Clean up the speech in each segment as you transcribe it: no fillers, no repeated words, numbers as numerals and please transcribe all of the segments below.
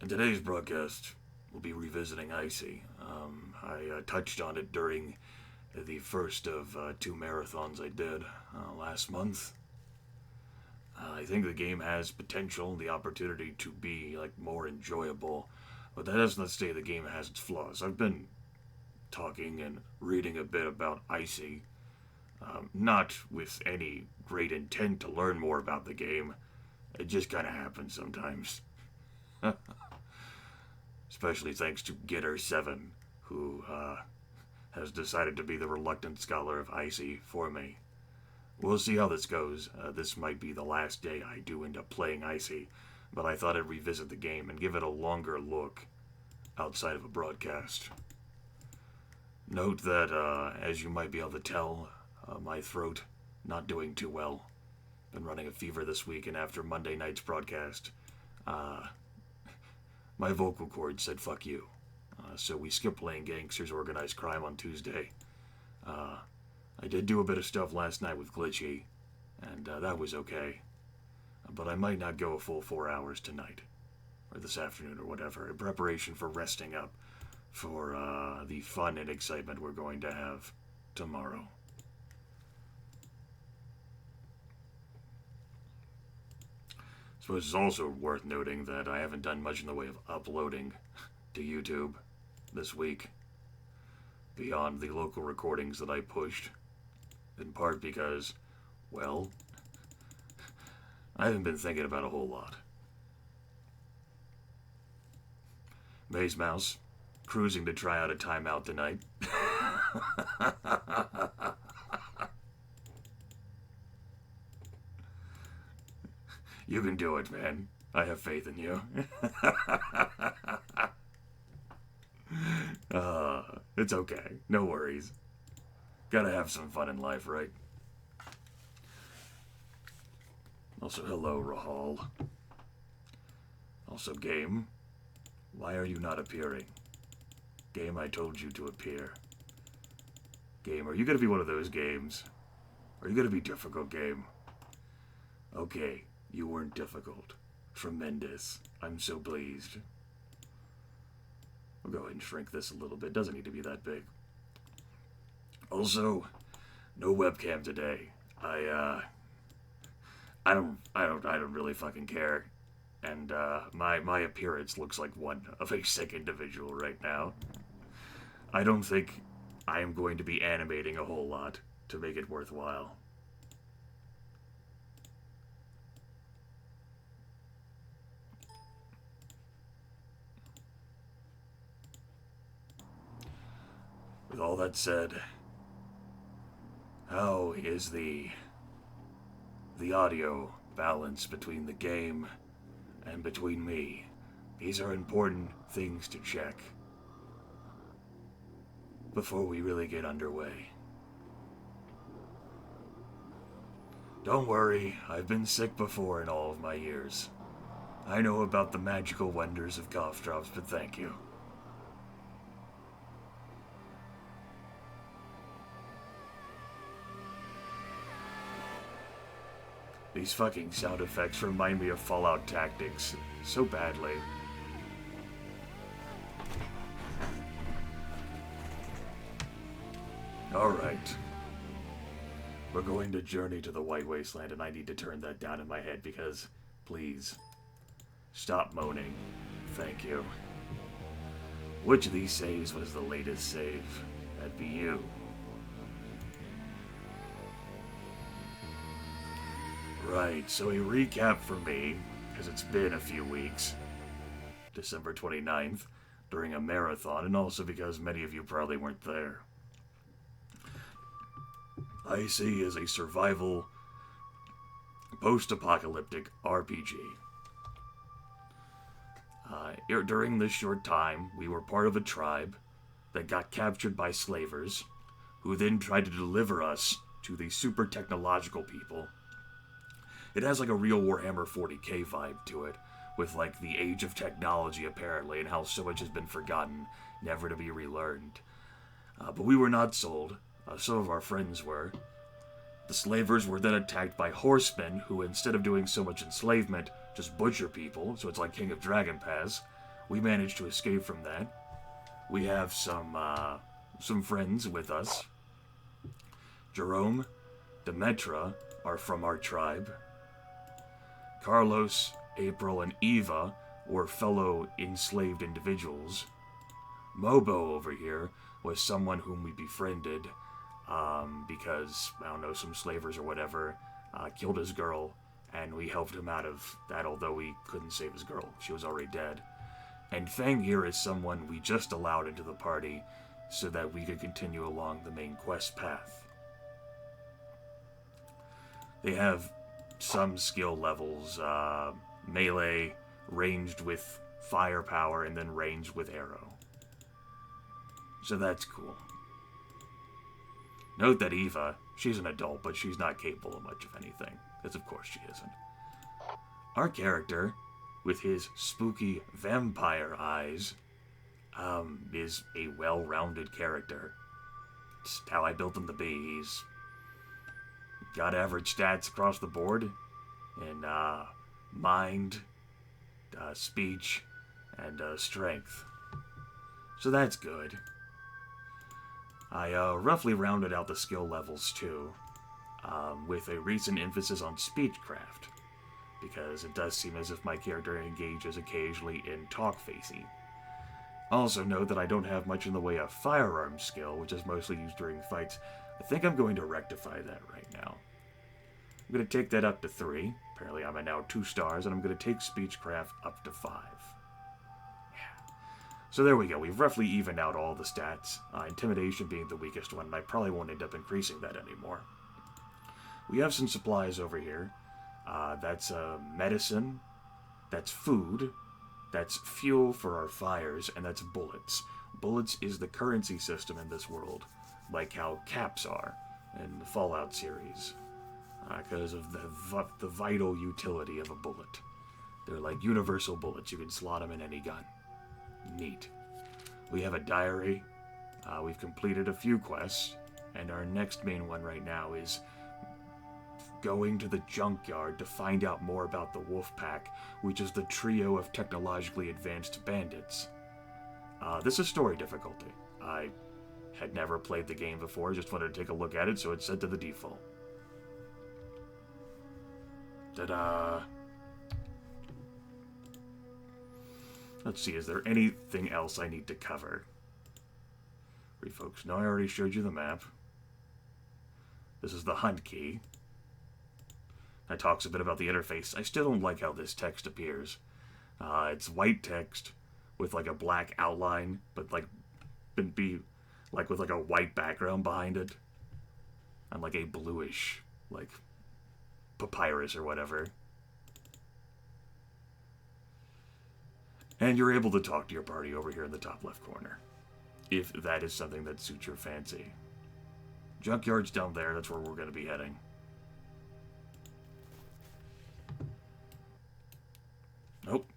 In today's broadcast, we'll be revisiting ICY. I touched on it during the first of two marathons I did last month. I think the game has potential, the opportunity to be more enjoyable, but that does not say the game has its flaws. I've been talking and reading a bit about ICY, not with any great intent to learn more about the game. It just kind of happens sometimes. Especially thanks to Getter7, who has decided to be the reluctant scholar of ICY for me. We'll see how this goes. This might be the last day I do end up playing ICY, but I thought I'd revisit the game and give it a longer look outside of a broadcast. Note that, as you might be able to tell, my throat not doing too well. Been running a fever this week, and after Monday night's broadcast, my vocal cords said fuck you. So we skipped playing Gangsters Organized Crime on Tuesday. I did do a bit of stuff last night with Glitchy, and that was okay. But I might not go a full 4 hours tonight, or this afternoon, or whatever, in preparation for resting up for the fun and excitement we're going to have tomorrow. I suppose it's also worth noting that I haven't done much in the way of uploading to YouTube this week, beyond the local recordings that I pushed, in part because, well, I haven't been thinking about a whole lot. Maze Mouse, cruising to try out a timeout tonight. You can do it, man. I have faith in you. It's okay. No worries. Gotta have some fun in life, right? Also, hello, Rahal. Also, Game. Why are you not appearing? Game, I told you to appear. Game, are you gonna be one of those games? Are you gonna be difficult, Game? Okay, you weren't difficult. Tremendous. I'm so pleased. We'll go ahead and shrink this a little bit. Doesn't need to be that big. Also, no webcam today. I don't really fucking care. And my appearance looks like one of a sick individual right now. I don't think I am going to be animating a whole lot to make it worthwhile. With all that said, how is the audio balance between the game and between me? These are important things to check before we really get underway. Don't worry, I've been sick before in all of my years. I know about the magical wonders of cough drops, but thank you. These fucking sound effects remind me of Fallout Tactics so badly. Alright. We're going to journey to the White Wasteland, and I need to turn that down in my head because, please, stop moaning. Thank you. Which of these saves was the latest save? That'd be you. Right, so a recap for me, because it's been a few weeks. December 29th, during a marathon, and also because many of you probably weren't there. ICY is a survival, post-apocalyptic RPG. During this short time, we were part of a tribe that got captured by slavers, who then tried to deliver us to the super technological people. It has like a real Warhammer 40k vibe to it, with like the age of technology apparently, and how so much has been forgotten, never to be relearned. But we were not sold. Some of our friends were. The slavers were then attacked by horsemen who, instead of doing so much enslavement, just butcher people, so it's like King of Dragon Pass. we managed to escape from that. We have some friends with us. Jerome, Demetra are from our tribe. Carlos, April, and Eva were fellow enslaved individuals. Mobo over here was someone whom we befriended because, I don't know, some slavers or whatever killed his girl, and we helped him out of that, although we couldn't save his girl. She was already dead. And Fang here is someone we just allowed into the party so that we could continue along the main quest path. They have some skill levels, melee, ranged with firepower, and then ranged with arrow. So that's cool. Note that Eva, she's an adult, but she's not capable of much of anything, because of course she isn't. Our character, with his spooky vampire eyes, is a well-rounded character. It's how I built him to be. He's got average stats across the board in mind, speech, and strength. So that's good. I roughly rounded out the skill levels too, with a recent emphasis on speechcraft, because it does seem as if my character engages occasionally in talk-facey. Also note that I don't have much in the way of firearm skill, which is mostly used during fights. I think I'm going to rectify that right now. I'm going to take that up to 3. Apparently I'm at now 2 stars, and I'm going to take speechcraft up to 5. Yeah. So there we go. We've roughly evened out all the stats, intimidation being the weakest one, and I probably won't end up increasing that anymore. We have some supplies over here. That's medicine, that's food, that's fuel for our fires, and that's bullets. Bullets is the currency system in this world, like how caps are in the Fallout series, because of the vital utility of a bullet. They're like universal bullets. You can slot them in any gun. Neat. We have a diary. We've completed a few quests, and our next main one right now is going to the junkyard to find out more about the Wolf Pack, which is the trio of technologically advanced bandits. This is story difficulty. I had never played the game before, just wanted to take a look at it, so it's set to the default. Ta-da! Let's see, is there anything else I need to cover? Refocus. No, I already showed you the map. This is the hunt key. That talks a bit about the interface. I still don't like how this text appears. It's white text with like a black outline, but like with like a white background behind it, and like a bluish like papyrus or whatever. And you're able to talk to your party over here in the top left corner, if that is something that suits your fancy. Junkyard's down there. That's where we're going to be heading. Nope.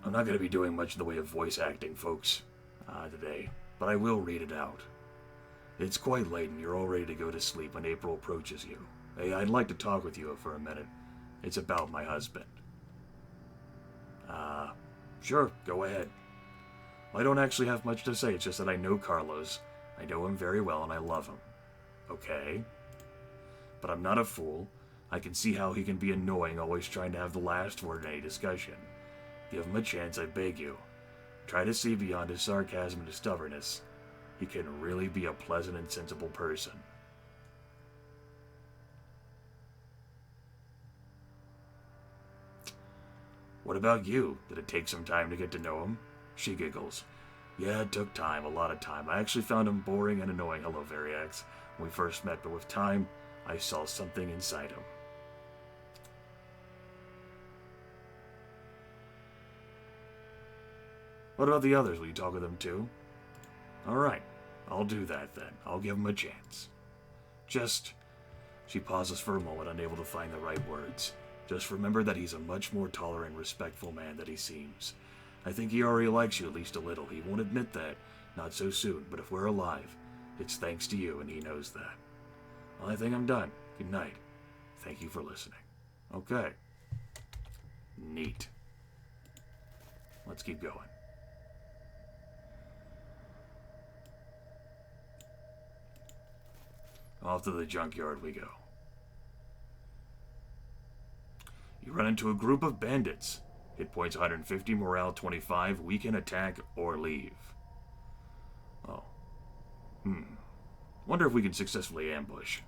I'm not going to be doing much in the way of voice acting, folks, today, but I will read it out. It's quite late and you're all ready to go to sleep when April approaches you. Hey, I'd like to talk with you for a minute. It's about my husband. Sure, go ahead. Well, I don't actually have much to say, it's just that I know Carlos. I know him very well and I love him. Okay? But I'm not a fool. I can see how he can be annoying, always trying to have the last word in any discussion. Give him a chance, I beg you. Try to see beyond his sarcasm and his stubbornness. He can really be a pleasant and sensible person. What about you? Did it take some time to get to know him? She giggles. Yeah, it took time, a lot of time. I actually found him boring and annoying, hello Variax, when we first met, but with time, I saw something inside him. What about the others? Will you talk with them too? Alright, I'll do that then. I'll give him a chance. Just... She pauses for a moment, unable to find the right words. Just remember that he's a much more tolerant, respectful man than he seems. I think he already likes you at least a little. He won't admit that. Not so soon, but if we're alive, it's thanks to you, and he knows that. Well, I think I'm done. Good night. Thank you for listening. Okay. Neat. Let's keep going. Off to the junkyard we go. You run into a group of bandits. Hit points 150, morale 25, weaken, attack, or leave. Oh. Wonder if we can successfully ambush.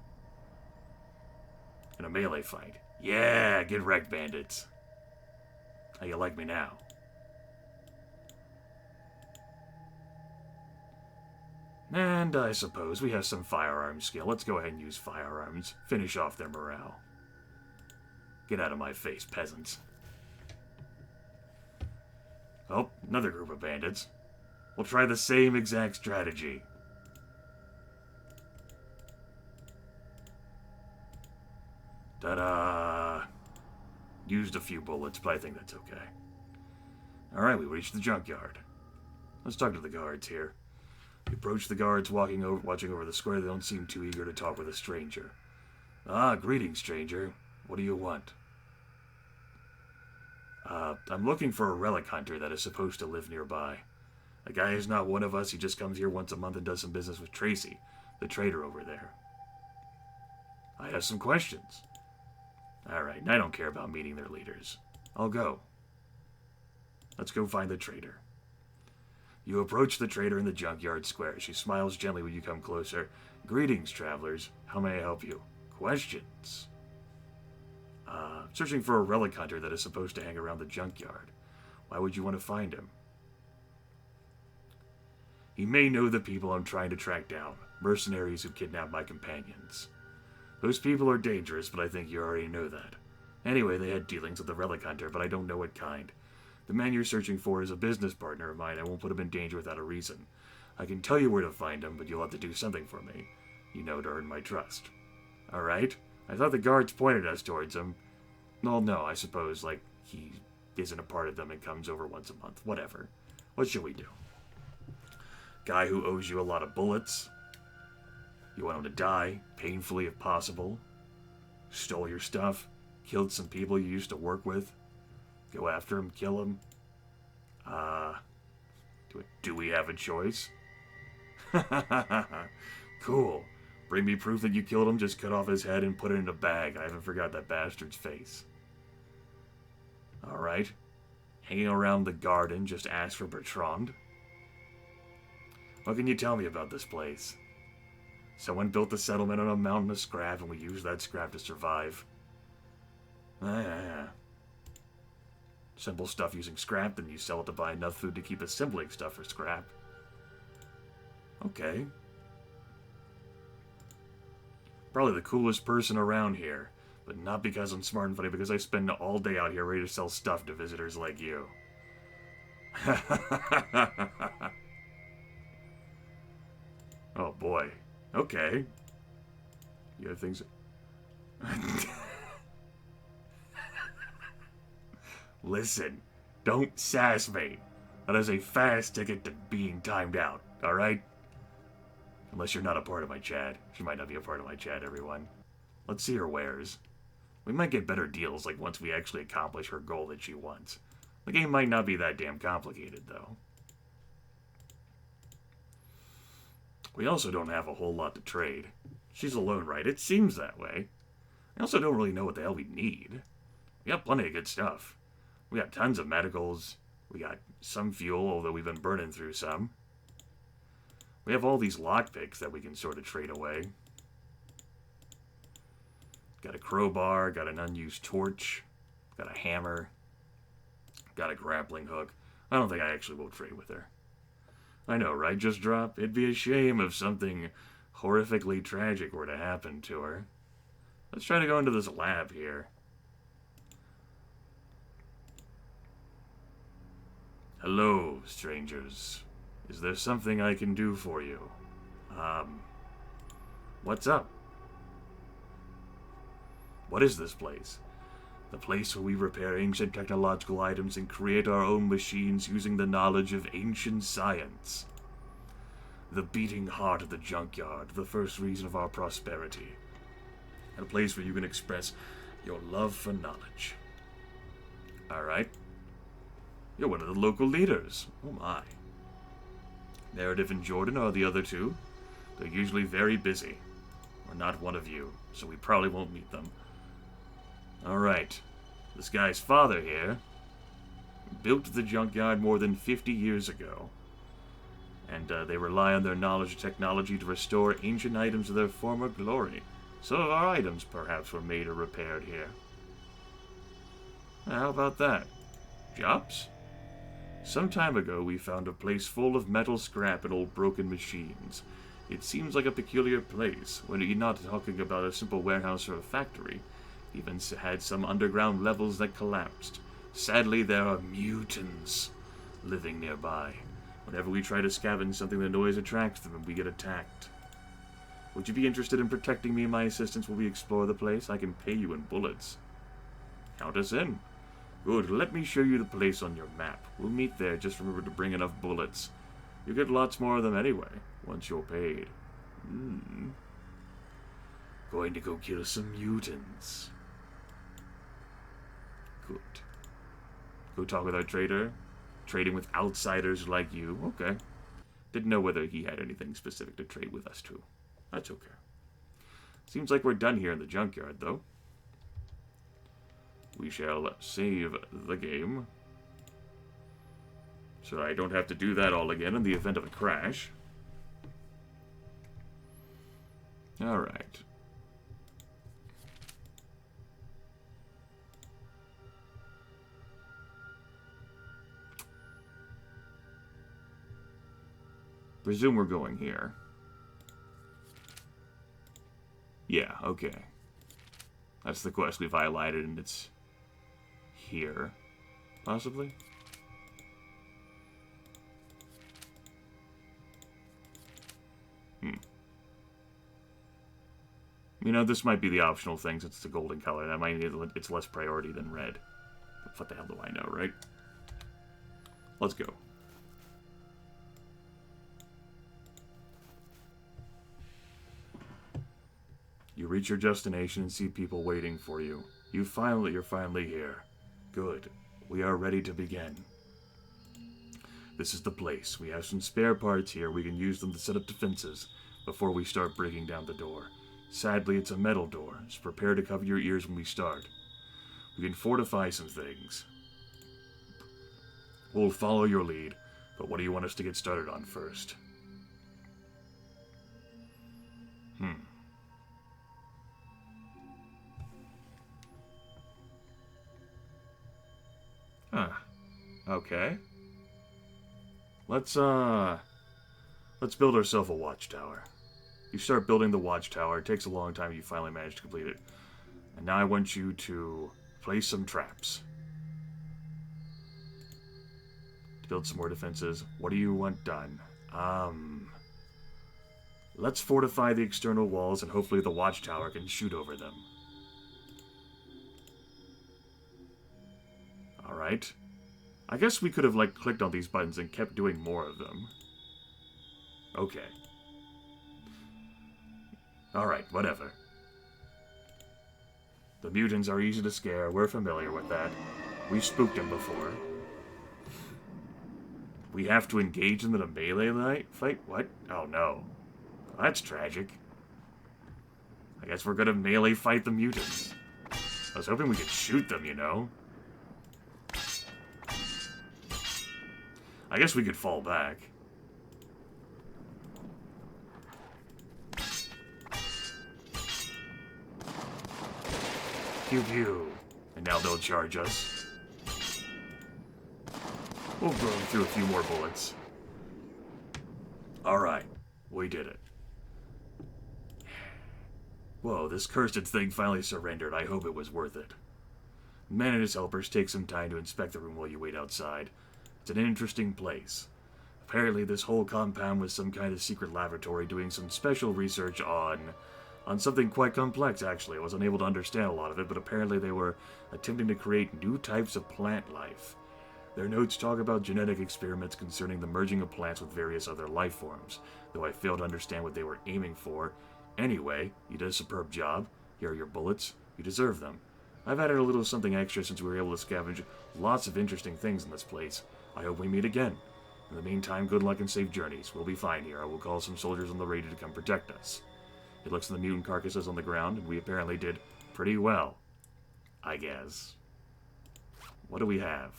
In a melee fight. Yeah, get wrecked, bandits. How you like me now? And I suppose we have some firearms skill. Let's go ahead and use firearms. Finish off their morale. Get out of my face, peasants. Oh, another group of bandits. We'll try the same exact strategy. Ta-da! Used a few bullets, but I think that's okay. Alright, we reached the junkyard. Let's talk to the guards here. We approach the guards watching over the square. They don't seem too eager to talk with a stranger. Ah, greetings, stranger. What do you want? I'm looking for a relic hunter that is supposed to live nearby. The guy is not one of us. He just comes here once a month and does some business with Tracy, the trader over there. I have some questions. Alright, I don't care about meeting their leaders. I'll go. Let's go find the trader. You approach the trader in the junkyard square. She smiles gently when you come closer. Greetings, travelers. How may I help you? Questions? Searching for a relic hunter that is supposed to hang around the junkyard. Why would you want to find him? He may know the people I'm trying to track down. Mercenaries who kidnap my companions. Those people are dangerous, but I think you already know that. Anyway, they had dealings with the relic hunter, but I don't know what kind. The man you're searching for is a business partner of mine. I won't put him in danger without a reason. I can tell you where to find him, but you'll have to do something for me. You know, to earn my trust. Alright? I thought the guards pointed us towards him. Well, no, I suppose, like, he isn't a part of them and comes over once a month. Whatever. What should we do? Guy who owes you a lot of bullets. You want him to die, painfully if possible. Stole your stuff. Killed some people you used to work with. Go after him, kill him. Do we have a choice? Cool. Bring me proof that you killed him, just cut off his head and put it in a bag. I haven't forgot that bastard's face. Alright. Hanging around the garden, just ask for Bertrand. What can you tell me about this place? Someone built the settlement on a mountain of scrap, and we used that scrap to survive. Simple stuff using scrap, then you sell it to buy enough food to keep assembling stuff for scrap. Okay. Probably the coolest person around here. But not because I'm smart and funny, because I spend all day out here ready to sell stuff to visitors like you. Oh boy. Okay. You have things... Listen, don't sass me. That is a fast ticket to being timed out, alright? Unless you're not a part of my chat. She might not be a part of my chat, everyone. Let's see her wares. We might get better deals, like once we actually accomplish her goal that she wants. The game might not be that damn complicated, though. We also don't have a whole lot to trade. She's alone, right? It seems that way. I also don't really know what the hell we need. We got plenty of good stuff. We got tons of medicals. We got some fuel, although we've been burning through some. We have all these lockpicks that we can sort of trade away. Got a crowbar, got an unused torch, got a hammer, got a grappling hook. I don't think I actually will trade with her. I know, right? Just drop. It'd be a shame if something horrifically tragic were to happen to her. Let's try to go into this lab here. Hello, strangers. Is there something I can do for you? What's up? What is this place? The place where we repair ancient technological items and create our own machines using the knowledge of ancient science. The beating heart of the junkyard, the first reason of our prosperity. And a place where you can express your love for knowledge. Alright. You're one of the local leaders. Oh my. Meredith and Jordan are the other two. They're usually very busy. We're not one of you, so we probably won't meet them. Alright. This guy's father here built the junkyard more than 50 years ago. And they rely on their knowledge of technology to restore ancient items to their former glory. Some of our items, perhaps, were made or repaired here. How about that? Jobs? Some time ago, we found a place full of metal scrap and old broken machines. It seems like a peculiar place, when you're not talking about a simple warehouse or a factory. Even had some underground levels that collapsed. Sadly, there are mutants living nearby. Whenever we try to scavenge something, the noise attracts them and we get attacked. Would you be interested in protecting me and my assistants while we explore the place? I can pay you in bullets. Count us in. Good, let me show you the place on your map. We'll meet there, just remember to bring enough bullets. You get lots more of them anyway, once you're paid. Going to go kill some mutants. Good. Go talk with our trader. Trading with outsiders like you. Okay. Didn't know whether he had anything specific to trade with us too. That's okay. Seems like we're done here in the junkyard, though. We shall save the game, so I don't have to do that all again in the event of a crash. Alright. Presume we're going here. Yeah, okay. That's the quest we've highlighted, and it's here, possibly? You know, this might be the optional thing since it's a golden color. That might it's less priority than red. But what the hell do I know, right? Let's go. You reach your destination and see people waiting for you. You're finally here. Good. We are ready to begin. This is the place. We have some spare parts here. We can use them to set up defenses before we start breaking down the door. Sadly, it's a metal door, so prepare to cover your ears when we start. We can fortify some things. We'll follow your lead, but what do you want us to get started on first? Okay. Let's build ourselves a watchtower. You start building the watchtower. It takes a long time. You finally manage to complete it. And now I want you to place some traps. To build some more defenses. What do you want done? Let's fortify the external walls and hopefully the watchtower can shoot over them. Alright. I guess we could have, like, clicked on these buttons and kept doing more of them. Okay. Alright, whatever. The mutants are easy to scare. We're familiar with that. We've spooked them before. We have to engage them in a melee fight? What? Oh, no. That's tragic. I guess we're gonna melee fight the mutants. I was hoping we could shoot them, you know? I guess we could fall back. Pew pew. And now they'll charge us. We'll burn through a few more bullets. Alright. We did it. Whoa, this cursed thing finally surrendered. I hope it was worth it. The man and his helpers take some time to inspect the room while you wait outside. It's an interesting place. Apparently this whole compound was some kind of secret laboratory doing some special research on something quite complex, actually. I was unable to understand a lot of it, but apparently they were attempting to create new types of plant life. Their notes talk about genetic experiments concerning the merging of plants with various other life forms, though I failed to understand what they were aiming for. Anyway, you did a superb job. Here are your bullets. You deserve them. I've added a little something extra since we were able to scavenge lots of interesting things in this place. I hope we meet again. In the meantime, good luck and safe journeys. We'll be fine here. I will call some soldiers on the radio to come protect us. He looks at the mutant carcasses on the ground, and we apparently did pretty well. I guess. What do we have?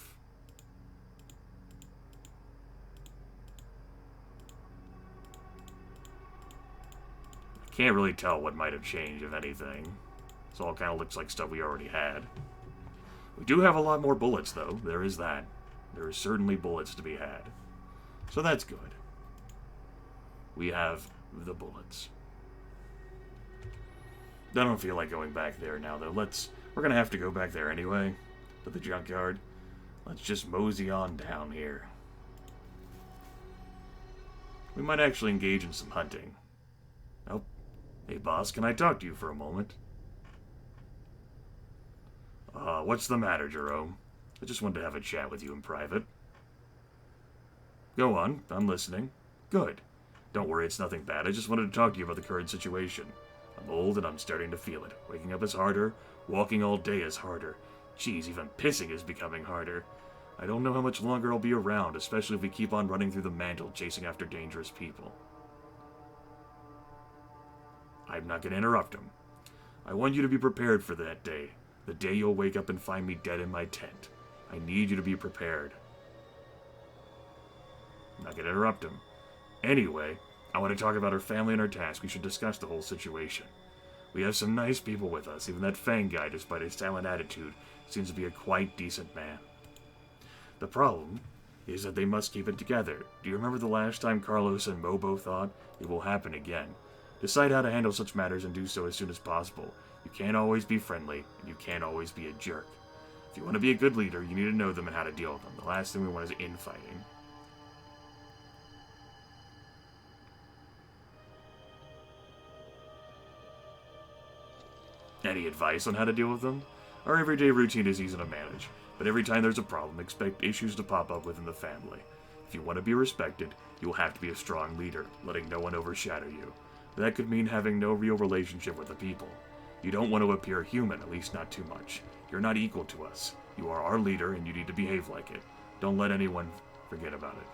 I can't really tell what might have changed, if anything. This all kind of looks like stuff we already had. We do have a lot more bullets, though. There is that. There is certainly bullets to be had. So that's good. We have the bullets. I don't feel like going back there now, though. We're gonna have to go back there anyway. To the junkyard. Let's just mosey on down here. We might actually engage in some hunting. Oh. Hey, boss, can I talk to you for a moment? What's the matter, Jerome? I just wanted to have a chat with you in private. Go on, I'm listening. Good. Don't worry, it's nothing bad. I just wanted to talk to you about the current situation. I'm old and I'm starting to feel it. Waking up is harder. Walking all day is harder. Geez, even pissing is becoming harder. I don't know how much longer I'll be around, especially if we keep on running through the mantle chasing after dangerous people. I'm not going to interrupt him. I want you to be prepared for that day. The day you'll wake up and find me dead in my tent. I need you to be prepared. I'm not going to interrupt him. Anyway, I want to talk about our family and our task. We should discuss the whole situation. We have some nice people with us. Even that Fang guy, despite his silent attitude, seems to be a quite decent man. The problem is that they must keep it together. Do you remember the last time Carlos and Mobo thought? It will happen again. Decide how to handle such matters and do so as soon as possible. You can't always be friendly, and you can't always be a jerk. If you want to be a good leader, you need to know them and how to deal with them. The last thing we want is infighting. Any advice on how to deal with them? Our everyday routine is easy to manage, but every time there's a problem, expect issues to pop up within the family. If you want to be respected, you will have to be a strong leader, letting no one overshadow you. That could mean having no real relationship with the people. You don't want to appear human, at least not too much. You're not equal to us. You are our leader, and you need to behave like it. Don't let anyone forget about it.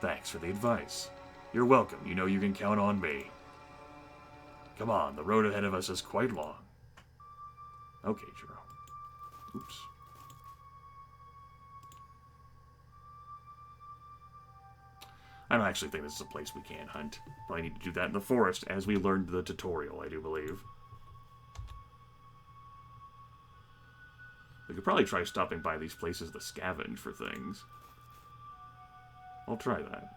Thanks for the advice. You're welcome. You know you can count on me. Come on, the road ahead of us is quite long. Okay, Jerome. Oops. I don't actually think this is a place we can hunt. Probably need to do that in the forest, as we learned in the tutorial, I do believe. We could probably try stopping by these places to scavenge for things. I'll try that.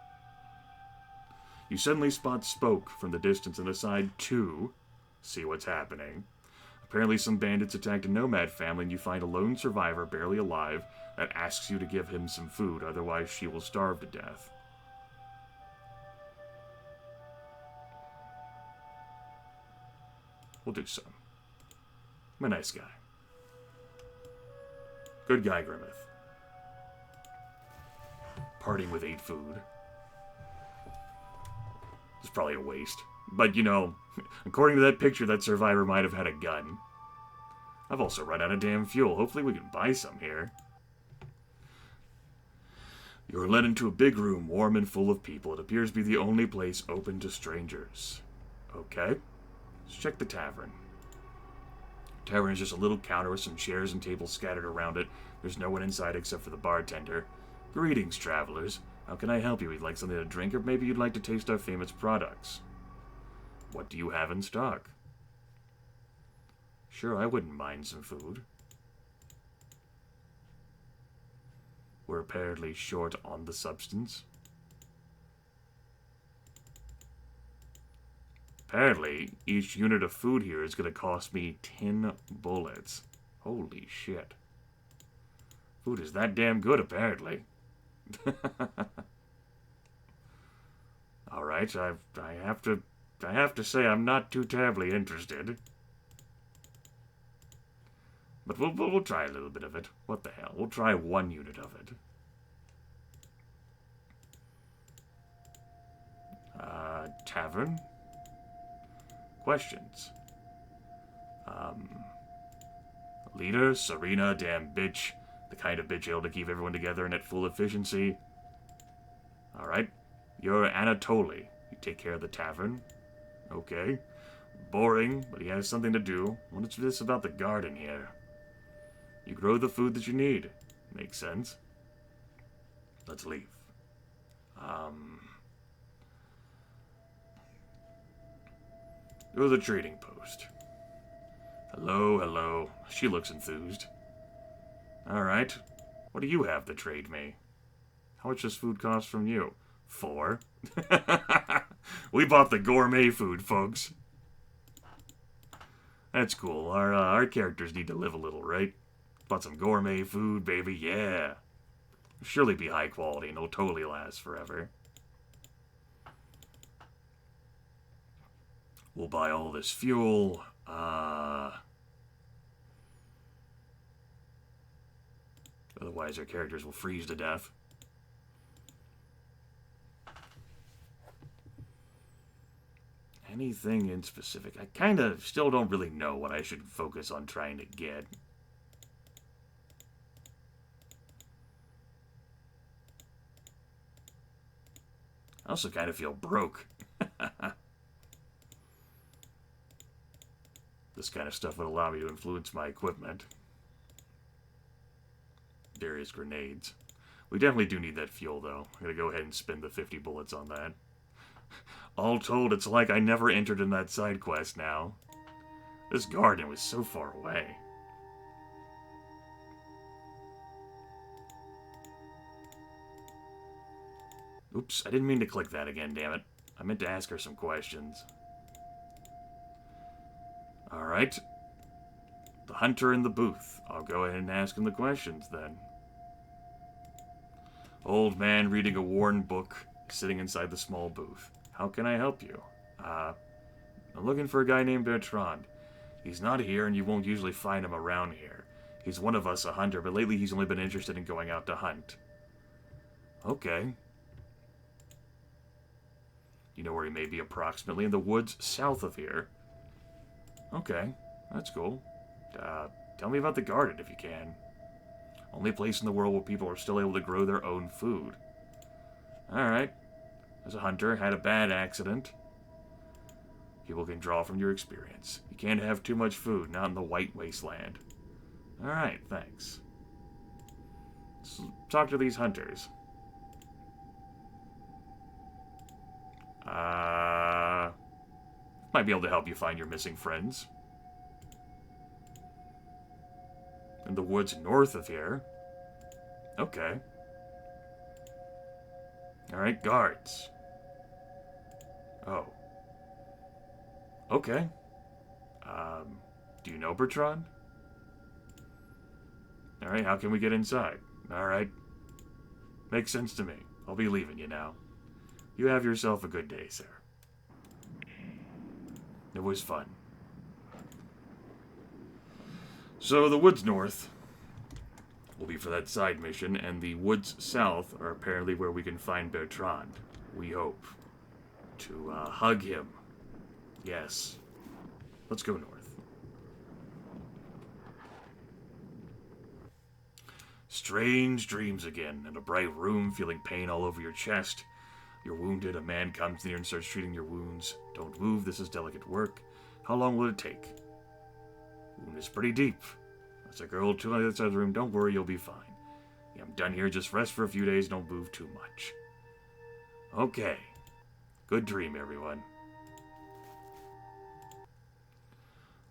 You suddenly spot Spoke from the distance and decide to see what's happening. Apparently some bandits attacked a nomad family and you find a lone survivor, barely alive, that asks you to give him some food, otherwise she will starve to death. We'll do some. I'm a nice guy. Good guy, Grimith. Parting with 8 food. It's probably a waste. But, you know, according to that picture, that survivor might have had a gun. I've also run out of damn fuel. Hopefully we can buy some here. You are led into a big room, warm and full of people. It appears to be the only place open to strangers. Okay. Let's check the tavern. The tavern is just a little counter with some chairs and tables scattered around it. There's no one inside except for the bartender. Greetings, travelers. How can I help you? You'd like something to drink, or maybe you'd like to taste our famous products. What do you have in stock? Sure, I wouldn't mind some food. We're apparently short on the substance. Apparently, each unit of food here is going to cost me 10 bullets. Holy shit. Food is that damn good, apparently. Alright, I have to say I'm not too terribly interested. But we'll try a little bit of it. What the hell? We'll try 1 unit of it. Tavern? Questions. Leader, Serena, damn bitch. The kind of bitch able to keep everyone together and at full efficiency. Alright. You're Anatoly. You take care of the tavern. Okay. Boring, but he has something to do. What's this about the garden here? You grow the food that you need. Makes sense. Let's leave. Go to the trading post. Hello, hello. She looks enthused. Alright. What do you have to trade me? How much does food cost from you? 4. We bought the gourmet food, folks. That's cool. Our characters need to live a little, right? Bought some gourmet food, baby, yeah. Surely be high quality and it'll totally last forever. We'll buy all this fuel. Otherwise our characters will freeze to death. Anything in specific? I kind of still don't really know what I should focus on trying to get. I also kind of feel broke. This kind of stuff would allow me to influence my equipment. Various grenades. We definitely do need that fuel, though. I'm going to go ahead and spend the 50 bullets on that. All told, it's like I never entered in that side quest now. This garden was so far away. Oops, I didn't mean to click that again, damn it. I meant to ask her some questions. Alright. The hunter in the booth. I'll go ahead and ask him the questions, then. Old man reading a worn book, sitting inside the small booth. How can I help you? I'm looking for a guy named Bertrand. He's not here, and you won't usually find him around here. He's one of us, a hunter, but lately he's only been interested in going out to hunt. Okay. You know where he may be approximately? In the woods south of here. Okay, that's cool. Tell me about the garden if you can. Only place in the world where people are still able to grow their own food. Alright. As a hunter, had a bad accident. People can draw from your experience. You can't have too much food, not in the white wasteland. Alright, thanks. Let's talk to these hunters. Might be able to help you find your missing friends. In the woods north of here. Okay. Alright, guards. Oh. Okay. Do you know Bertrand? Alright, how can we get inside? Alright. Makes sense to me. I'll be leaving you now. You have yourself a good day, sir. It was fun. So, the woods north will be for that side mission, and the woods south are apparently where we can find Bertrand. We hope. To, hug him. Yes. Let's go north. Strange dreams again. In a bright room, feeling pain all over your chest. You're wounded, a man comes near and starts treating your wounds. Don't move, this is delicate work. How long will it take? Wound is pretty deep. There's a girl on the other side of the room. Don't worry, you'll be fine. Yeah, I'm done here, just rest for a few days, don't move too much. Okay. Good dream, everyone.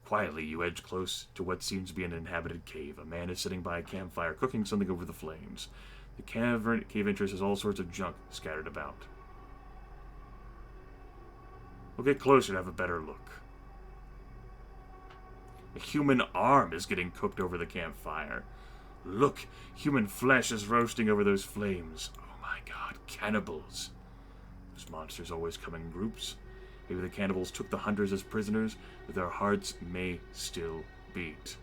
Quietly, you edge close to what seems to be an inhabited cave. A man is sitting by a campfire, cooking something over the flames. The cave entrance has all sorts of junk scattered about. We'll get closer to have a better look. A human arm is getting cooked over the campfire. Look, human flesh is roasting over those flames. Oh my god, cannibals. Those monsters always come in groups. Maybe the cannibals took the hunters as prisoners, but their hearts may still beat.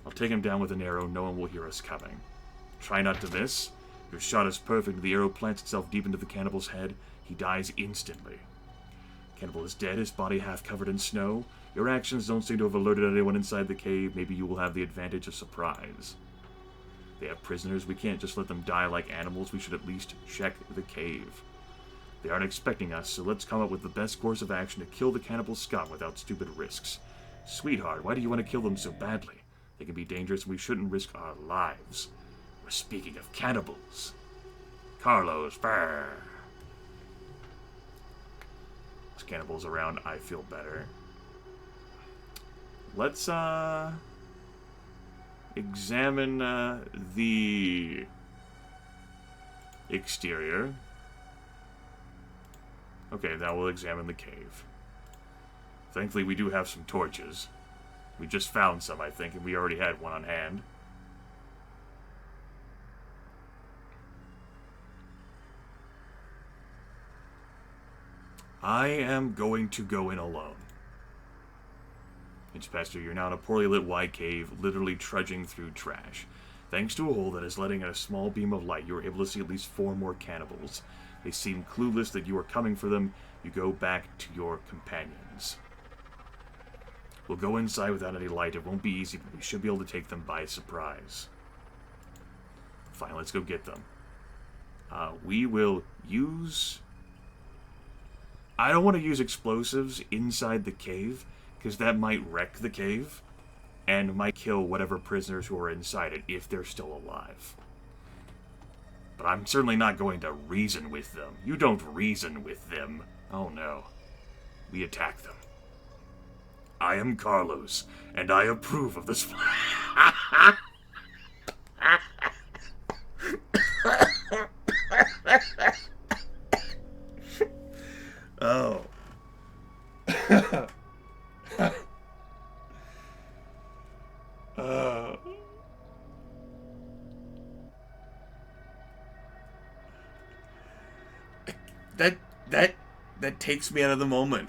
I'll take him down with an arrow. No one will hear us coming. Try not to miss. Your shot is perfect. The arrow plants itself deep into the cannibal's head. He dies instantly. Cannibal is dead, his body half covered in snow. Your actions don't seem to have alerted anyone inside the cave. Maybe you will have the advantage of surprise. They have prisoners. We can't just let them die like animals. We should at least check the cave. They aren't expecting us, so let's come up with the best course of action to kill the cannibal scum without stupid risks. Sweetheart, why do you want to kill them so badly? They can be dangerous and we shouldn't risk our lives. We're speaking of cannibals. Carlos, brr. There's cannibals around, I feel better. Let's, examine, the exterior. Okay, now we'll examine the cave. Thankfully, we do have some torches. We just found some, I think, and we already had one on hand. I am going to go in alone. Inspector, you're now in a poorly lit wide cave, literally trudging through trash. Thanks to a hole that is letting in a small beam of light, you are able to see at least 4 more cannibals. They seem clueless that you are coming for them. You go back to your companions. We'll go inside without any light. It won't be easy, but we should be able to take them by surprise. Fine, let's go get them. We will use... I don't want to use explosives inside the cave, because that might wreck the cave, and might kill whatever prisoners who are inside it, if they're still alive. But I'm certainly not going to reason with them. You don't reason with them. Oh no. We attack them. I am Carlos, and I approve of this. Oh. That takes me out of the moment.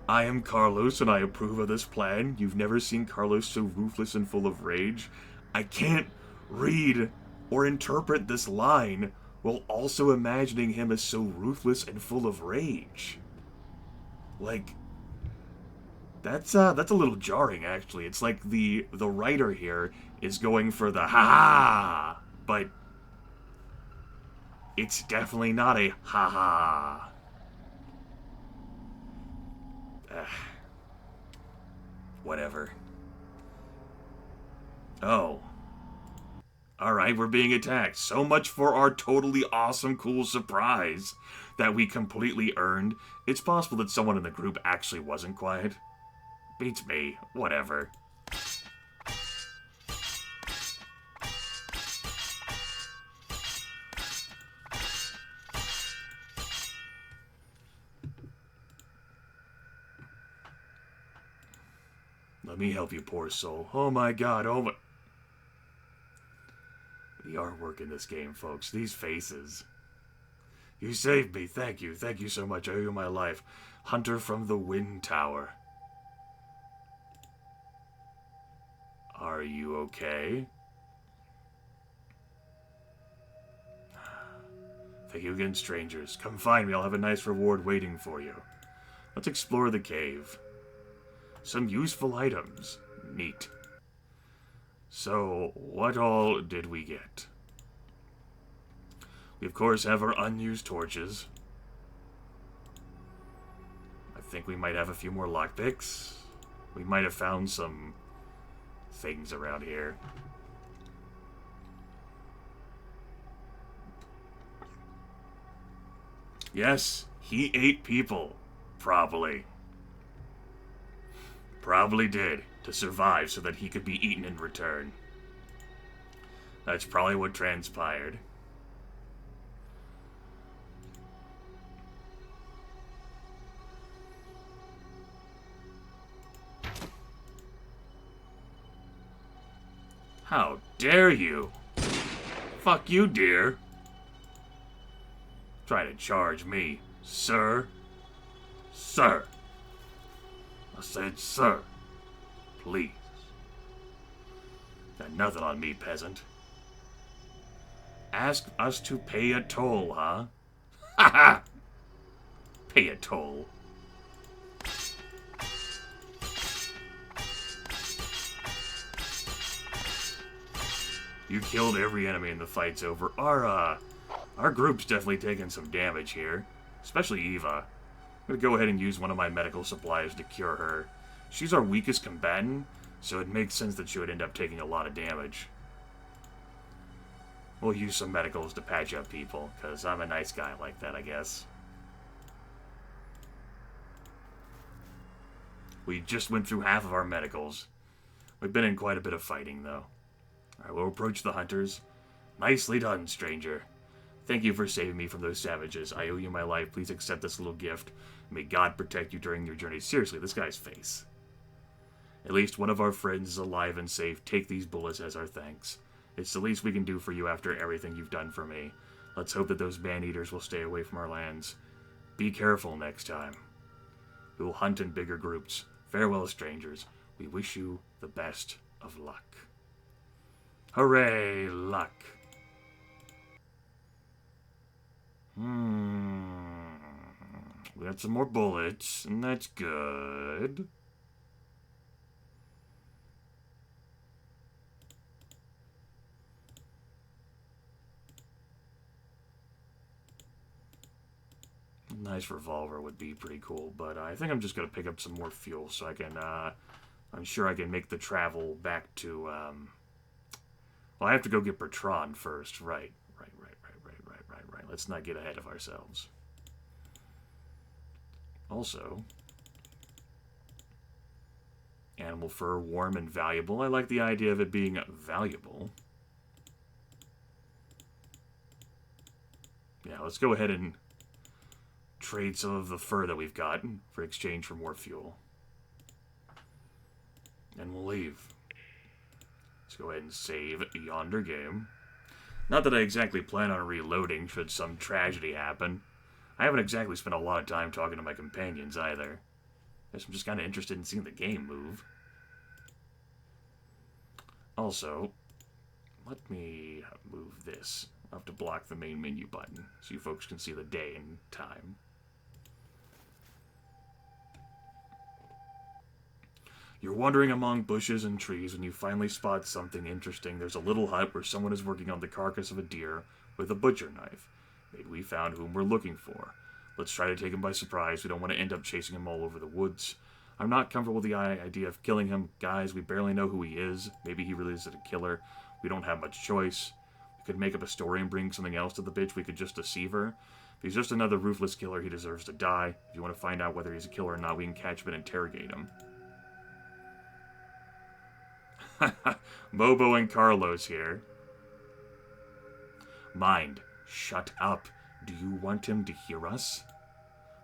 I am Carlos, and I approve of this plan. You've never seen Carlos so ruthless and full of rage. I can't read or interpret this line while also imagining him as so ruthless and full of rage. Like, that's a little jarring, actually. It's like the writer here is going for the ha-ha, but it's definitely not a ha-ha. Whatever. Oh. Alright, we're being attacked. So much for our totally awesome, cool surprise that we completely earned. It's possible that someone in the group actually wasn't quiet. Beats me. Whatever. Let me help you, poor soul. Oh my god, oh my... The artwork in this game, folks. These faces. You saved me. Thank you. Thank you so much. I owe you my life. Hunter from the Wind Tower. Are you okay? Thank you again, strangers. Come find me. I'll have a nice reward waiting for you. Let's explore the cave. Some useful items. Neat. So, what all did we get? We, of course, have our unused torches. I think we might have a few more lockpicks. We might have found some things around here. Yes, he ate people. Probably. Probably did, to survive so that he could be eaten in return. That's probably what transpired. How dare you? Fuck you, dear. Try to charge me, sir. Sir. I said, sir. Please. Got nothing on me, peasant. Ask us to pay a toll, huh? Ha ha! Pay a toll. You killed every enemy and the fight's over. Our group's definitely taking some damage here. Especially Eva. I'm gonna go ahead and use one of my medical supplies to cure her. She's our weakest combatant, so it makes sense that she would end up taking a lot of damage. We'll use some medicals to patch up people, because I'm a nice guy like that, I guess. We just went through half of our medicals. We've been in quite a bit of fighting, though. Alright, we'll approach the hunters. Nicely done, stranger. Thank you for saving me from those savages. I owe you my life. Please accept this little gift. May God protect you during your journey. Seriously, this guy's face. At least one of our friends is alive and safe. Take these bullets as our thanks. It's the least we can do for you after everything you've done for me. Let's hope that those man-eaters will stay away from our lands. Be careful next time. We will hunt in bigger groups. Farewell, strangers. We wish you the best of luck. Hooray, luck. We got some more bullets, and that's good. A nice revolver would be pretty cool, but I think I'm just going to pick up some more fuel so I can, I'm sure I can make the travel back to, well, I have to go get Bertrand first, right. Let's not get ahead of ourselves. Also, animal fur, warm and valuable. I like the idea of it being valuable. Yeah, let's go ahead and trade some of the fur that we've got for exchange for more fuel. And we'll leave. Let's go ahead and save yonder game. Not that I exactly plan on reloading should some tragedy happen. I haven't exactly spent a lot of time talking to my companions either. I guess I'm just kind of interested in seeing the game move. Also, let me move this. I'll have to block the main menu button so you folks can see the day and time. You're wandering among bushes and trees when you finally spot something interesting. There's a little hut where someone is working on the carcass of a deer with a butcher knife. Maybe we found whom we're looking for. Let's try to take him by surprise. We don't want to end up chasing him all over the woods. I'm not comfortable with the idea of killing him. Guys, we barely know who he is. Maybe he really is a killer. We don't have much choice. We could make up a story and bring something else to the bitch. We could just deceive her. If he's just another ruthless killer, he deserves to die. If you want to find out whether he's a killer or not, we can catch him and interrogate him. Mobo and Carlos here. Mind, shut up. Do you want him to hear us?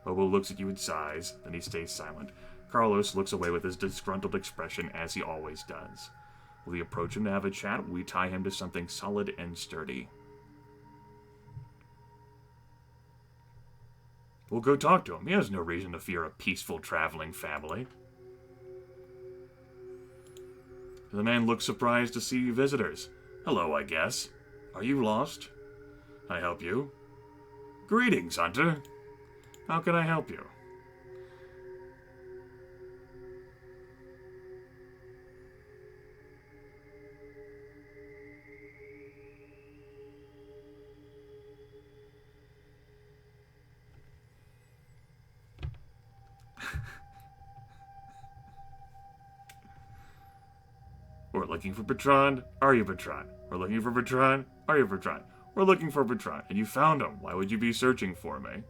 Mobo looks at you and sighs, then he stays silent. Carlos looks away with his disgruntled expression, as he always does. Will we approach him to have a chat? Will we tie him to something solid and sturdy? We'll go talk to him. He has no reason to fear a peaceful traveling family. The man looks surprised to see visitors. Hello, I guess. Are you lost? Can I help you? Greetings, Hunter. How can I help you? We're looking for Bertrand. Are you Bertrand? We're looking for Bertrand. Are you Bertrand? We're looking for Bertrand. And you found him. Why would you be searching for me?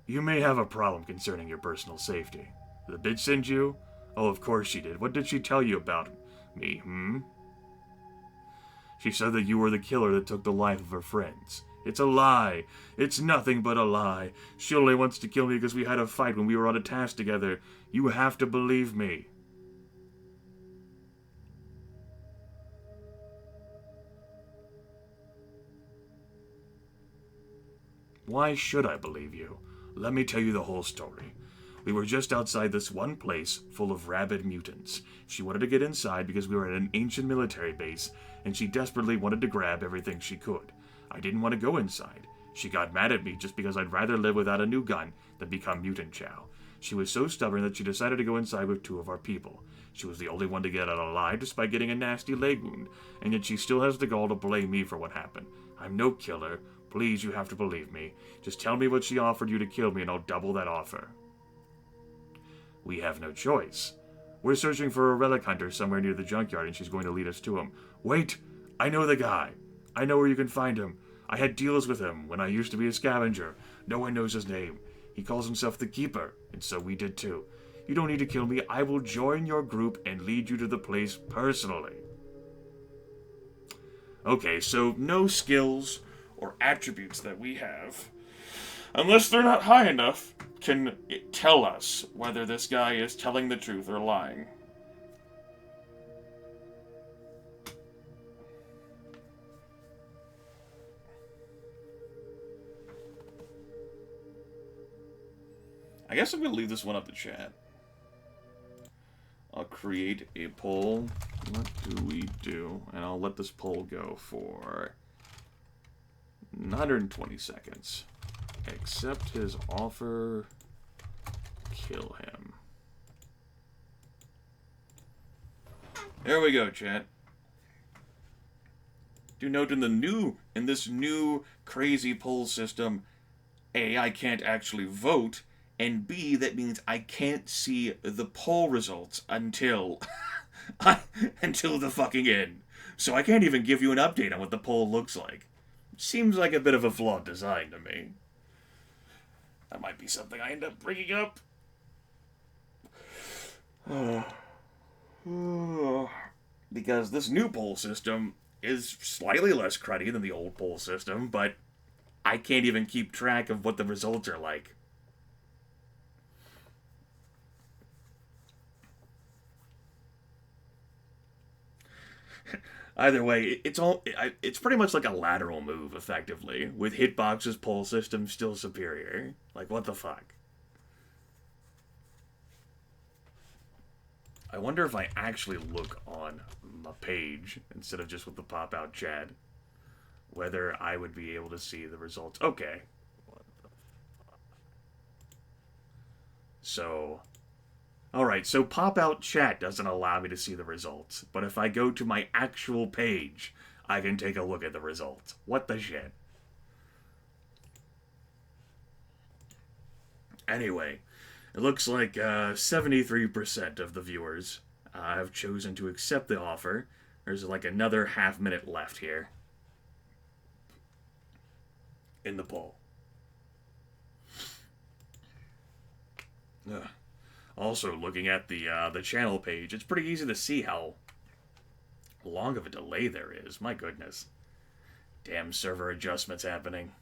You may have a problem concerning your personal safety. Did the bitch send you? Oh, of course she did. What did she tell you about me, She said that you were the killer that took the life of her friends. It's a lie. It's nothing but a lie. She only wants to kill me because we had a fight when we were on a task together. You have to believe me. Why should I believe you? Let me tell you the whole story. We were just outside this one place full of rabid mutants. She wanted to get inside because we were at an ancient military base, and she desperately wanted to grab everything she could. I didn't want to go inside. She got mad at me just because I'd rather live without a new gun than become mutant chow. She was so stubborn that she decided to go inside with 2 of our people. She was the only one to get out alive despite getting a nasty leg wound, and yet she still has the gall to blame me for what happened. I'm no killer. Please, you have to believe me. Just tell me what she offered you to kill me and I'll double that offer. We have no choice. We're searching for a relic hunter somewhere near the junkyard and she's going to lead us to him. Wait! I know the guy. I know where you can find him. I had deals with him when I used to be a scavenger. No one knows his name. He calls himself the Keeper, and so we did too. You don't need to kill me. I will join your group and lead you to the place personally. Okay, so no skills or attributes that we have, unless they're not high enough, can tell us whether this guy is telling the truth or lying. I guess I'm going to leave this one up to chat. I'll create a poll. What do we do? And I'll let this poll go for 120 seconds. Accept his offer. Kill him. There we go, chat. Do note in this new crazy poll system, A, I can't actually vote, and B, that means I can't see the poll results until until the fucking end. So I can't even give you an update on what the poll looks like. Seems like a bit of a flawed design to me. That might be something I end up bringing up. Because this new poll system is slightly less cruddy than the old poll system, but I can't even keep track of what the results are like. Either way, it's pretty much like a lateral move, effectively, with Hitbox's poll system still superior. Like, what the fuck? I wonder if I actually look on my page, instead of just with the pop-out chat, whether I would be able to see the results. Okay. So... Alright, so pop-out chat doesn't allow me to see the results, but if I go to my actual page, I can take a look at the results. What the shit? Anyway, it looks like 73% of the viewers have chosen to accept the offer. There's like another half-minute left here in the poll. Ugh. Also, looking at the channel page, it's pretty easy to see how long of a delay there is. My goodness. Damn server adjustments happening.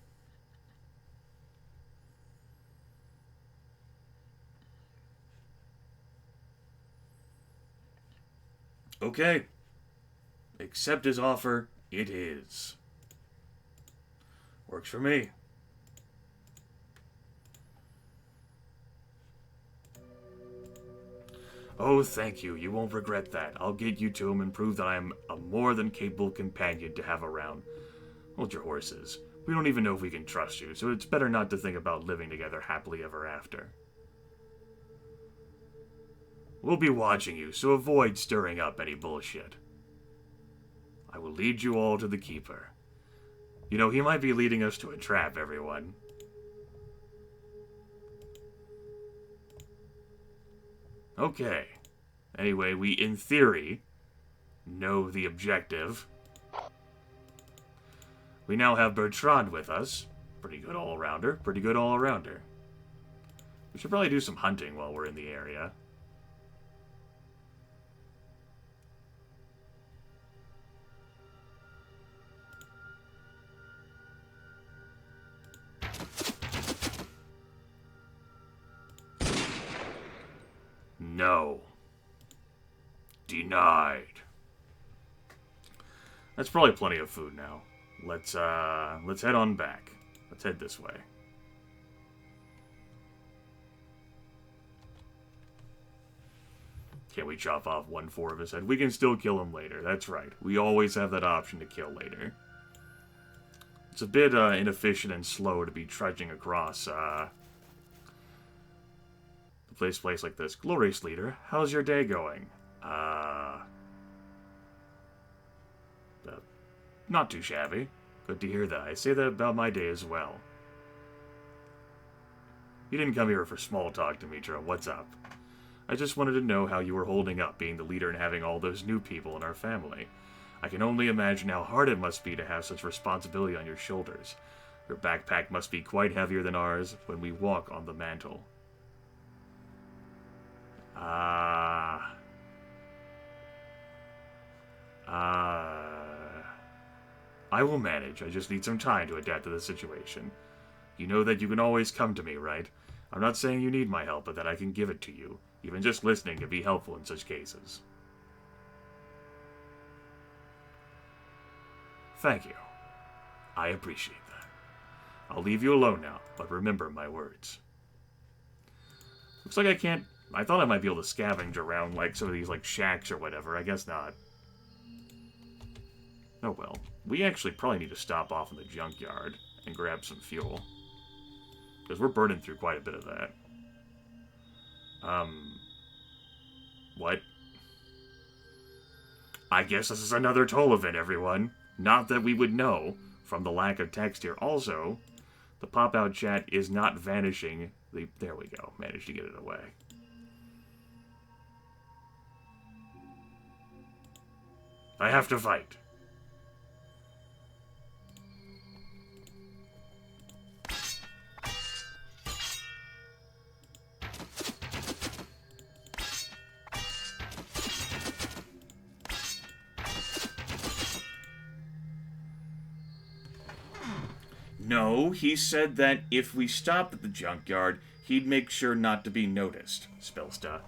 Okay. Accept his offer. It is. Works for me. Oh, thank you. You won't regret that. I'll get you to him and prove that I am a more than capable companion to have around. Hold your horses. We don't even know if we can trust you, so it's better not to think about living together happily ever after. We'll be watching you, so avoid stirring up any bullshit. I will lead you all to the Keeper. You know, he might be leading us to a trap, everyone. Okay. Anyway, we, in theory, know the objective. We now have Bertrand with us. Pretty good all-rounder. Pretty good all-rounder. We should probably do some hunting while we're in the area. No. Denied. That's probably plenty of food now. Let's head on back. Let's head this way. Can't we chop off 1/4 of his head? We can still kill him later. That's right. We always have that option to kill later. It's a bit inefficient and slow to be trudging across the place like this. Glorious leader, how's your day going? Not too shabby. Good to hear that. I say that about my day as well. You didn't come here for small talk, Demetra. What's up? I just wanted to know how you were holding up, being the leader and having all those new people in our family. I can only imagine how hard it must be to have such responsibility on your shoulders. Your backpack must be quite heavier than ours when we walk on the mantle. I will manage. I just need some time to adapt to the situation. You know that you can always come to me, right? I'm not saying you need my help, but that I can give it to you. Even just listening can be helpful in such cases. Thank you. I appreciate that. I'll leave you alone now, but remember my words. Looks like I can't... I thought I might be able to scavenge around like some of these like shacks or whatever. I guess not. Oh well. We actually probably need to stop off in the junkyard and grab some fuel. Because we're burning through quite a bit of that. What? I guess this is another toll event, everyone. Not that we would know from the lack of text here. Also, the pop-out chat is not vanishing. There we go. Managed to get it away. I have to fight. No, he said that if we stopped at the junkyard, he'd make sure not to be noticed, Spellsta.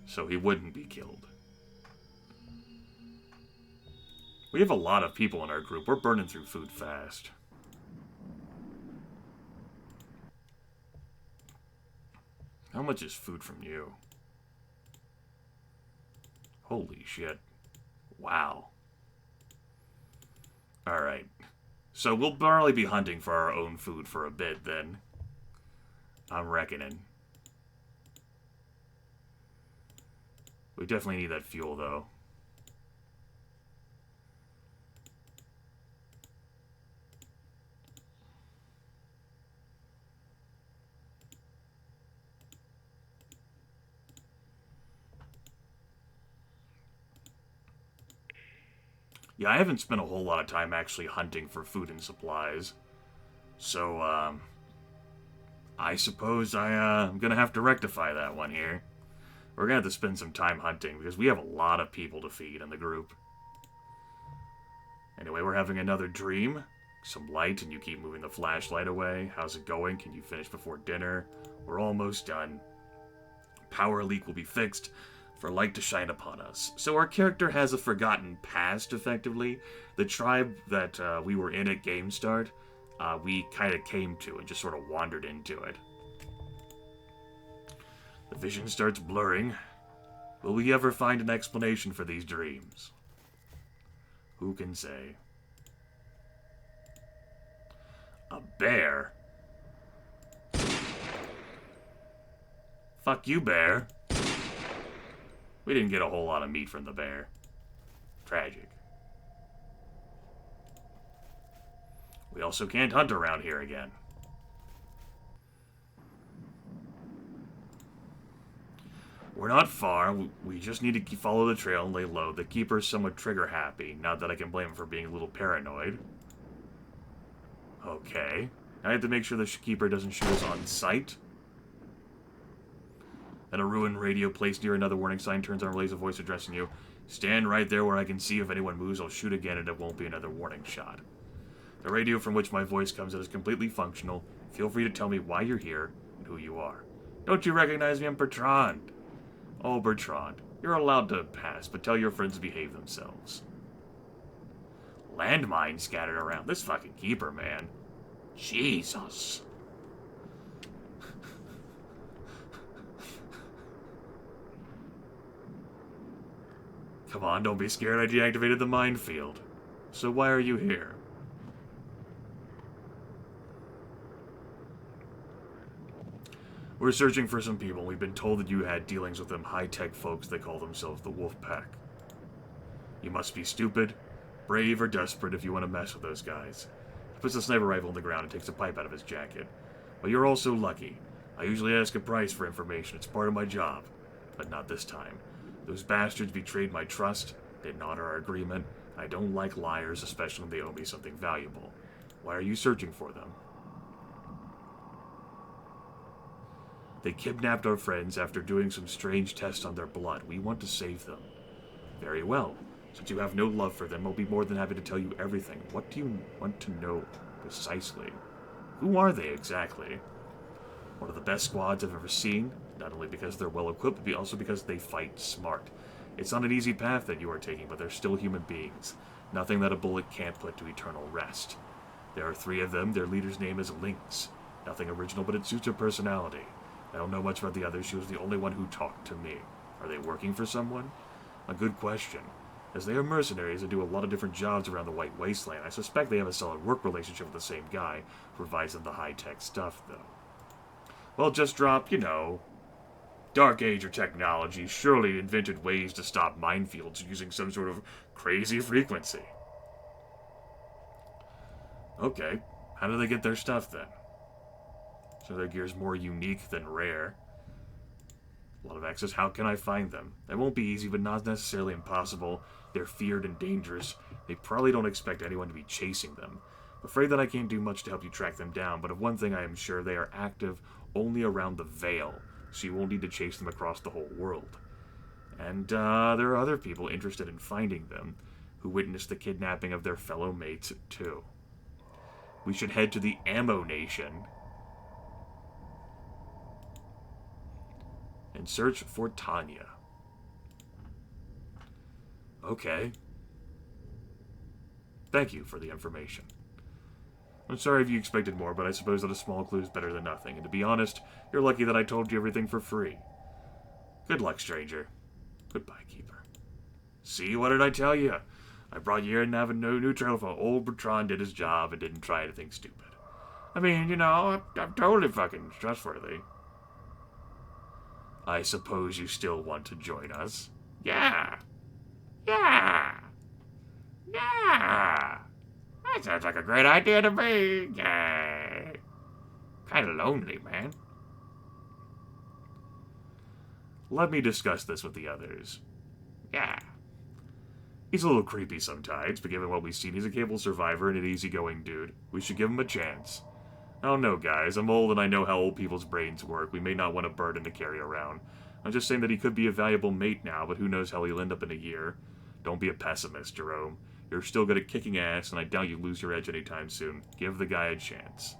So he wouldn't be killed. We have a lot of people in our group. We're burning through food fast. How much is food from you? Holy shit. Wow. Alright. So we'll probably be hunting for our own food for a bit, then. I'm reckoning. We definitely need that fuel, though. Yeah, I haven't spent a whole lot of time actually hunting for food and supplies. So, I suppose I'm gonna have to rectify that one here. We're gonna have to spend some time hunting, because we have a lot of people to feed in the group. Anyway, we're having another dream. Some light, and you keep moving the flashlight away. How's it going? Can you finish before dinner? We're almost done. Power leak will be fixed for light to shine upon us. So our character has a forgotten past, effectively. The tribe that we were in at game start, we kind of came to and just sort of wandered into it. The vision starts blurring. Will we ever find an explanation for these dreams? Who can say? A bear? Fuck you, bear. We didn't get a whole lot of meat from the bear. Tragic. We also can't hunt around here again. We're not far. We just need to follow the trail and lay low. The keeper's somewhat trigger happy. Not that I can blame him for being a little paranoid. Okay. I have to make sure the keeper doesn't shoot us on sight. Then a ruined radio placed near another warning sign turns on, relays a voice addressing you. Stand right there where I can see. If anyone moves, I'll shoot again and it won't be another warning shot. The radio from which my voice comes in is completely functional. Feel free to tell me why you're here and who you are. Don't you recognize me? I'm Bertrand. Oh, Bertrand, you're allowed to pass, but tell your friends to behave themselves. Landmines scattered around. This fucking keeper, man. Jesus. Come on, don't be scared. I deactivated the minefield. So why are you here? We're searching for some people. We've been told that you had dealings with them high-tech folks that call themselves the Wolf Pack. You must be stupid, brave, or desperate if you want to mess with those guys. He puts a sniper rifle on the ground and takes a pipe out of his jacket. But you're also lucky. I usually ask a price for information. It's part of my job. But not this time. Those bastards betrayed my trust, didn't honor our agreement. I don't like liars, especially when they owe me something valuable. Why are you searching for them? They kidnapped our friends after doing some strange tests on their blood. We want to save them. Very well. Since you have no love for them, I'll be more than happy to tell you everything. What do you want to know precisely? Who are they exactly? One of the best squads I've ever seen, not only because they're well equipped, but also because they fight smart. It's not an easy path that you are taking, but they're still human beings. Nothing that a bullet can't put to eternal rest. There are 3 of them. Their leader's name is Lynx. Nothing original, but it suits her personality. I don't know much about the others. She was the only one who talked to me. Are they working for someone? A good question. As they are mercenaries and do a lot of different jobs around the White Wasteland, I suspect they have a solid work relationship with the same guy, who provides them the high-tech stuff, though. Well, just drop, Dark Age or technology surely invented ways to stop minefields using some sort of crazy frequency. Okay, how do they get their stuff, then? So their gear's more unique than rare. A lot of access. How can I find them? That won't be easy, but not necessarily impossible. They're feared and dangerous. They probably don't expect anyone to be chasing them. I'm afraid that I can't do much to help you track them down, but of one thing I am sure, they are active only around the Veil, so you won't need to chase them across the whole world. And there are other people interested in finding them, who witnessed the kidnapping of their fellow mates, too. We should head to the Ammo Nation and search for Tanya. Okay. Thank you for the information. I'm sorry if you expected more, but I suppose that a small clue is better than nothing, and to be honest, you're lucky that I told you everything for free. Good luck, stranger. Goodbye, Keeper. See, what did I tell you? I brought you here and have a new telephone. Old Bertrand did his job and didn't try anything stupid. I mean, I'm totally fucking trustworthy. I suppose you still want to join us? Yeah. Yeah. Yeah. That sounds like a great idea to me. Yeah. Kind of lonely, man. Let me discuss this with the others. Yeah. He's a little creepy sometimes, but given what we've seen, he's a capable survivor and an easygoing dude. We should give him a chance. I don't know, guys. I'm old and I know how old people's brains work. We may not want a burden to carry around. I'm just saying that he could be a valuable mate now, but who knows how he'll end up in a year. Don't be a pessimist, Jerome. You're still good at kicking ass, and I doubt you lose your edge anytime soon. Give the guy a chance.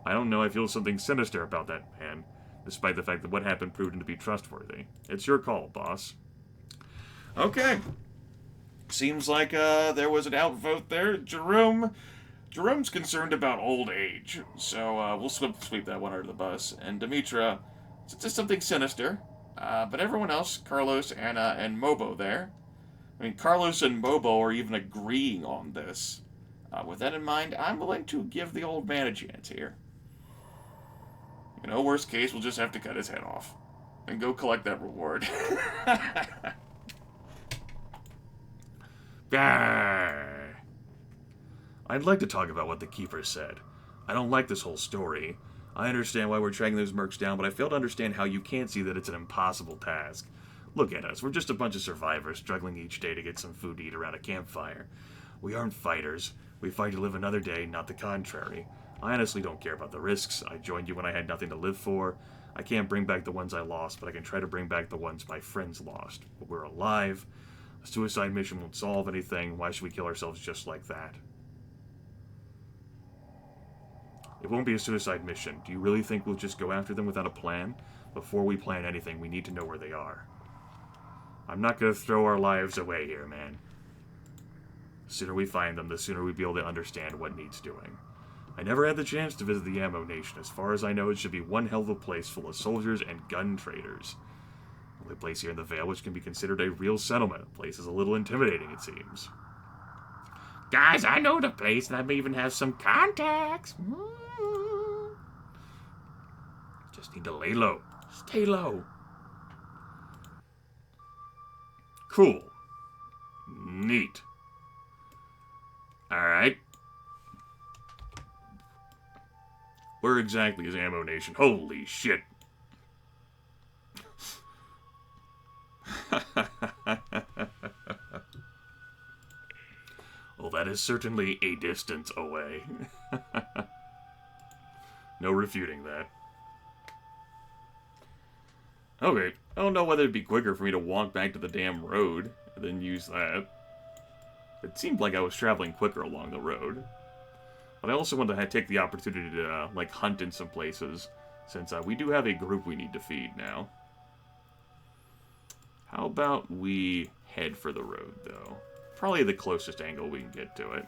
I don't know, I feel something sinister about that man, despite the fact that what happened proved him to be trustworthy. It's your call, boss. Okay. Seems like there was an outvote there. Jerome's concerned about old age, so we'll sweep that one under the bus. And Demetra, it's just something sinister. But everyone else, Carlos and Mobo there. I mean, Carlos and Mobo are even agreeing on this. With that in mind, I'm willing to give the old man a chance here. Worst case, we'll just have to cut his head off. And go collect that reward. I'd like to talk about what the Keeper said. I don't like this whole story. I understand why we're tracking those mercs down, but I fail to understand how you can't see that it's an impossible task. Look at us. We're just a bunch of survivors struggling each day to get some food to eat around a campfire. We aren't fighters. We fight to live another day, not the contrary. I honestly don't care about the risks. I joined you when I had nothing to live for. I can't bring back the ones I lost, but I can try to bring back the ones my friends lost. But we're alive. A suicide mission won't solve anything. Why should we kill ourselves just like that? It won't be a suicide mission. Do you really think we'll just go after them without a plan? Before we plan anything, we need to know where they are. I'm not going to throw our lives away here, man. The sooner we find them, the sooner we'll be able to understand what needs doing. I never had the chance to visit the Ammo Nation. As far as I know, it should be one hell of a place full of soldiers and gun traders. Only place here in the Vale which can be considered a real settlement. The place is a little intimidating, it seems. Guys, I know the place, and I may even have some contacts. Just need to lay low. Stay low. Cool. Neat. Alright. Where exactly is Ammo Nation? Holy shit. Well, that is certainly a distance away. No refuting that. Okay, I don't know whether it'd be quicker for me to walk back to the damn road and then use that. It seemed like I was traveling quicker along the road. But I also want to take the opportunity to, like, hunt in some places, since we do have a group we need to feed now. How about we head for the road, though? Probably the closest angle we can get to it.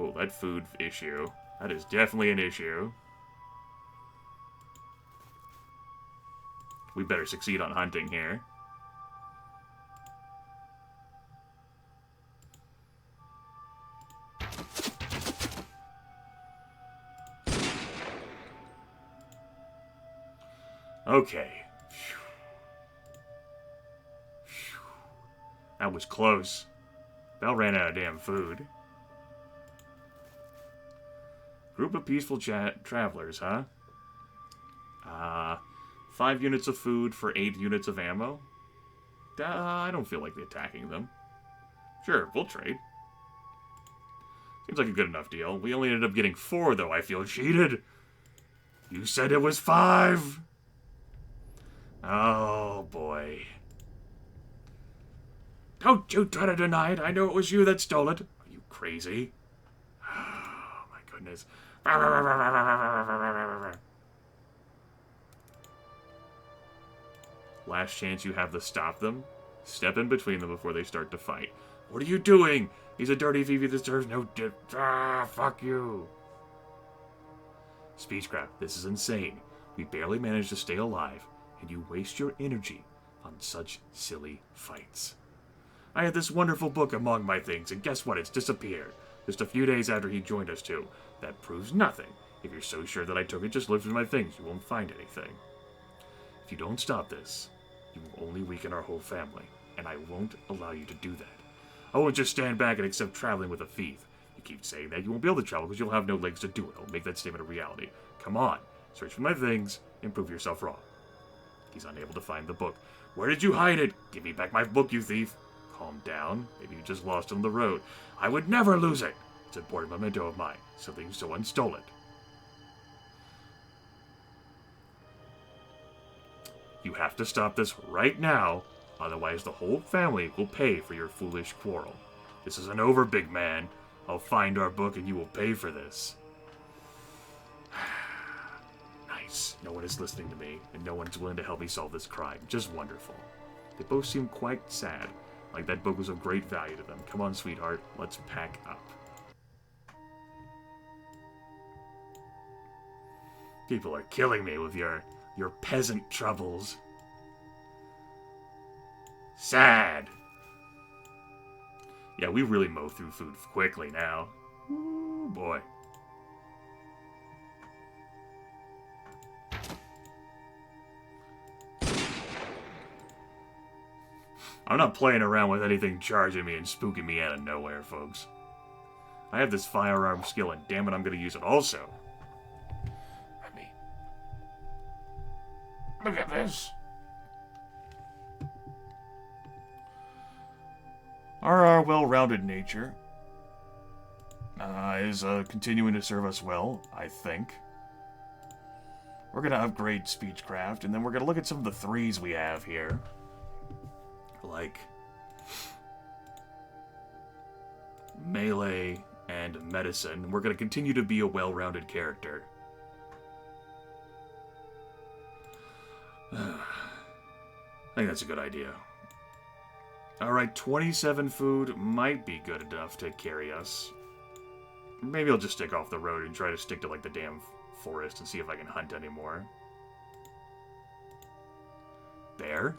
Oh, that food issue. That is definitely an issue. We better succeed on hunting here. Okay. That was close. Bell ran out of damn food. Group of peaceful travelers, huh? 5 units of food for 8 units of ammo? I don't feel like attacking them. Sure, we'll trade. Seems like a good enough deal. We only ended up getting 4, though. I feel cheated. You said it was 5. Oh, boy. Don't you try to deny it. I know it was you that stole it. Are you crazy? Oh, my goodness. Last chance you have to stop them. Step in between them before they start to fight. What are you doing? He's a dirty thief. He deserves no fuck you. Speechcraft, this is insane. We barely managed to stay alive, and you waste your energy on such silly fights. I had this wonderful book among my things, and guess what? It's disappeared. Just a few days after he joined us, too. That proves nothing. If you're so sure that I took it, just look through my things. You won't find anything. If you don't stop this, you will only weaken our whole family, and I won't allow you to do that. I won't just stand back and accept traveling with a thief. You keep saying that, you won't be able to travel because you'll have no legs to do it. I'll make that statement a reality. Come on, search for my things, and prove yourself wrong. He's unable to find the book. Where did you hide it? Give me back my book, you thief. Calm down. Maybe you just lost it on the road. I would never lose it. It's an important memento of mine. Something someone stole it. You have to stop this right now, otherwise the whole family will pay for your foolish quarrel. This isn't over, big man. I'll find our book and you will pay for this. Nice. No one is listening to me, and no one's willing to help me solve this crime. Just wonderful. They both seem quite sad, like that book was of great value to them. Come on, sweetheart, let's pack up. People are killing me with your peasant troubles. Sad. Yeah, we really mow through food quickly now. Ooh, boy. I'm not playing around with anything charging me and spooking me out of nowhere, folks. I have this firearm skill, and damn it, I'm going to use it also. Look at this. Our well-rounded nature is continuing to serve us well, I think. We're going to upgrade Speechcraft, and then we're going to look at some of the 3s we have here. Like melee and medicine. We're going to continue to be a well-rounded character. I think that's a good idea. Alright, 27 food might be good enough to carry us. Maybe I'll just stick off the road and try to stick to, like, the damn forest and see if I can hunt anymore. Bear?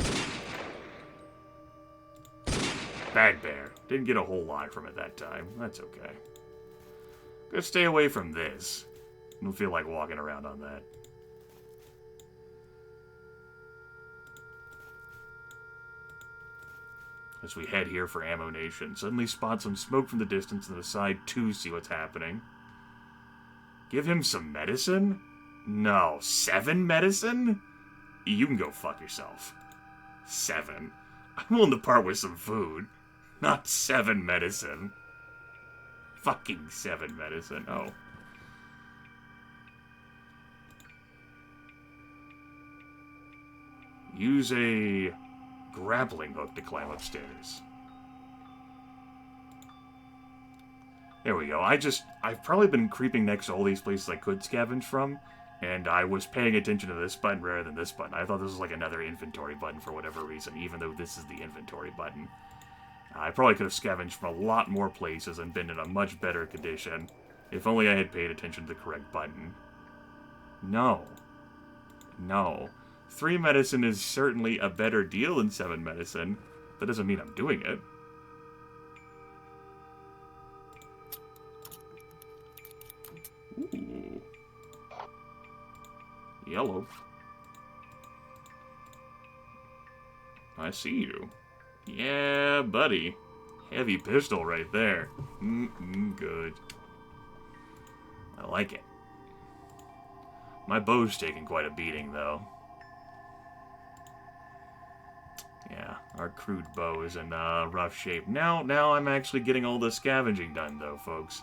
Bad bear. Didn't get a whole lot from it that time. That's okay. Gonna stay away from this. Don't feel like walking around on that. As we head here for Ammo Nation, suddenly spot some smoke from the distance and decide to see what's happening. Give him some medicine? No, 7 medicine? You can go fuck yourself. 7. I'm willing to part with some food. Not 7 medicine. Fucking 7 medicine. Oh. Use a grappling hook to climb upstairs. There we go. I've probably been creeping next to all these places I could scavenge from, and I was paying attention to this button rather than this button. I thought this was like another inventory button for whatever reason, even though this is the inventory button. I probably could have scavenged from a lot more places and been in a much better condition, if only I had paid attention to the correct button. No. No. 3 medicine is certainly a better deal than 7 medicine. That doesn't mean I'm doing it. Ooh. Yellow. I see you. Yeah, buddy. Heavy pistol right there. Good. I like it. My bow's taking quite a beating, though. Yeah, our crude bow is in rough shape. Now I'm actually getting all the scavenging done, though, folks.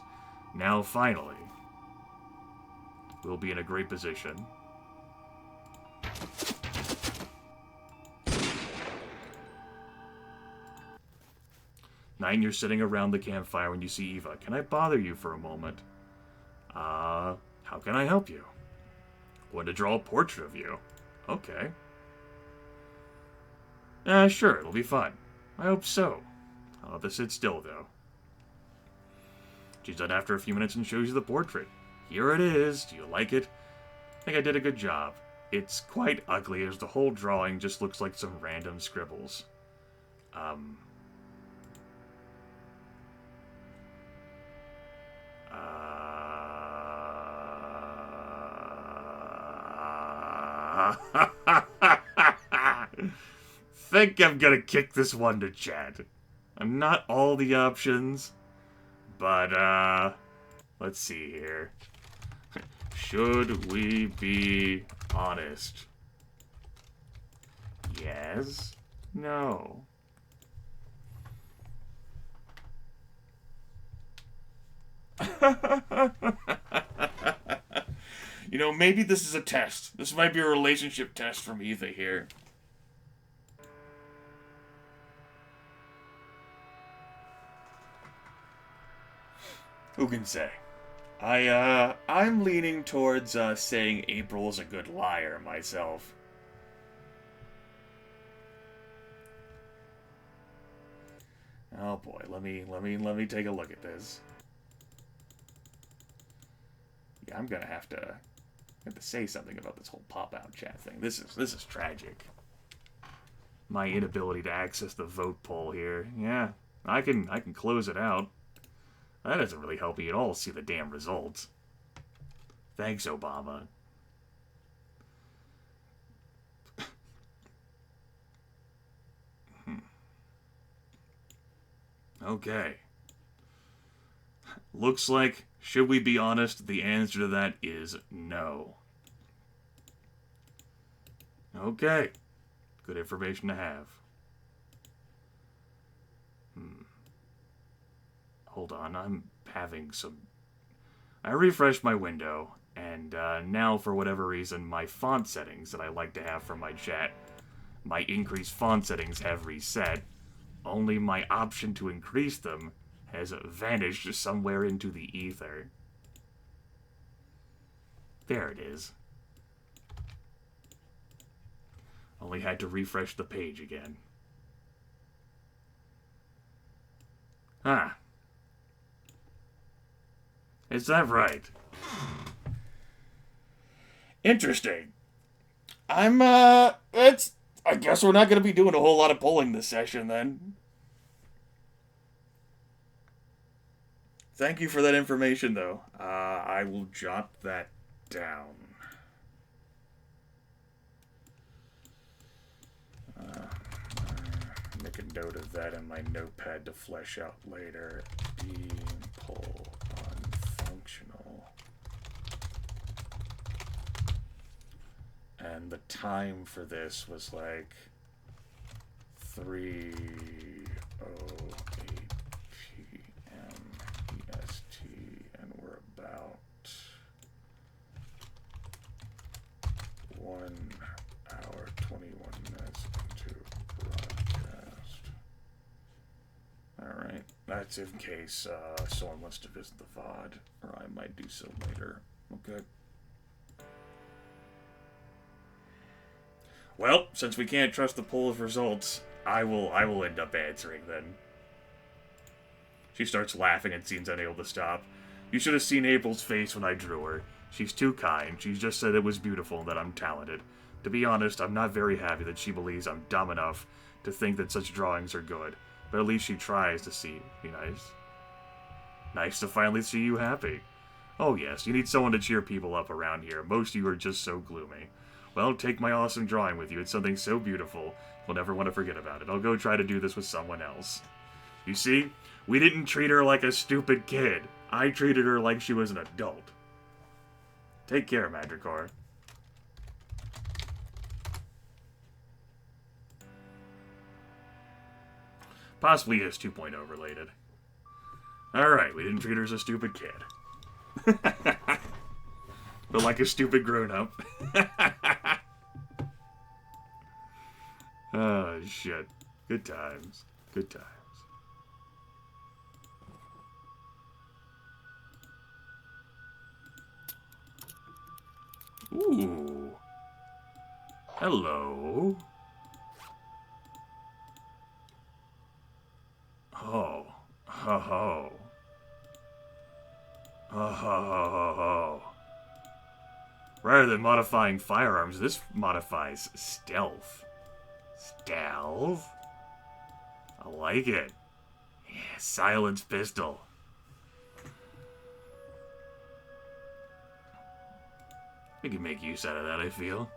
Now, finally, we'll be in a great position. Nine, you're sitting around the campfire when you see Eva. Can I bother you for a moment? How can I help you? Want to draw a portrait of you. Okay. Sure, it'll be fun. I hope so. I'll have to sit still, though. She's done after a few minutes and shows you the portrait. Here it is. Do you like it? I think I did a good job. It's quite ugly, as the whole drawing just looks like some random scribbles. Think I'm gonna kick this one to chat. I'm not all the options, but, let's see here. Should we be honest? Yes? No. You know, maybe this is a test. This might be a relationship test from Eva here. Who can say? I'm leaning towards, saying April's a good liar myself. Oh boy, let me take a look at this. Yeah, I'm gonna have to say something about this whole pop-out chat thing. This is tragic. My inability to access the vote poll here. Yeah, I can close it out. That doesn't really help me at all see the damn results. Thanks, Obama. Okay. Looks like, should we be honest, the answer to that is no. Okay. Good information to have. Hold on, I'm having some... I refreshed my window, and now, for whatever reason, my font settings that I like to have for my chat, my increased font settings have reset. Only my option to increase them has vanished somewhere into the ether. There it is. Only had to refresh the page again. Ah. Is that right? Interesting. I guess we're not going to be doing a whole lot of polling this session, then. Thank you for that information, though. I will jot that down. Make a note of that in my notepad to flesh out later. Beam pull unfunctional. And the time for this was like 3:08 p.m. EST, and we're about 1 hour 21 minutes into broadcast. Alright, that's in case someone wants to visit the VOD, or I might do so later. Okay. Well, since we can't trust the poll of results, I will end up answering then. She starts laughing and seems unable to stop. You should have seen April's face when I drew her. She's too kind. She's just said it was beautiful and that I'm talented. To be honest, I'm not very happy that she believes I'm dumb enough to think that such drawings are good. But at least she tries to be nice. Nice to finally see you happy. Oh yes, you need someone to cheer people up around here. Most of you are just so gloomy. Well, take my awesome drawing with you. It's something so beautiful, you'll never want to forget about it. I'll go try to do this with someone else. You see, we didn't treat her like a stupid kid. I treated her like she was an adult. Take care, Madricore. Possibly is 2.0 related. Alright, we didn't treat her as a stupid kid. But like a stupid grown-up. Oh, shit. Good times. Good times. Ooh. Hello. Oh. Ho ho. Ho ho ho ho ho. Rather than modifying firearms, this modifies stealth. Stealth? I like it. Yeah, silenced pistol. We can make use out of that, I feel.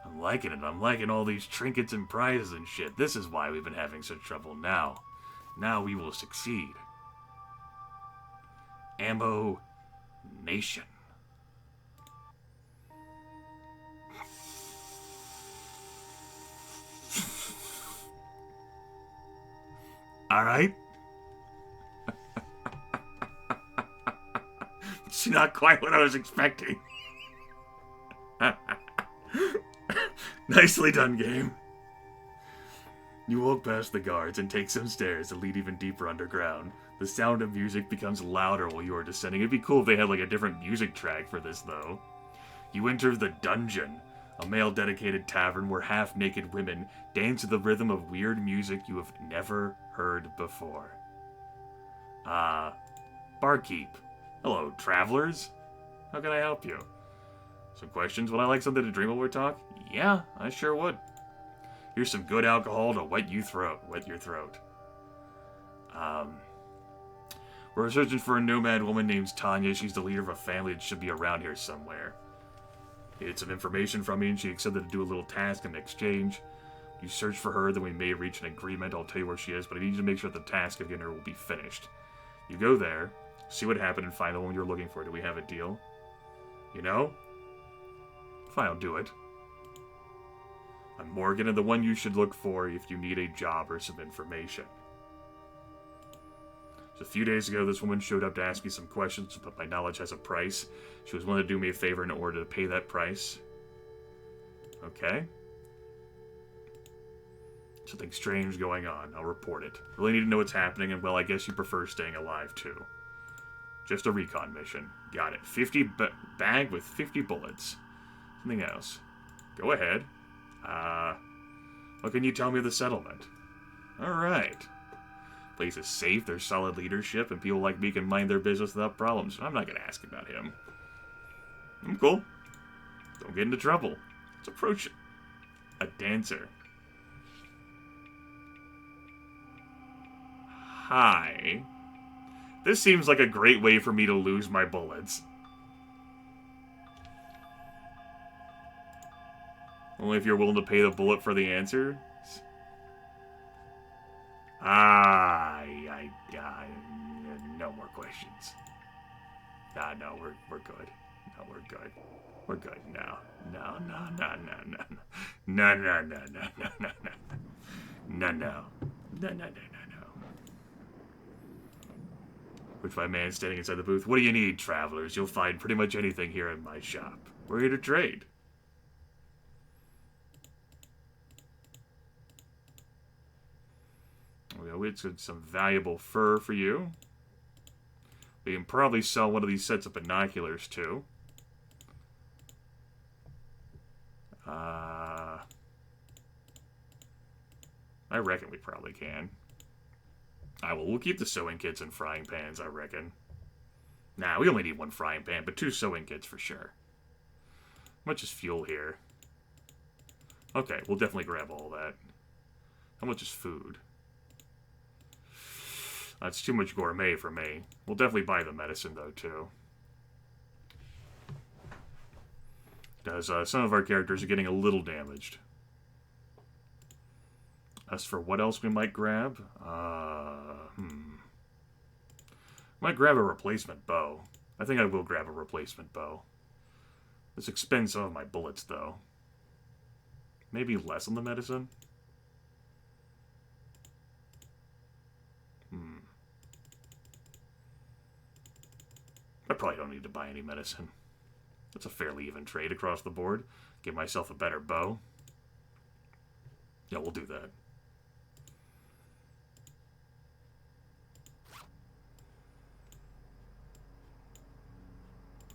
I'm liking it. I'm liking all these trinkets and prizes and shit. This is why we've been having such trouble now. Now we will succeed. Ammo Nation. Alright. It's not quite what I was expecting. Nicely done, game. You walk past the guards and take some stairs that lead even deeper underground. The sound of music becomes louder while you are descending. It'd be cool if they had like a different music track for this, though. You enter the dungeon, a male-dedicated tavern where half-naked women dance to the rhythm of weird music you have never heard before. Barkeep. Hello, travelers. How can I help you? Some questions? Would I like something to drink while we talk? Yeah, I sure would. Here's some good alcohol to wet your throat. We're searching for a nomad woman named Tanya. She's the leader of a family that should be around here somewhere. Needed some information from me, and she accepted to do a little task in exchange. You search for her, then we may reach an agreement. I'll tell you where she is, but I need you to make sure the task of getting her will be finished. You go there, see what happened, and find the one you're looking for. Do we have a deal? You know? Fine, I'll do it. I'm Morgan, and the one you should look for if you need a job or some information. So a few days ago, this woman showed up to ask me some questions, but my knowledge has a price. She was willing to do me a favor in order to pay that price. Okay. Something strange going on. I'll report it. Really need to know what's happening, and well, I guess you prefer staying alive, too. Just a recon mission. Got it. 50 bag with 50 bullets. Something else. Go ahead. What can you tell me of the settlement? Alright. Place is safe, there's solid leadership, and people like me can mind their business without problems. I'm not gonna ask about him. I'm cool. Don't get into trouble. Let's approach it. A dancer. Hi. This seems like a great way for me to lose my bullets. Only if you're willing to pay the bullet for the answer. No more questions. No, we're good. No, we're good. We're good. No. No. Which my man standing inside the booth. What do you need, travelers? You'll find pretty much anything here in my shop. We're here to trade. It's some valuable fur for you. We can probably sell one of these sets of binoculars, too. I reckon we probably can. We'll keep the sewing kits and frying pans, I reckon. Nah, we only need one frying pan, but 2 sewing kits for sure. How much is fuel here? Okay, we'll definitely grab all that. How much is food? That's too much gourmet for me. We'll definitely buy the medicine, though, too. Because some of our characters are getting a little damaged. As for what else we might grab, might grab a replacement bow. I think I will grab a replacement bow. This expends some of my bullets, though. Maybe less on the medicine? I probably don't need to buy any medicine. That's a fairly even trade across the board. Give myself a better bow. Yeah, we'll do that.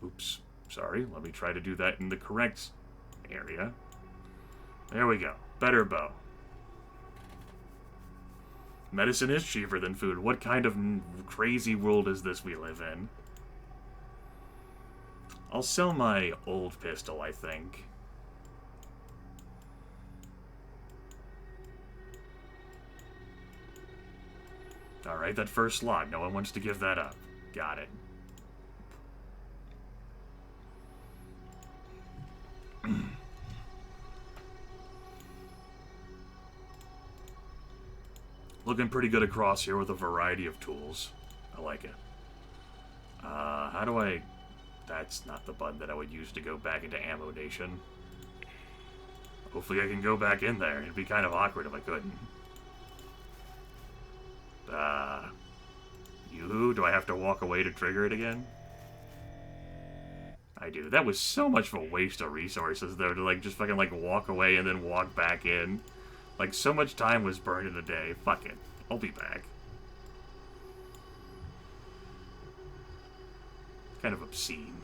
Oops. Sorry. Let me try to do that in the correct area. There we go. Better bow. Medicine is cheaper than food. What kind of crazy world is this we live in? I'll sell my old pistol, I think. Alright, that first slot. No one wants to give that up. Got it. Looking pretty good across here with a variety of tools. I like it. How do I... That's not the button that I would use to go back into Ammo Nation. Hopefully I can go back in there. It'd be kind of awkward if I couldn't. Do I have to walk away to trigger it again? I do. That was so much of a waste of resources, though, to, just fucking, walk away and then walk back in. So much time was burned in a day. Fuck it. I'll be back. Kind of obscene.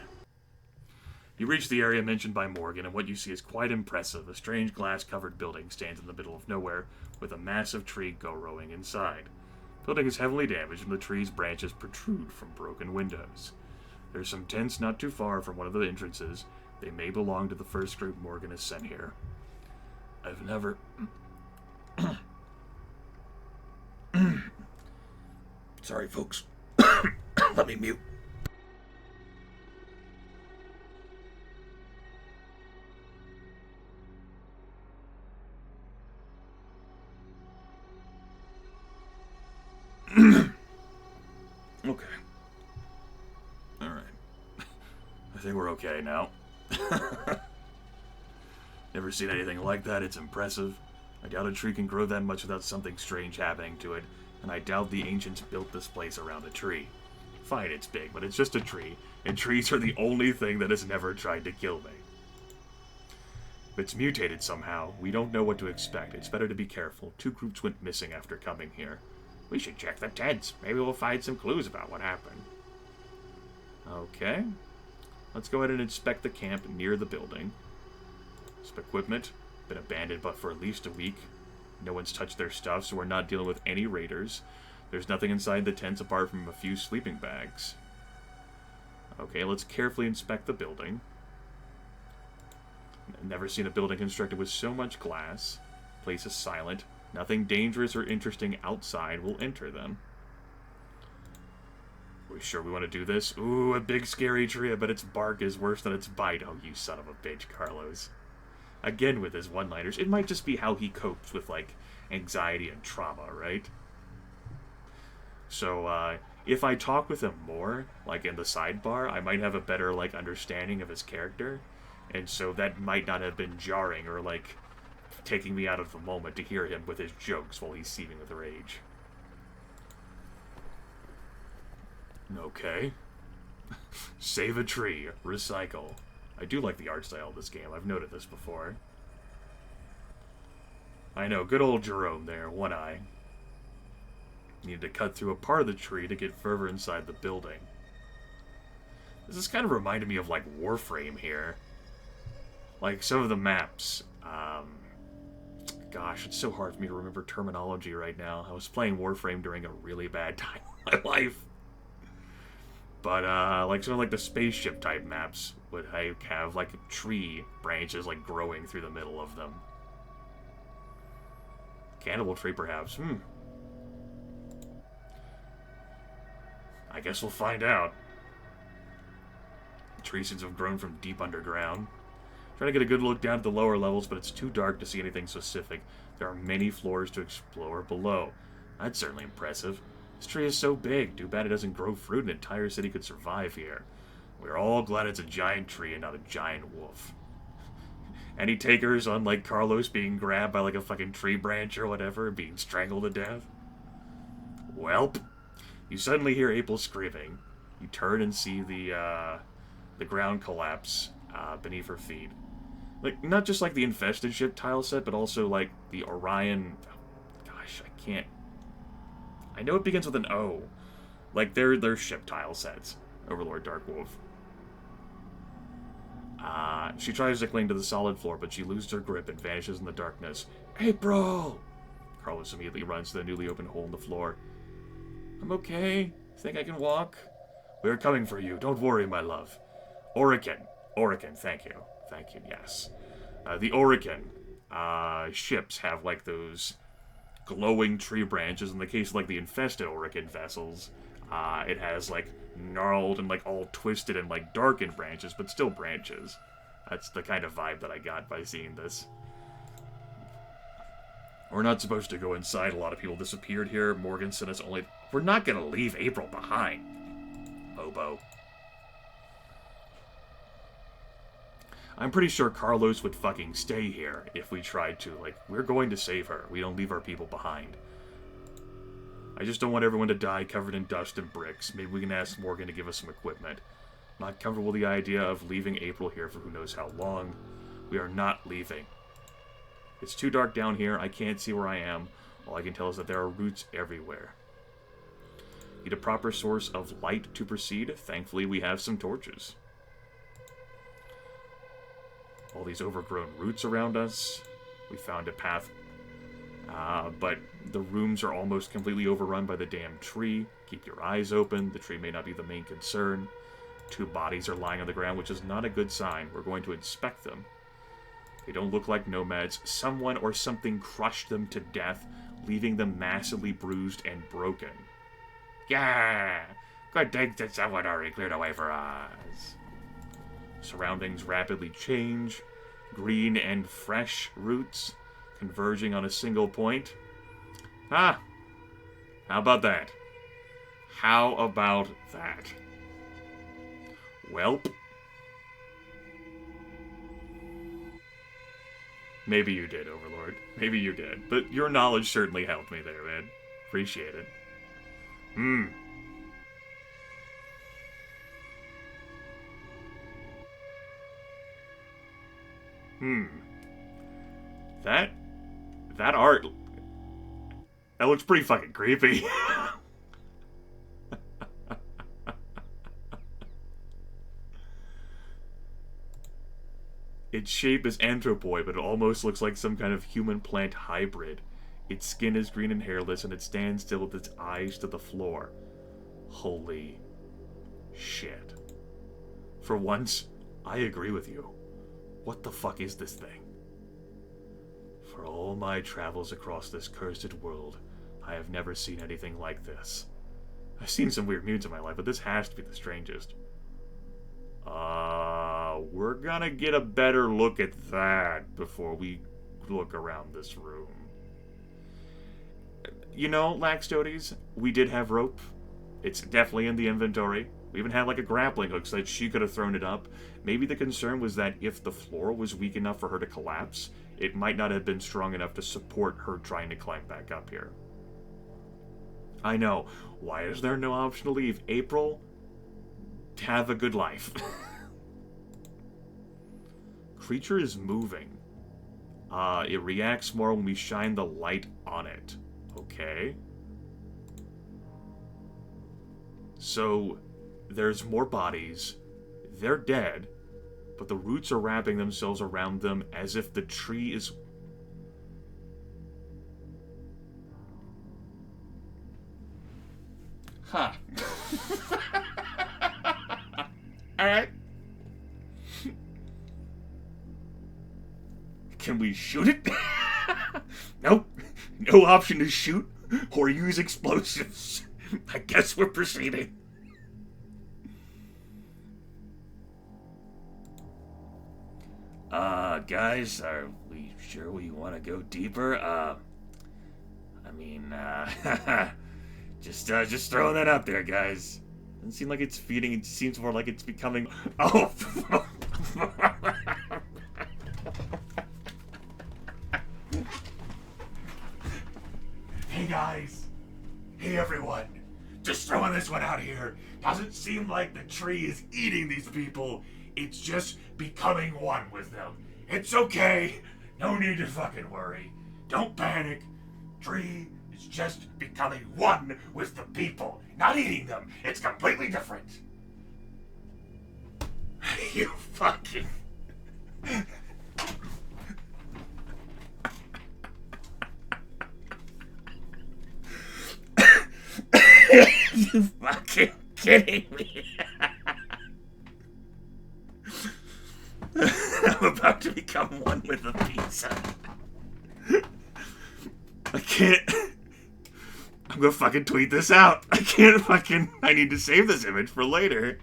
You reach the area mentioned by Morgan, and what you see is quite impressive. A strange glass-covered building stands in the middle of nowhere, with a massive tree growing inside. The building is heavily damaged, and the tree's branches protrude from broken windows. There's some tents not too far from one of the entrances. They may belong to the first group Morgan has sent here. I've never... Sorry, folks. Let me mute. Okay. Alright. I think we're okay now. Never seen anything like that. It's impressive. I doubt a tree can grow that much without something strange happening to it, and I doubt the ancients built this place around a tree. Fine, it's big, but it's just a tree, and trees are the only thing that has never tried to kill me. If it's mutated somehow, we don't know what to expect. It's better to be careful. 2 groups went missing after coming here. We should check the tents. Maybe we'll find some clues about what happened. Okay. Let's go ahead and inspect the camp near the building. Some equipment. Been abandoned but for at least a week. No one's touched their stuff, so we're not dealing with any raiders. There's nothing inside the tents apart from a few sleeping bags. Okay, let's carefully inspect the building. Never seen a building constructed with so much glass. Place is silent. Nothing dangerous or interesting outside will enter them. Are we sure we want to do this? Ooh, a big scary tree. I bet its bark is worse than its bite. Oh, you son of a bitch, Carlos. Again with his one-liners. It might just be how he copes with, like, anxiety and trauma, right? So, if I talk with him more, like in the sidebar, I might have a better, like, understanding of his character. And so that might not have been jarring or, like, taking me out of the moment to hear him with his jokes while he's seething with rage. Okay. Save a tree. Recycle. I do like the art style of this game. I've noted this before. I know, good old Jerome there, one eye. Needed to cut through a part of the tree to get further inside the building. This is kind of reminding me of, like, Warframe here. Like, some of the maps, gosh, it's so hard for me to remember terminology right now. I was playing Warframe during a really bad time in my life. But, like, some of, like, the spaceship type maps would have, like, tree branches, like, growing through the middle of them. Cannibal tree, perhaps. I guess we'll find out. Trees seems to have grown from deep underground. Trying to get a good look down at the lower levels, but it's too dark to see anything specific. There are many floors to explore below. That's certainly impressive. This tree is so big. Too bad it doesn't grow fruit. An entire city could survive here. We're all glad it's a giant tree and not a giant wolf. Any takers on, like, Carlos being grabbed by, like, a fucking tree branch or whatever and being strangled to death? Welp. You suddenly hear April screaming. You turn and see the ground collapse beneath her feet. Like, not just, like, the infested ship tile set, but also, like, the Orion... Gosh, I can't... I know it begins with an O. Like, they're ship tile sets. Overlord Darkwolf. She tries to cling to the solid floor, but she loses her grip and vanishes in the darkness. April! Carlos immediately runs to the newly opened hole in the floor. I'm okay. Think I can walk? We're coming for you. Don't worry, my love. Orican, thank you. Thank you, yes. The Orican ships have, like, those glowing tree branches. In the case of, like, the infested Orican vessels, it has, like, gnarled and, like, all twisted and, like, darkened branches, but still branches. That's the kind of vibe that I got by seeing this. We're not supposed to go inside. A lot of people disappeared here. Morgan sent us only... We're not gonna leave April behind. Hobo. I'm pretty sure Carlos would fucking stay here if we tried to. Like, we're going to save her. We don't leave our people behind. I just don't want everyone to die covered in dust and bricks. Maybe we can ask Morgan to give us some equipment. I'm not comfortable with the idea of leaving April here for who knows how long. We are not leaving. It's too dark down here. I can't see where I am. All I can tell is that there are roots everywhere. Need a proper source of light to proceed. Thankfully, we have some torches. All these overgrown roots around us. We found a path. But the rooms are almost completely overrun by the damn tree. Keep your eyes open. The tree may not be the main concern. 2 bodies are lying on the ground, which is not a good sign. We're going to inspect them. They don't look like nomads. Someone or something crushed them to death, leaving them massively bruised and broken. Yeah! Good thing that someone already cleared away for us. Surroundings rapidly change. Green and fresh roots converging on a single point. Ah! How about that? How about that? Welp. Maybe you did, Overlord. Maybe you did. But your knowledge certainly helped me there, man. Appreciate it. That art... That looks pretty fucking creepy. Its shape is anthropoid, but it almost looks like some kind of human-plant hybrid. Its skin is green and hairless, and it stands still with its eyes to the floor. Holy shit. For once, I agree with you. What the fuck is this thing? For all my travels across this cursed world, I have never seen anything like this. I've seen some weird mutants in my life, but this has to be the strangest. We're gonna get a better look at that before we look around this room. You know, Laxtotes, we did have rope. It's definitely in the inventory. We even had like a grappling hook so that she could have thrown it up. Maybe the concern was that if the floor was weak enough for her to collapse, it might not have been strong enough to support her trying to climb back up here. I know. Why is there no option to leave? April, have a good life. Creature is moving. It reacts more when we shine the light on it. Okay. So, there's more bodies. They're dead, but the roots are wrapping themselves around them as if the tree is... Huh. Alright. Can we shoot it? Nope. No option to shoot or use explosives. I guess we're proceeding. Guys, are we sure we want to go deeper? I mean, just throwing that out there, guys. Doesn't seem like it's feeding, it seems more like it's becoming... Oh! Hey, guys. Hey, everyone. Just throwing this one out here. Doesn't seem like the tree is eating these people. It's just becoming one with them. It's okay. No need to fucking worry. Don't panic. Tree is just becoming one with the people. Not eating them. It's completely different. You fucking... You fucking kidding me? I'm about to become one with a pizza. I can't... I'm gonna fucking tweet this out. I can't fucking... I need to save this image for later.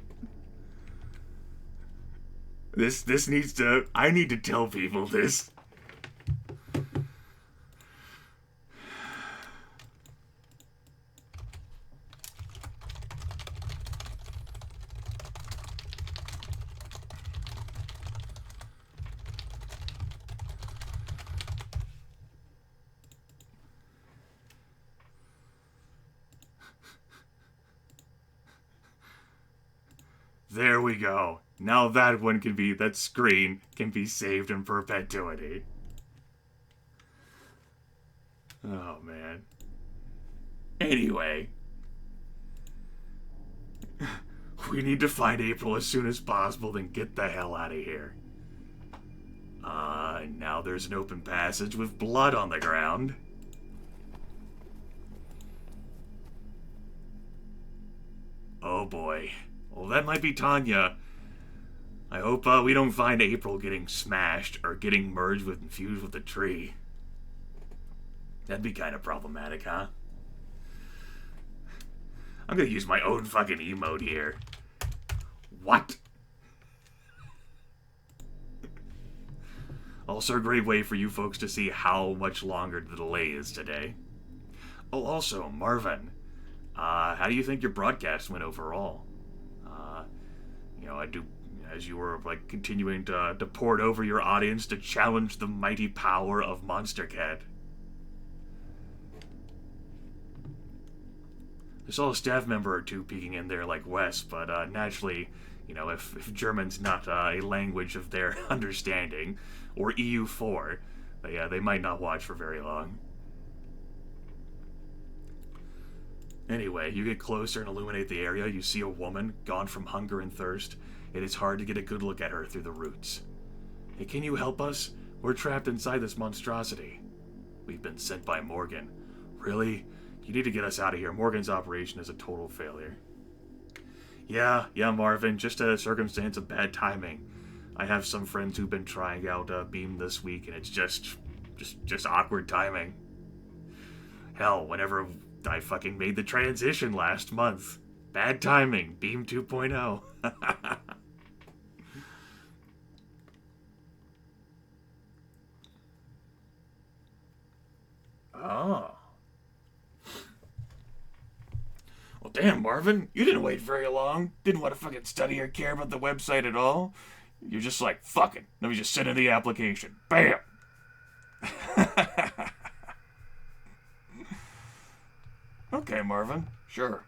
This needs to... I need to tell people this. There we go. Now that one can be, that screen can be saved in perpetuity. Oh, man. Anyway. We need to find April as soon as possible, then get the hell out of here. Now there's an open passage with blood on the ground. Oh boy. Well, that might be Tanya. I hope we don't find April getting smashed or getting merged with and fused with the tree. That'd be kind of problematic, huh? I'm gonna use my own fucking emote here. What? Also a great way for you folks to see how much longer the delay is today. Oh, also, Marvin, how do you think your broadcast went overall? You know, I do, as you were like continuing to port over your audience to challenge the mighty power of Monster Cat. I saw a staff member or two peeking in there like Wes, but naturally, you know, if German's not a language of their understanding, or EU4, they might not watch for very long. Anyway, you get closer and illuminate the area, you see a woman, gone from hunger and thirst. It is hard to get a good look at her through the roots. Hey, can you help us? We're trapped inside this monstrosity. We've been sent by Morgan. Really? You need to get us out of here. Morgan's operation is a total failure. Yeah, Marvin, just a circumstance of bad timing. I have some friends who've been trying out Beam this week, and it's just awkward timing. Hell, whenever I fucking made the transition last month. Bad timing. Beam 2.0. damn, Marvin. You didn't wait very long. Didn't want to fucking study or care about the website at all. You're just like, fuck it. Let me just send in the application. Bam! Okay, Marvin. Sure.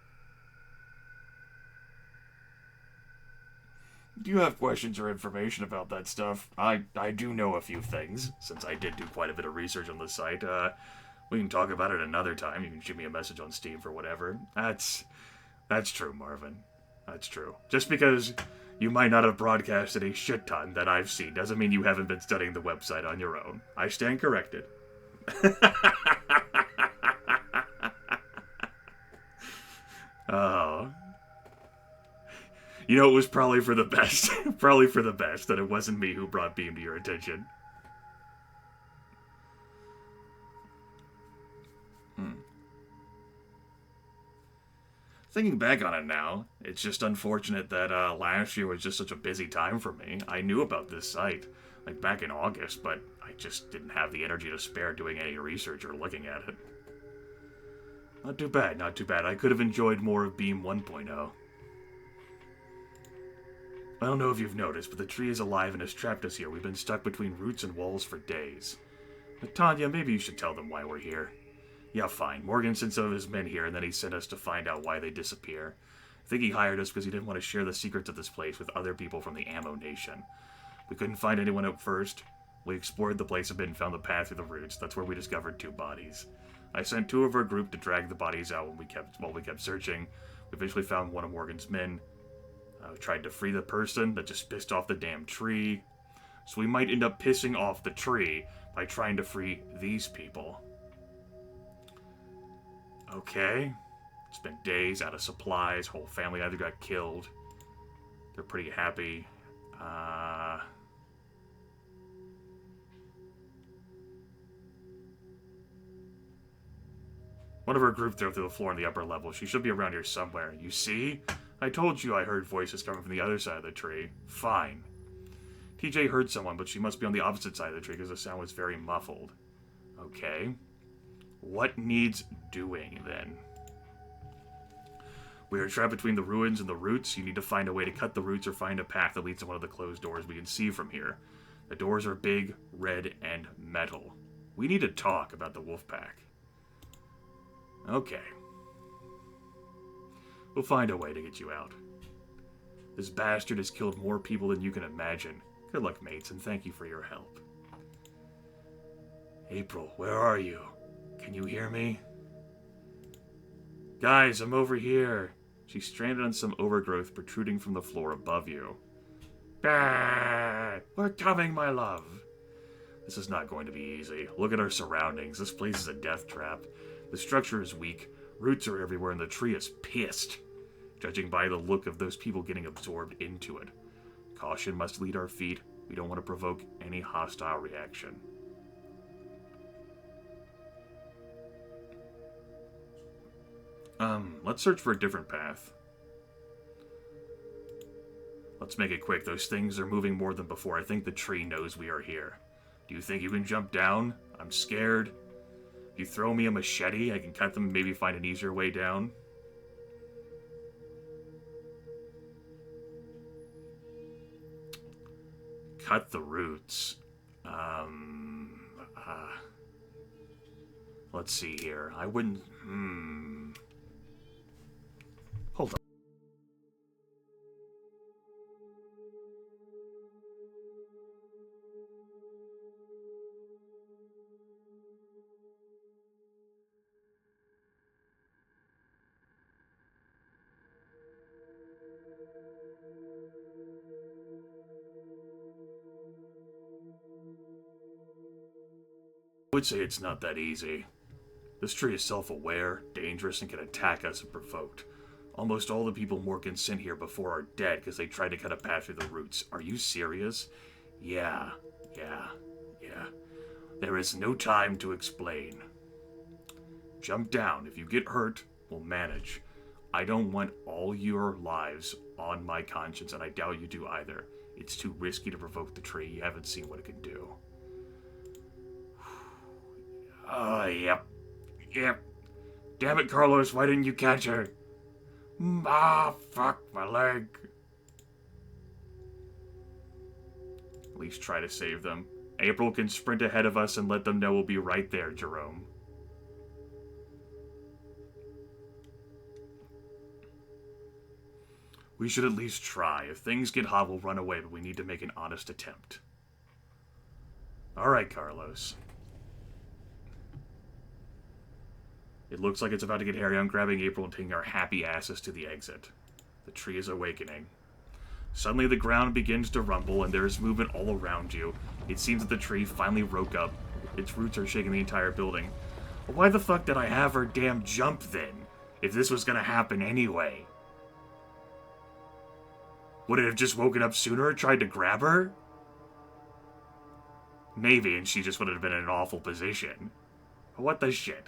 Do you have questions or information about that stuff? I do know a few things, since I did do quite a bit of research on the site. We can talk about it another time. You can shoot me a message on Steam for whatever. That's true, Marvin. That's true. Just because you might not have broadcasted a shit ton that I've seen doesn't mean you haven't been studying the website on your own. I stand corrected. Oh. You know, it was probably for the best. Probably for the best that it wasn't me who brought Beam to your attention. Thinking back on it now, it's just unfortunate that last year was just such a busy time for me. I knew about this site, like back in August, but I just didn't have the energy to spare doing any research or looking at it. Not too bad, not too bad. I could have enjoyed more of Beam 1.0. I don't know if you've noticed, but the tree is alive and has trapped us here. We've been stuck between roots and walls for days. But Tanya, maybe you should tell them why we're here. Yeah, fine. Morgan sent some of his men here, and then he sent us to find out why they disappear. I think he hired us because he didn't want to share the secrets of this place with other people from the Ammo Nation. We couldn't find anyone at first. We explored the place a bit and found the path through the roots. That's where we discovered 2 bodies. I sent 2 of our group to drag the bodies out while we kept searching. We eventually found one of Morgan's men. We tried to free the person that just pissed off the damn tree. So we might end up pissing off the tree by trying to free these people. Okay. It's been days, out of supplies, whole family either got killed. They're pretty happy. One of her group threw through the floor on the upper level. She should be around here somewhere. You see? I told you I heard voices coming from the other side of the tree. Fine. TJ heard someone, but she must be on the opposite side of the tree because the sound was very muffled. Okay. What needs doing, then? We are trapped between the ruins and the roots. You need to find a way to cut the roots or find a path that leads to one of the closed doors we can see from here. The doors are big, red, and metal. We need to talk about the wolf pack. Okay. We'll find a way to get you out. This bastard has killed more people than you can imagine. Good luck, mates, and thank you for your help. April, where are you? Can you hear me? Guys, I'm over here. She's stranded on some overgrowth protruding from the floor above you. Bah! We're coming, my love. This is not going to be easy. Look at our surroundings. This place is a death trap. The structure is weak. Roots are everywhere, and the tree is pissed. Judging by the look of those people getting absorbed into it. Caution must lead our feet. We don't want to provoke any hostile reaction. Let's search for a different path. Let's make it quick. Those things are moving more than before. I think the tree knows we are here. Do you think you can jump down? I'm scared. If you throw me a machete, I can cut them and maybe find an easier way down. Cut the roots. Let's see here. I wouldn't... Hold on. I would say it's not that easy. This tree is self-aware, dangerous, and can attack us if provoked. Almost all the people Morgan sent here before are dead because they tried to cut a path through the roots. Are you serious? Yeah. There is no time to explain. Jump down. If you get hurt, we'll manage. I don't want all your lives on my conscience, and I doubt you do either. It's too risky to provoke the tree. You haven't seen what it can do. Yep. Damn it, Carlos, why didn't you catch her? Fuck my leg. At least try to save them. April can sprint ahead of us and let them know we'll be right there, Jerome. We should at least try. If things get hot, we'll run away, but we need to make an honest attempt. Alright, Carlos. It looks like it's about to get hairy. I'm grabbing April and taking our happy asses to the exit. The tree is awakening. Suddenly the ground begins to rumble and there is movement all around you. It seems that the tree finally woke up. Its roots are shaking the entire building. Well, why the fuck did I have her damn jump then? If this was gonna happen anyway? Would it have just woken up sooner or tried to grab her? Maybe, and she just would have been in an awful position. What the shit?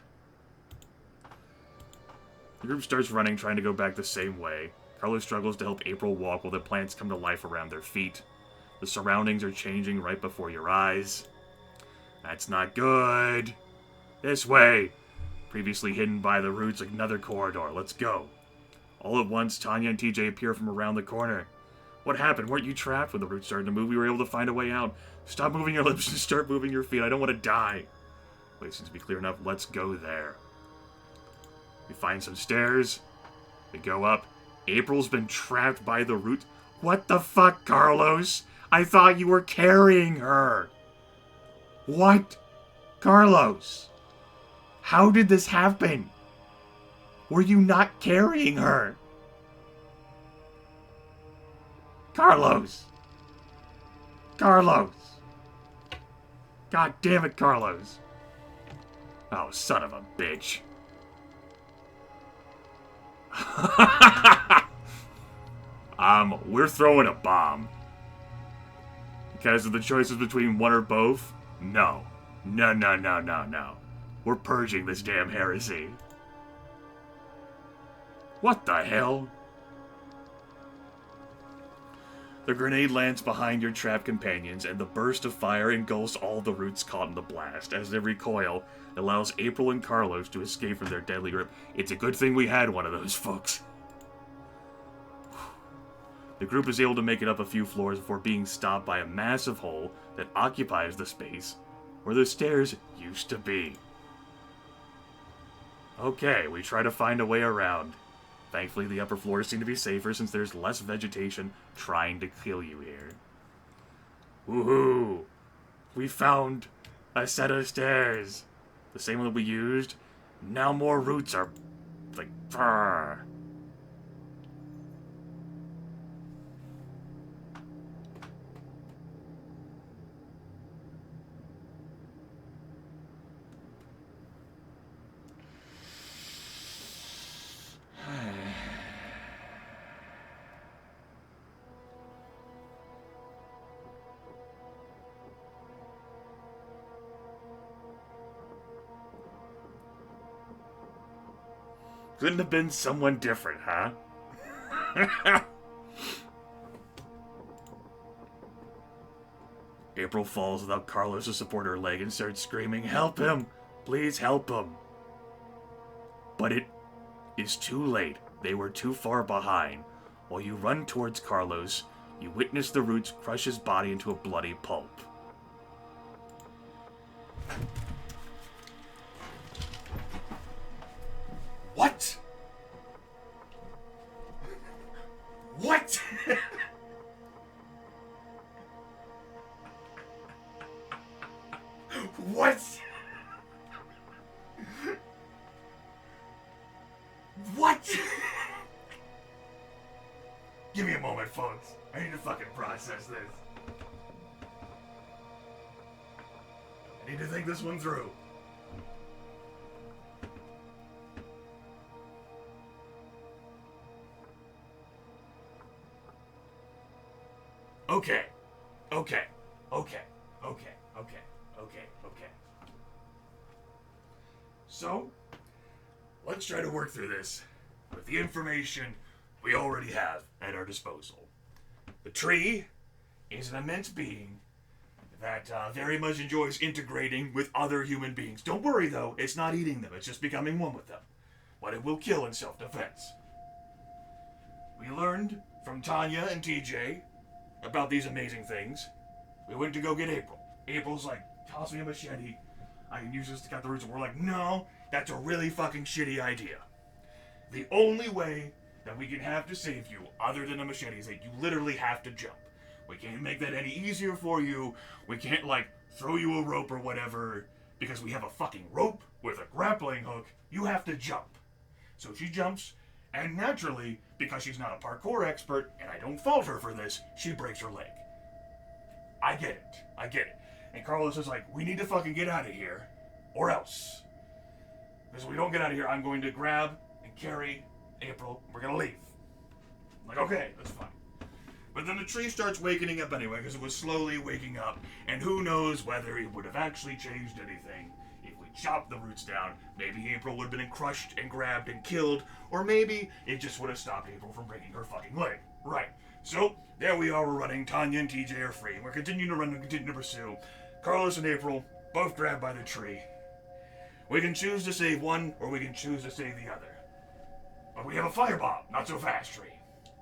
The group starts running, trying to go back the same way. Carlos struggles to help April walk while the plants come to life around their feet. The surroundings are changing right before your eyes. That's not good. This way. Previously hidden by the roots, another corridor. Let's go. All at once, Tanya and TJ appear from around the corner. What happened? Weren't you trapped? When the roots started to move, we were able to find a way out. Stop moving your lips and start moving your feet. I don't want to die. Wait, seems to be clear enough. Let's go there. We find some stairs. We go up. April's been trapped by the roots. What the fuck, Carlos? I thought you were carrying her. What? Carlos? How did this happen? Were you not carrying her? Carlos! Carlos! God damn it, Carlos! Oh, son of a bitch. We're throwing a bomb. Because of the choices between one or both? No. No, no, no, no, no. We're purging this damn heresy. What the hell? The grenade lands behind your trapped companions, and the burst of fire engulfs all the roots caught in the blast. As they recoil, it allows April and Carlos to escape from their deadly grip. It's a good thing we had one of those folks. The group is able to make it up a few floors before being stopped by a massive hole that occupies the space where the stairs used to be. Okay, we try to find a way around. Thankfully, the upper floors seem to be safer since there's less vegetation trying to kill you here. Woohoo! We found a set of stairs. The same one that we used. Now more roots are like fur. Couldn't have been someone different, huh? April falls without Carlos to support her leg and starts screaming, "Help him! Please help him!" But it is too late. They were too far behind. While you run towards Carlos, you witness the roots crush his body into a bloody pulp. What? What? What? What? Give me a moment, folks. I need to fucking process this. I need to think this one through. Okay. So, let's try to work through this with the information we already have at our disposal. The tree is an immense being that very much enjoys integrating with other human beings. Don't worry, though, it's not eating them. It's just becoming one with them. But it will kill in self-defense. We learned from Tanya and TJ about these amazing things. We went to go get April. April's like, toss me a machete. I can use this to cut the roots. And we're like, no, that's a really fucking shitty idea. The only way that we can have to save you, other than a machete, is that you literally have to jump. We can't make that any easier for you. We can't, like, throw you a rope or whatever, because we have a fucking rope with a grappling hook. You have to jump. So she jumps, and naturally, because she's not a parkour expert, and I don't fault her for this, she breaks her leg. I get it. And Carlos is like, we need to fucking get out of here, or else. Because if we don't get out of here, I'm going to grab and carry April, and we're going to leave. I'm like, okay, that's fine. But then the tree starts waking up anyway, because it was slowly waking up, and who knows whether it would have actually changed anything. If we chopped the roots down, maybe April would have been crushed and grabbed and killed, or maybe it just would have stopped April from breaking her fucking leg. Right. So, there we are, we're running. Tanya and TJ are free. We're continuing to run and continue to pursue. Carlos and April, both grabbed by the tree. We can choose to save one, or we can choose to save the other. But we have a firebomb. Not so fast, tree.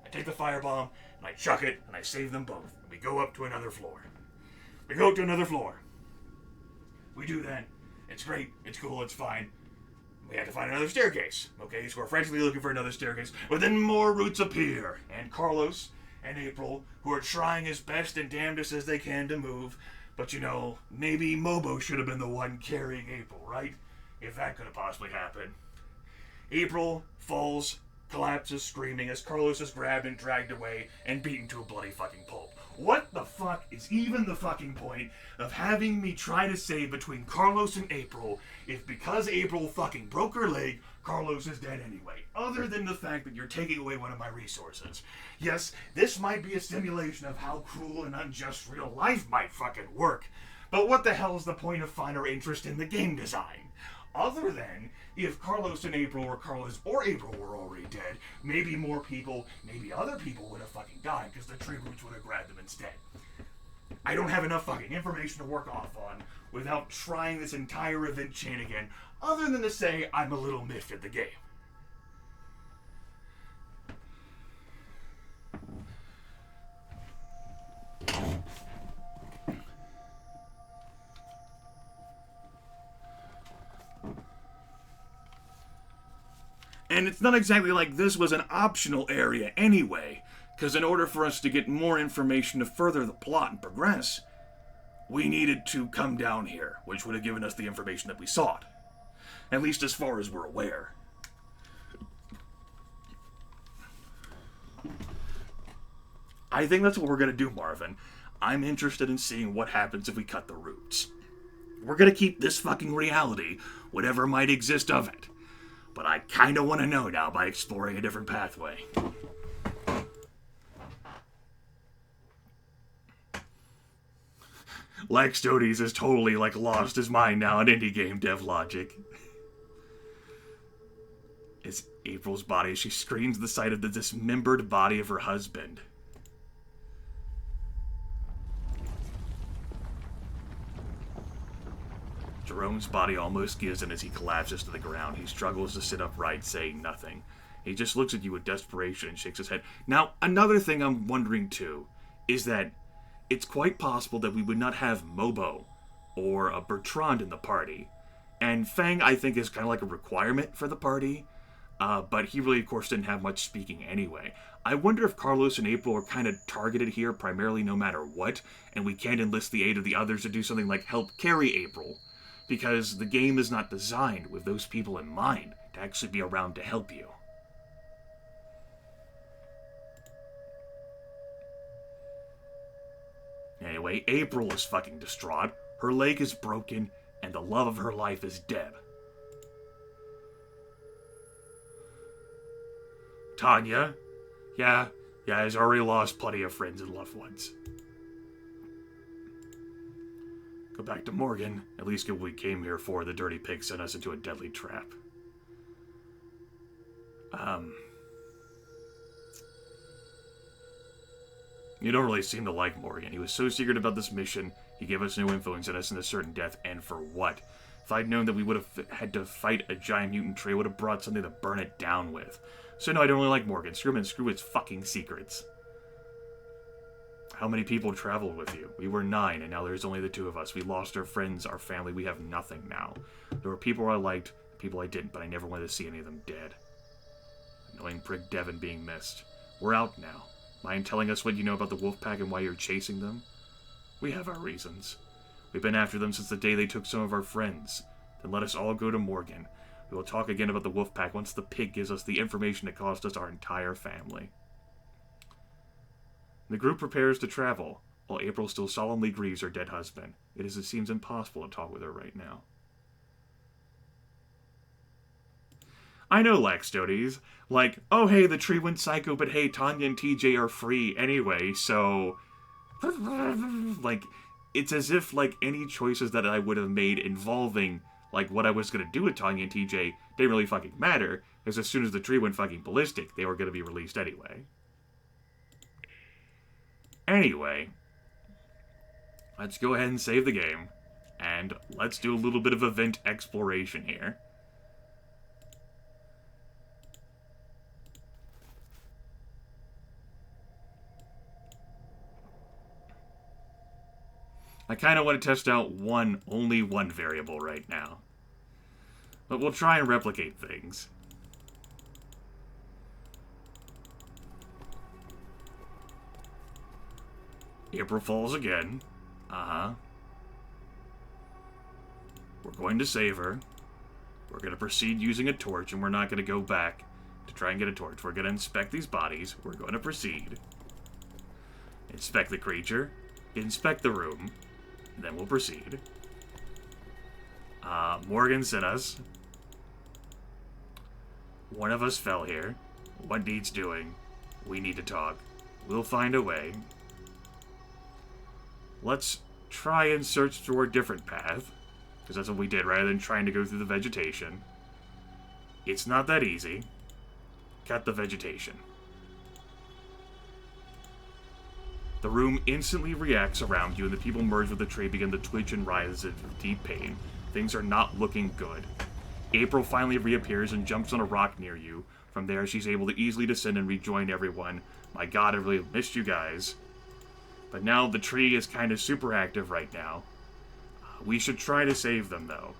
I take the firebomb, and I chuck it, and I save them both. And we go up to another floor. We do that. It's great. It's cool. It's fine. We have to find another staircase. Okay, so we're frantically looking for another staircase. But then more roots appear. And Carlos and April, who are trying as best and damnedest as they can to move. But you know, maybe Mobo should have been the one carrying April, right? If that could have possibly happened. April falls, collapses screaming as Carlos is grabbed and dragged away and beaten to a bloody fucking pulp. What the fuck is even the fucking point of having me try to save between Carlos and April if because April fucking broke her leg, Carlos is dead anyway, other than the fact that you're taking away one of my resources? Yes, this might be a simulation of how cruel and unjust real life might fucking work, but what the hell is the point of fun or interest in the game design? Other than, if Carlos and April or Carlos or April were already dead, maybe more people, maybe other people would have fucking died because the tree roots would have grabbed them instead. I don't have enough fucking information to work off on without trying this entire event chain again, other than to say I'm a little miffed at the game. And it's not exactly like this was an optional area anyway, because in order for us to get more information to further the plot and progress, we needed to come down here, which would have given us the information that we sought. At least as far as we're aware. I think that's what we're going to do, Marvin. I'm interested in seeing what happens if we cut the roots. We're going to keep this fucking reality, whatever might exist of it. But I kind of want to know now by exploring a different pathway. Lex Doties is totally lost his mind now in indie game dev logic. It's April's body as she screams the sight of the dismembered body of her husband. Jerome's body almost gives in as he collapses to the ground. He struggles to sit upright, saying nothing. He just looks at you with desperation and shakes his head. Now, another thing I'm wondering too is that it's quite possible that we would not have Mobo or a Bertrand in the party. And Fang, I think, is kind of like a requirement for the party. But he really, of course, didn't have much speaking anyway. I wonder if Carlos and April are kind of targeted here primarily no matter what, and we can't enlist the aid of the others to do something like help carry April. Because the game is not designed with those people in mind to actually be around to help you. Anyway, April is fucking distraught. Her leg is broken, and the love of her life is dead. Tanya? Yeah, he's already lost plenty of friends and loved ones. Go back to Morgan. At least what we came here for. The dirty pig sent us into a deadly trap. You don't really seem to like Morgan. He was so secret about this mission, he gave us no info and sent us into certain death, and for what? If I'd known that we would have had to fight a giant mutant tree, I would have brought something to burn it down with. So no, I don't really like Morgan. Screw him and screw his fucking secrets. How many people traveled with you? We were 9, and now there's only the 2 of us. We lost our friends, our family. We have nothing now. There were people I liked, people I didn't, but I never wanted to see any of them dead. Annoying prick Devin being missed. We're out now. Mind telling us what you know about the Wolfpack and why you're chasing them? We have our reasons. We've been after them since the day they took some of our friends. Then let us all go to Morgan. We will talk again about the Wolfpack once the pig gives us the information that cost us our entire family. The group prepares to travel, while April still solemnly grieves her dead husband. It seems impossible to talk with her right now. I know, Laxtotes. Like, oh hey, the tree went psycho, but hey, Tanya and TJ are free anyway, so... Like, it's as if, like, any choices that I would have made involving, like, what I was gonna do with Tanya and TJ didn't really fucking matter, because as soon as the tree went fucking ballistic, they were gonna be released anyway. Anyway, let's go ahead and save the game, and let's do a little bit of event exploration here. I kind of want to test out only one variable right now. But we'll try and replicate things. April falls again. Uh-huh. We're going to save her. We're going to proceed using a torch, and we're not going to go back to try and get a torch. We're going to inspect these bodies. We're going to proceed. Inspect the creature. Inspect the room. Then we'll proceed. Morgan sent us. One of us fell here. What needs doing? We need to talk. We'll find a way. Let's try and search through a different path. Because that's what we did, rather than trying to go through the vegetation. It's not that easy. Cut the vegetation. The room instantly reacts around you, and the people merged with the tree begin to twitch and writhe in deep pain. Things are not looking good. April finally reappears and jumps on a rock near you. From there, she's able to easily descend and rejoin everyone. My god, I really missed you guys. But now the tree is kind of super active right now. We should try to save them, though.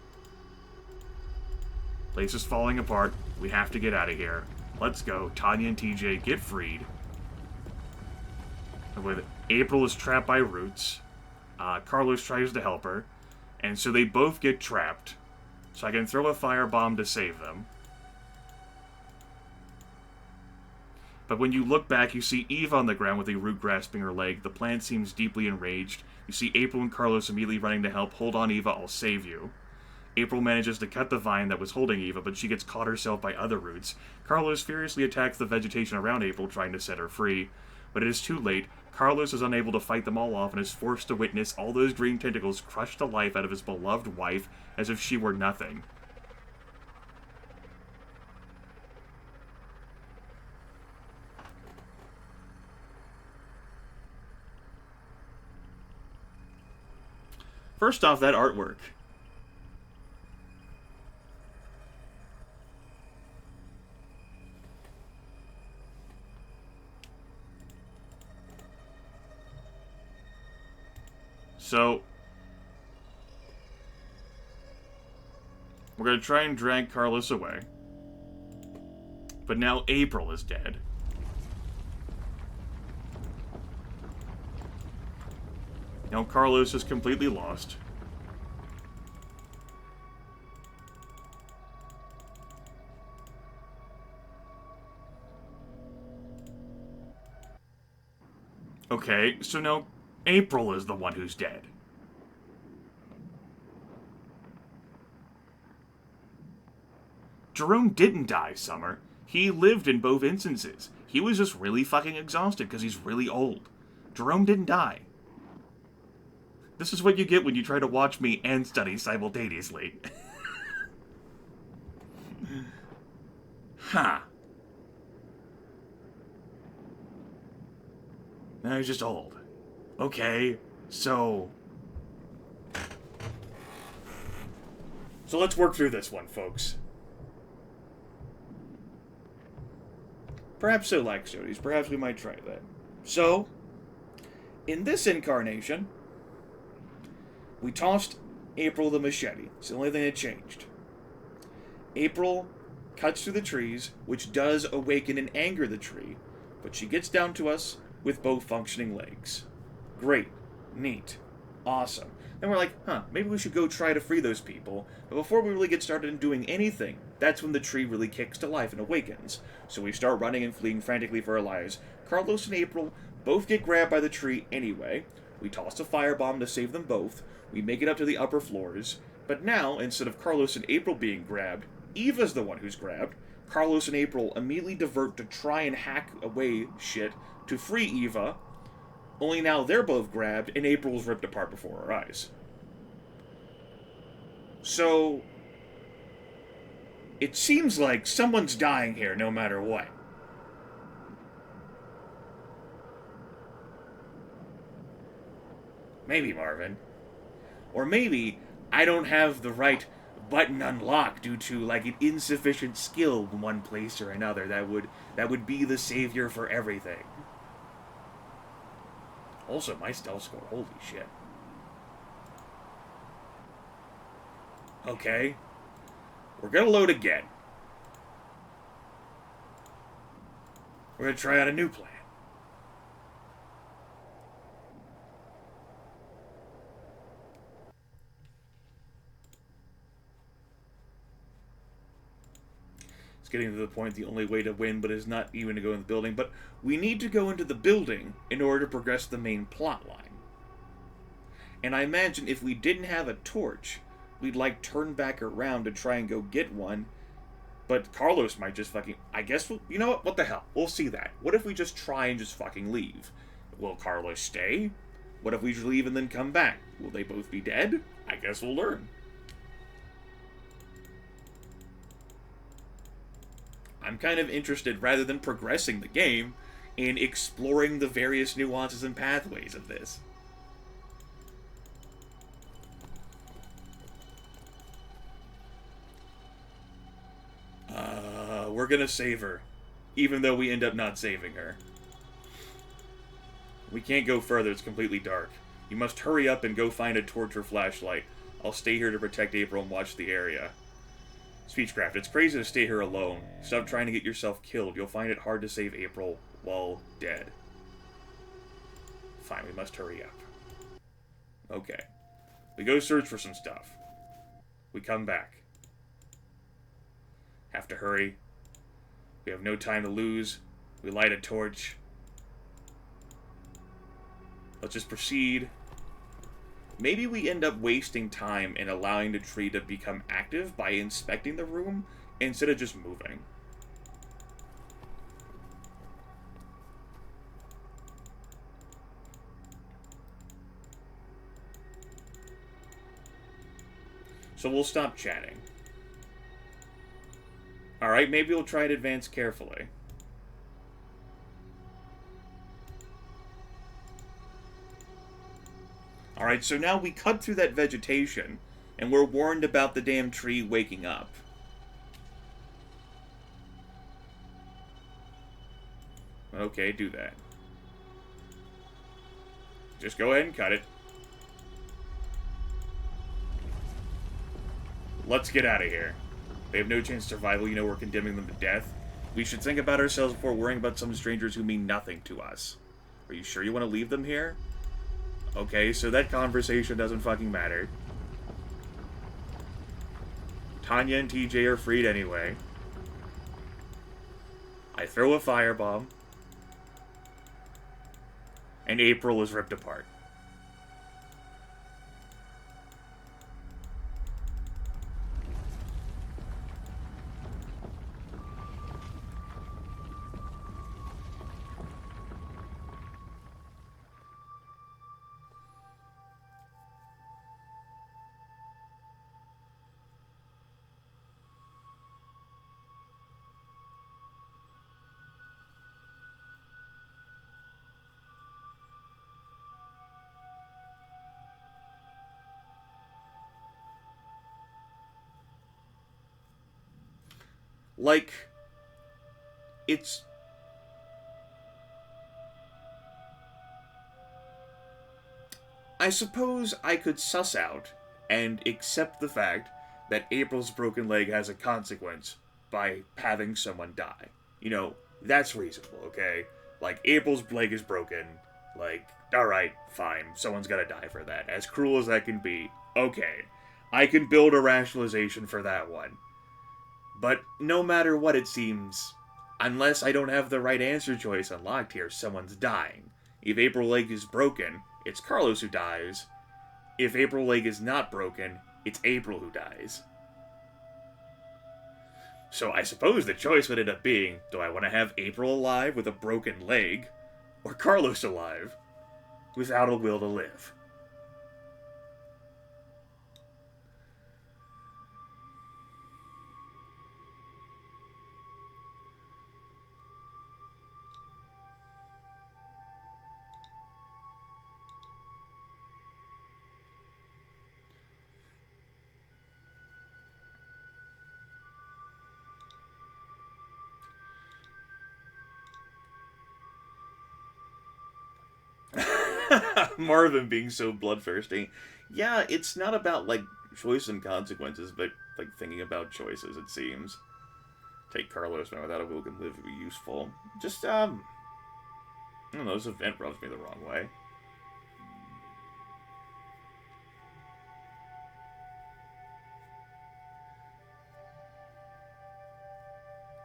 Place is falling apart. We have to get out of here. Let's go. Tanya and TJ get freed. With April is trapped by roots. Carlos tries to help her. And so they both get trapped. So I can throw a firebomb to save them. But when you look back, you see Eve on the ground with a root grasping her leg. The plant seems deeply enraged. You see April and Carlos immediately running to help. Hold on, Eva, I'll save you. April manages to cut the vine that was holding Eva, but she gets caught herself by other roots. Carlos furiously attacks the vegetation around April, trying to set her free. But it is too late. Carlos is unable to fight them all off and is forced to witness all those green tentacles crush the life out of his beloved wife as if she were nothing. First off, that artwork. So, we're going to try and drag Carlos away. But now April is dead. Now Carlos is completely lost. Okay, so now April is the one who's dead. Jerome didn't die, Summer. He lived in both instances. He was just really fucking exhausted because he's really old. Jerome didn't die. This is what you get when you try to watch me and study simultaneously. Huh. Now he's just old. Okay, so let's work through this one, folks. Perhaps so, Laxotes. Perhaps we might try that. So, in this incarnation, we tossed April the machete. It's the only thing that changed. April cuts through the trees, which does awaken and anger the tree, but she gets down to us with both functioning legs. Great. Neat. Awesome. Then we're like, maybe we should go try to free those people. But before we really get started in doing anything, that's when the tree really kicks to life and awakens. So we start running and fleeing frantically for our lives. Carlos and April both get grabbed by the tree anyway. We toss a firebomb to save them both. We make it up to the upper floors. But now, instead of Carlos and April being grabbed, Eva's the one who's grabbed. Carlos and April immediately divert to try and hack away shit to free Eva. Only now they're both grabbed and April's ripped apart before our eyes. So, it seems like someone's dying here no matter what. Maybe, Marvin. Or maybe I don't have the right button unlocked due to like an insufficient skill in one place or another that would be the savior for everything. Also, my stealth score, holy shit. Okay. We're gonna load again. We're gonna try out a new plan. It's getting to the point the only way to win, but is not even to go in the building. But we need to go into the building in order to progress the main plot line. And I imagine if we didn't have a torch, we'd like turn back around to try and go get one. But Carlos might just fucking... I guess we'll... You know what? What the hell? We'll see that. What if we just try and just fucking leave? Will Carlos stay? What if we just leave and then come back? Will they both be dead? I guess we'll learn. I'm kind of interested, rather than progressing the game, in exploring the various nuances and pathways of this. We're gonna save her, even though we end up not saving her. We can't go further, it's completely dark. You must hurry up and go find a torch or flashlight. I'll stay here to protect April and watch the area. Speechcraft, it's crazy to stay here alone. Stop trying to get yourself killed. You'll find it hard to save April while dead. Fine, we must hurry up. Okay. We go search for some stuff. We come back. Have to hurry. We have no time to lose. We light a torch. Let's just proceed. Maybe we end up wasting time and allowing the tree to become active by inspecting the room instead of just moving. So we'll stop chatting. Alright, maybe we'll try to advance carefully. Alright, so now we cut through that vegetation, and we're warned about the damn tree waking up. Okay, do that. Just go ahead and cut it. Let's get out of here. They have no chance of survival, you know we're condemning them to death. We should think about ourselves before worrying about some strangers who mean nothing to us. Are you sure you want to leave them here? Okay, so that conversation doesn't fucking matter. Tanya and TJ are freed anyway. I throw a firebomb. And April is ripped apart. Like, it's I suppose I could suss out and accept the fact that April's broken leg has a consequence by having someone die. You know, that's reasonable, okay? Like, April's leg is broken. Like, alright, fine. Someone's gotta die for that. As cruel as that can be, okay. I can build a rationalization for that one. But no matter what it seems, unless I don't have the right answer choice unlocked here, someone's dying. If April leg is broken, it's Carlos who dies. If April leg is not broken, it's April who dies. So I suppose the choice would end up being, do I want to have April alive with a broken leg, or Carlos alive without a will to live? Marvin being so bloodthirsty. Yeah, it's not about, like, choice and consequences, but, like, thinking about choices, it seems. Take Carlos, man, without a will can live would be useful. Just, I don't know, this event rubs me the wrong way.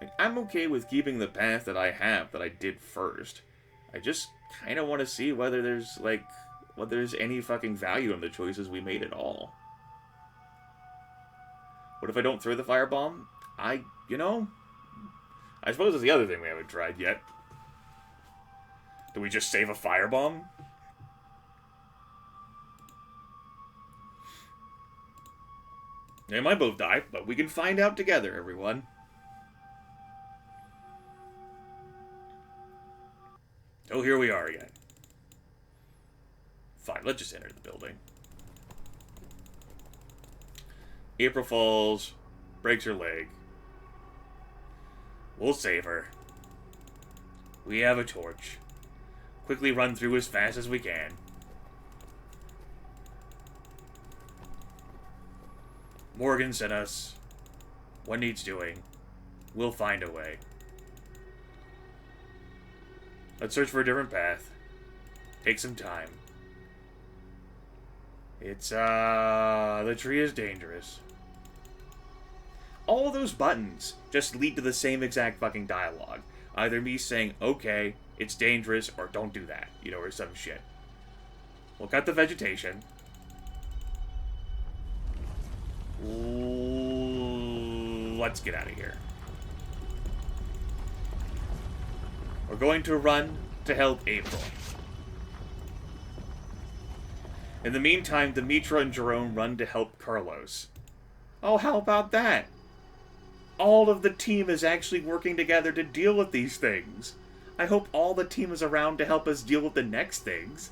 Like, I'm okay with keeping the path that I have, that I did first. I just kind of want to see whether there's, like, whether there's any fucking value in the choices we made at all. What if I don't throw the firebomb? You know, I suppose it's the other thing we haven't tried yet. Do we just save a firebomb? They might both die, but we can find out together, everyone. Oh, here we are again. Fine, let's just enter the building. April falls, breaks her leg. We'll save her. We have a torch. Quickly run through as fast as we can. Morgan sent us. What needs doing? We'll find a way. Let's search for a different path. Take some time. The tree is dangerous. All those buttons just lead to the same exact fucking dialogue. Either me saying, okay, it's dangerous, or don't do that, you know, or some shit. We'll cut the vegetation. Let's get out of here. We're going to run to help April. In the meantime, Demetra and Jerome run to help Carlos. Oh, how about that? All of the team is actually working together to deal with these things. I hope all the team is around to help us deal with the next things.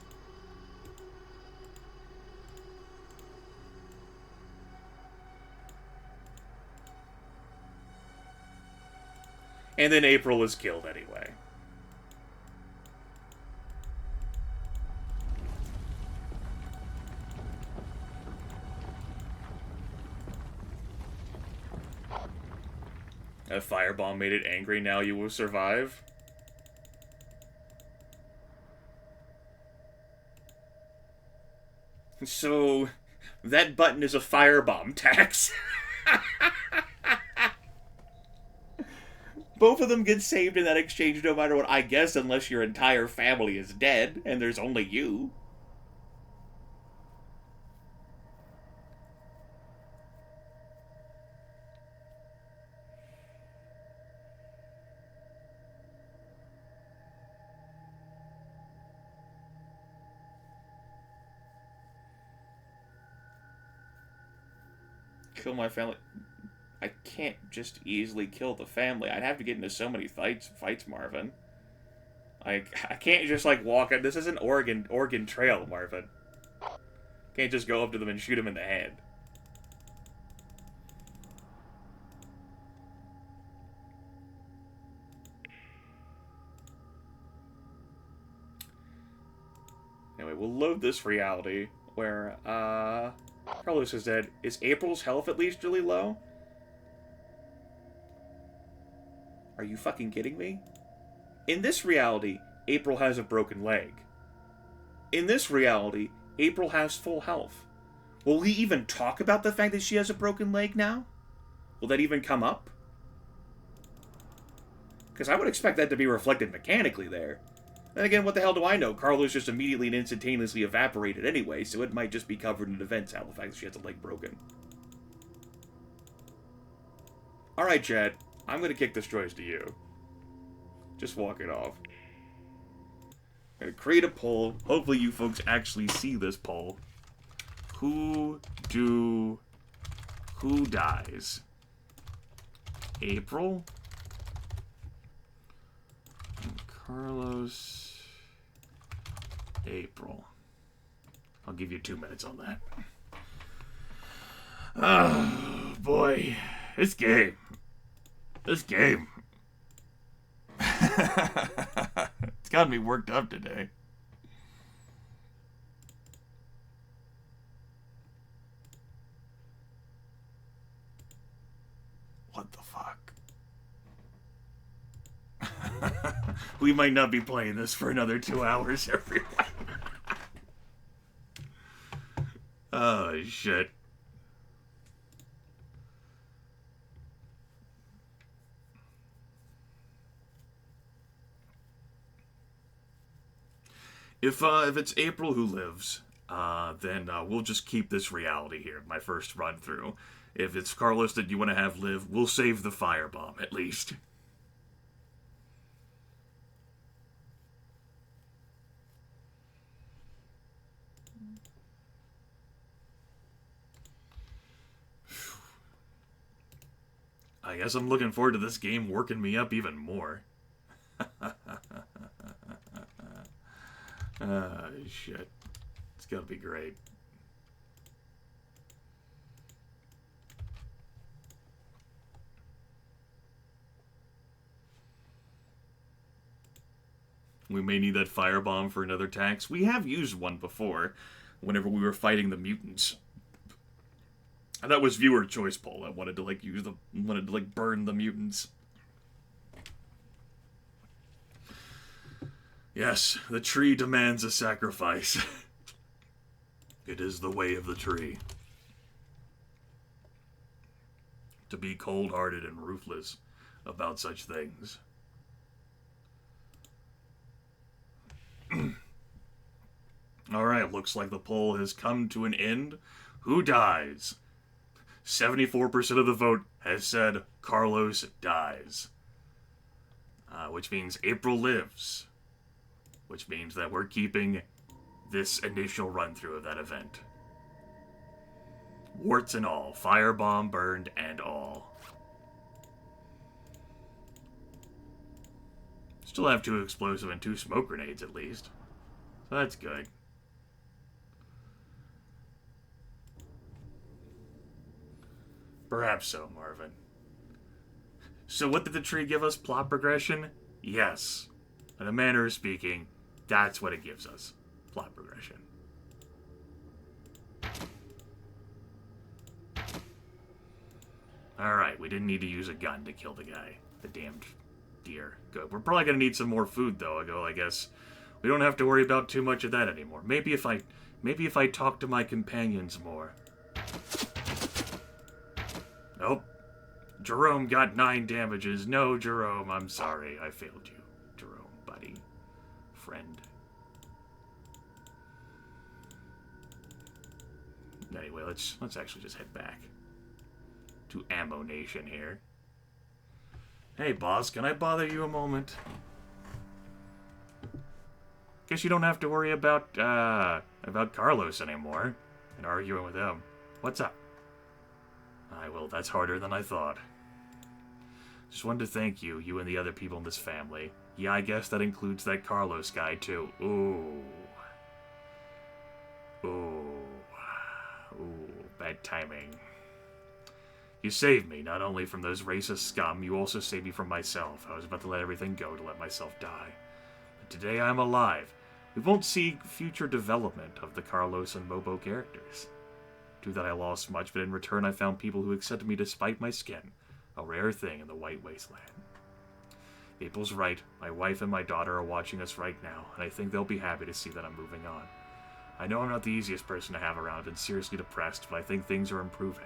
And then April is killed anyway. A firebomb made it angry, now you will survive. So, that button is a firebomb tax. Both of them get saved in that exchange no matter what, I guess, unless your entire family is dead and there's only you. Kill my family. I can't just easily kill the family. I'd have to get into so many fights, Marvin. I can't just, like, walk up. This isn't Oregon Trail, Marvin. Can't just go up to them and shoot them in the head. Anyway, we'll load this reality where, Carlos is dead. Is April's health at least really low? Are you fucking kidding me? In this reality, April has a broken leg. In this reality, April has full health. Will we even talk about the fact that she has a broken leg now? Will that even come up? Because I would expect that to be reflected mechanically there. Then again, what the hell do I know? Carlos just immediately and instantaneously evaporated anyway, so it might just be covered in events how the fact that she has a leg broken. Alright, Chad. I'm gonna kick this choice to you. Just walk it off. I'm gonna create a poll. Hopefully you folks actually see this poll. Who dies? April? Carlos? April. I'll give you 2 minutes on that. Oh, boy. This game. It's got me worked up today. What the fuck? We might not be playing this for another 2 hours, everyone. Oh, shit. If it's April who lives, then we'll just keep this reality here, my first run through. If it's Carlos that you want to have live, we'll save the firebomb, at least. I guess I'm looking forward to this game working me up even more. Shit. It's gonna be great. We may need that firebomb for another tax. We have used one before, whenever we were fighting the mutants. And that was viewer choice poll. I wanted to burn the mutants. Yes, the tree demands a sacrifice. It is the way of the tree. To be cold-hearted and ruthless about such things. Alright, looks like the poll has come to an end. Who dies? 74% of the vote has said Carlos dies. Which means April lives. Which means that we're keeping this initial run-through of that event. Warts and all. Firebomb burned and all. Still have 2 explosive and 2 smoke grenades at least. So that's good. Perhaps so, Marvin. So what did the tree give us? Plot progression? Yes. In a manner of speaking, that's what it gives us. Plot progression. Alright, we didn't need to use a gun to kill the guy. The damned deer. Good. We're probably going to need some more food, though. I guess we don't have to worry about too much of that anymore. Maybe if I talk to my companions more. Nope. Jerome got 9 damages. No, Jerome, I'm sorry. I failed you. Jerome, buddy. Friend. Anyway, let's actually just head back to Ammo Nation here. Hey, boss, can I bother you a moment? Guess you don't have to worry about Carlos anymore and arguing with him. What's up? Well, that's harder than I thought. Just wanted to thank you and the other people in this family. Yeah, I guess that includes that Carlos guy, too. Ooh. Bad timing. You saved me, not only from those racist scum, you also saved me from myself. I was about to let everything go to let myself die. But today I'm alive. We won't see future development of the Carlos and Mobo characters. True that I lost much, but in return I found people who accepted me despite my skin, a rare thing in the White Wasteland. Maple's right. My wife and my daughter are watching us right now, and I think they'll be happy to see that I'm moving on. I know I'm not the easiest person to have around. I've been seriously depressed, but I think things are improving.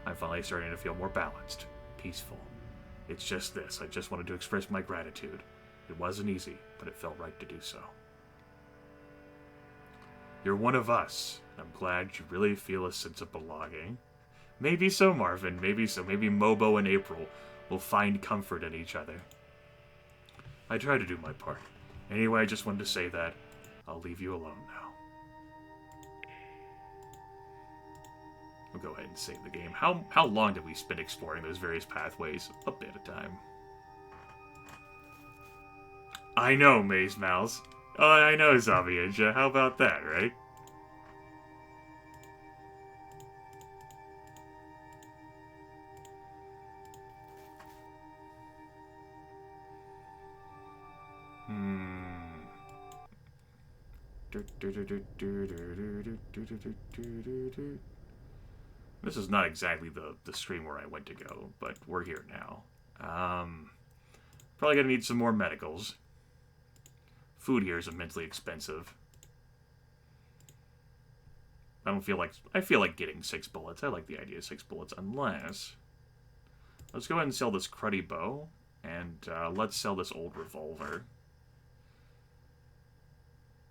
I'm finally starting to feel more balanced, peaceful. It's just this. I just wanted to express my gratitude. It wasn't easy, but it felt right to do so. You're one of us. I'm glad you really feel a sense of belonging. Maybe so, Marvin. Maybe so. Maybe Mobo and April will find comfort in each other. I try to do my part. Anyway, I just wanted to say that. I'll leave you alone now. We'll go ahead and save the game. How long did we spend exploring those various pathways? A bit of time. I know, Maze Mouse. Oh, I know, Zaviaja. How about that, right? This is not exactly the stream where I went to go, but we're here now. Probably gonna need some more medicals. Food here is immensely expensive. I feel like getting 6 bullets. I like the idea of 6 bullets, unless... Let's go ahead and sell this cruddy bow, and let's sell this old revolver.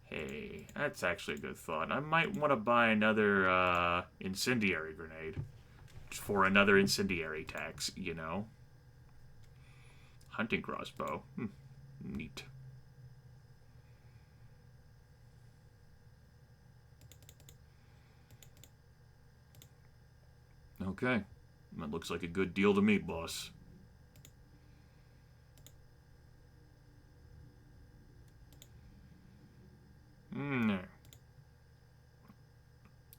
Hey, that's actually a good thought. I might want to buy another incendiary grenade for another incendiary tax, you know. Hunting crossbow. Neat. Okay. That looks like a good deal to me, boss.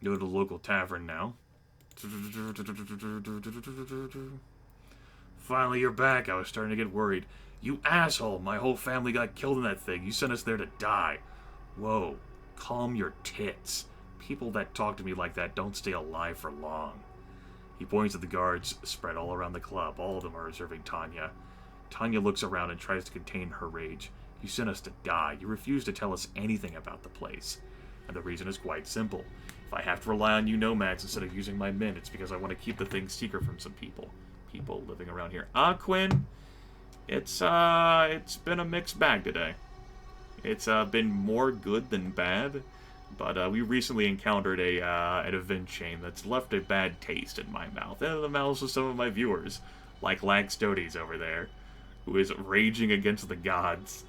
Go to the local tavern now. Finally, you're back. I was starting to get worried. You asshole! My whole family got killed in that thing. You sent us there to die. Whoa. Calm your tits. People that talk to me like that don't stay alive for long. He points at the guards spread all around the club. All of them are observing Tanya. Tanya looks around and tries to contain her rage. You sent us to die. You refuse to tell us anything about the place. And the reason is quite simple. If I have to rely on you nomads instead of using my men, it's because I want to keep the thing secret from some people. People living around here. Quinn, it's been a mixed bag today. It's been more good than bad, but we recently encountered an event chain that's left a bad taste in my mouth, and in the mouths of some of my viewers, like Laxtotes over there, who is raging against the gods.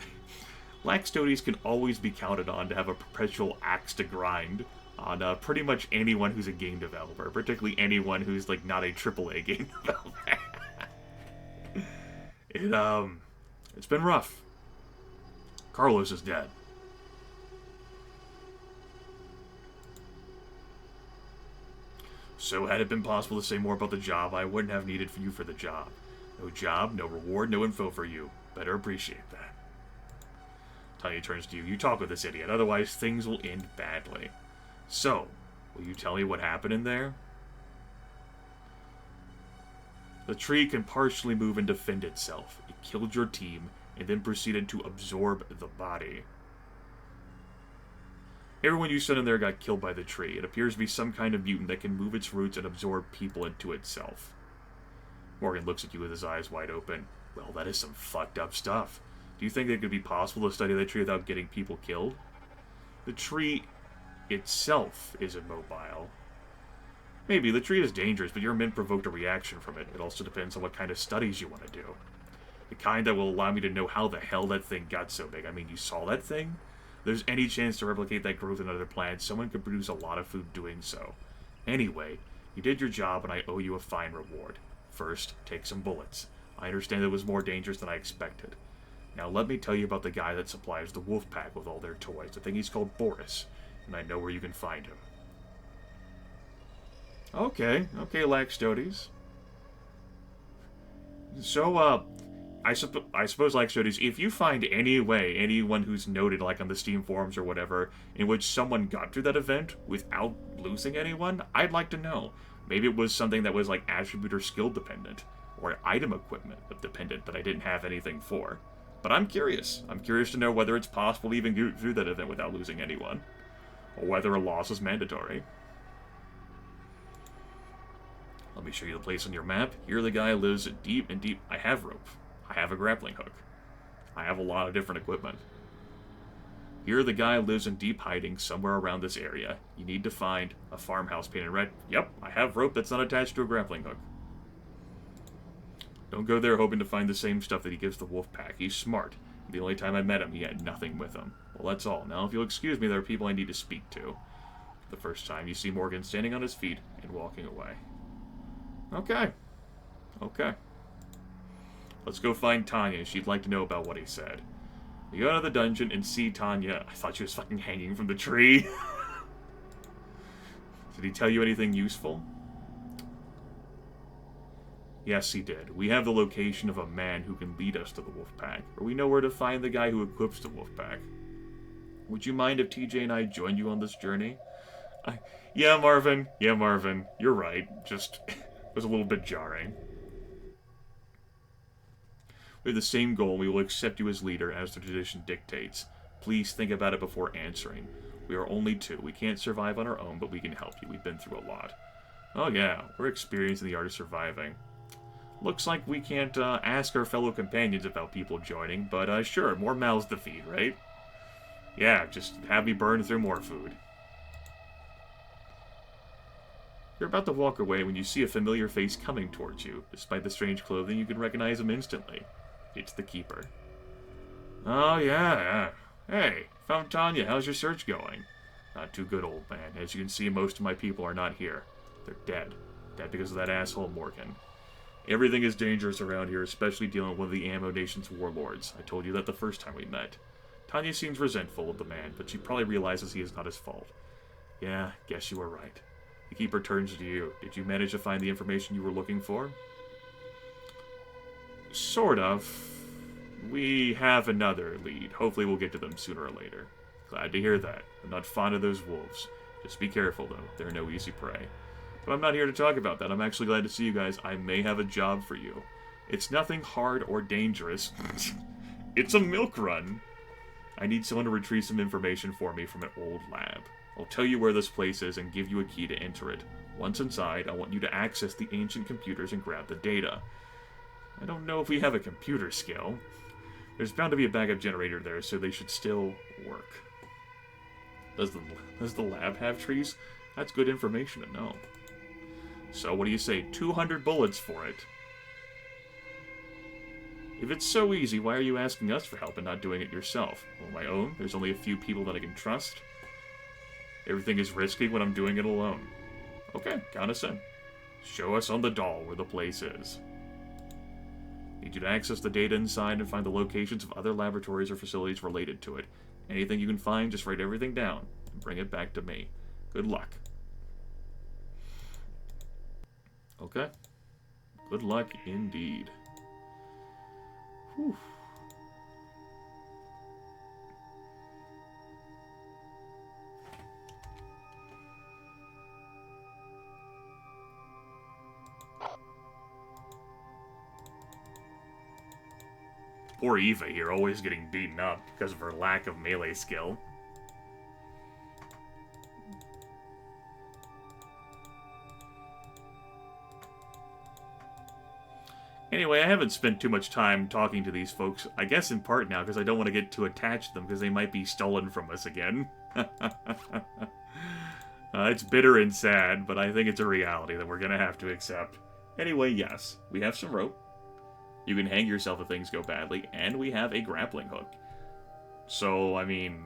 Laxtotes can always be counted on to have a perpetual axe to grind on pretty much anyone who's a game developer, particularly anyone who's like not a AAA game developer. It's been rough. Carlos is dead. So had it been possible to say more about the job, I wouldn't have needed you for the job. No job, no reward, no info for you. Better appreciate that. Tanya turns to you. You talk with this idiot, otherwise things will end badly. So, will you tell me what happened in there? The tree can partially move and defend itself. It killed your team, and then proceeded to absorb the body. Everyone you sent in there got killed by the tree. It appears to be some kind of mutant that can move its roots and absorb people into itself. Morgan looks at you with his eyes wide open. Well, that is some fucked up stuff. Do you think it could be possible to study that tree without getting people killed? The tree itself is immobile. Maybe. The tree is dangerous, but your men provoked a reaction from it. It also depends on what kind of studies you want to do. The kind that will allow me to know how the hell that thing got so big. I mean, you saw that thing? If there's any chance to replicate that growth in other plants, someone could produce a lot of food doing so. Anyway, you did your job, and I owe you a fine reward. First, take some bullets. I understand it was more dangerous than I expected. Now let me tell you about the guy that supplies the wolf pack with all their toys. I think he's called Boris, and I know where you can find him. Okay, Laxtotes. So, I suppose, like, so if you find any way, anyone who's noted, like, on the Steam forums or whatever, in which someone got through that event without losing anyone, I'd like to know. Maybe it was something that was, like, attribute or skill dependent, or item equipment dependent that I didn't have anything for. But I'm curious. I'm curious to know whether it's possible to even get through that event without losing anyone, or whether a loss is mandatory. Let me show you the place on your map. Here the guy lives deep and deep. I have rope. I have a grappling hook. I have a lot of different equipment. Here the guy lives in deep hiding somewhere around this area. You need to find a farmhouse painted red. Yep, I have rope that's not attached to a grappling hook. Don't go there hoping to find the same stuff that he gives the wolf pack. He's smart. The only time I met him, he had nothing with him. Well, that's all. Now, if you'll excuse me, there are people I need to speak to. For the first time, you see Morgan standing on his feet and walking away. Okay. Okay. Let's go find Tanya. She'd like to know about what he said. You go to the dungeon and see Tanya. I thought she was fucking hanging from the tree. Did he tell you anything useful? Yes, he did. We have the location of a man who can lead us to the wolf pack, or we know where to find the guy who equips the wolf pack. Would you mind if TJ and I joined you on this journey? Yeah, Marvin. Yeah, Marvin. You're right. Just... was a little bit jarring. We have the same goal. We will accept you as leader as the tradition dictates. Please think about it before answering. We are only two. We can't survive on our own, but we can help you. We've been through a lot. Oh yeah, we're experienced in the art of surviving. Looks like we can't ask our fellow companions about people joining, but sure, more mouths to feed, right? Yeah, just have me burn through more food. You're about to walk away when you see a familiar face coming towards you. Despite the strange clothing, you can recognize him instantly. It's the Keeper. Oh, yeah. Hey, found Tanya. How's your search going? Not too good, old man. As you can see, most of my people are not here. They're dead. Dead because of that asshole Morgan. Everything is dangerous around here, especially dealing with one of the Ammo Nation's warlords. I told you that the first time we met. Tanya seems resentful of the man, but she probably realizes he is not his fault. Yeah, guess you were right. The Keeper turns to you. Did you manage to find the information you were looking for? Sort of. We have another lead. Hopefully we'll get to them sooner or later. Glad to hear that. I'm not fond of those wolves. Just be careful, though. They're no easy prey. But I'm not here to talk about that. I'm actually glad to see you guys. I may have a job for you. It's nothing hard or dangerous. It's a milk run. I need someone to retrieve some information for me from an old lab. I'll tell you where this place is and give you a key to enter it. Once inside, I want you to access the ancient computers and grab the data. I don't know if we have a computer skill. There's bound to be a backup generator there, so they should still work. Does the lab have trees? That's good information to know. So what do you say? 200 bullets for it. If it's so easy, why are you asking us for help and not doing it yourself? On my own? There's only a few people that I can trust. Everything is risky when I'm doing it alone. Okay, count us in. Show us on the doll where the place is. Need you to access the data inside and find the locations of other laboratories or facilities related to it. Anything you can find, just write everything down and bring it back to me. Good luck. Okay. Good luck indeed. Whew. Poor Eva here, always getting beaten up because of her lack of melee skill. Anyway, I haven't spent too much time talking to these folks, I guess in part now because I don't want to get too attached to them because they might be stolen from us again. It's bitter and sad, but I think it's a reality that we're going to have to accept. Anyway, yes, we have some rope. You can hang yourself if things go badly, and we have a grappling hook. So, I mean,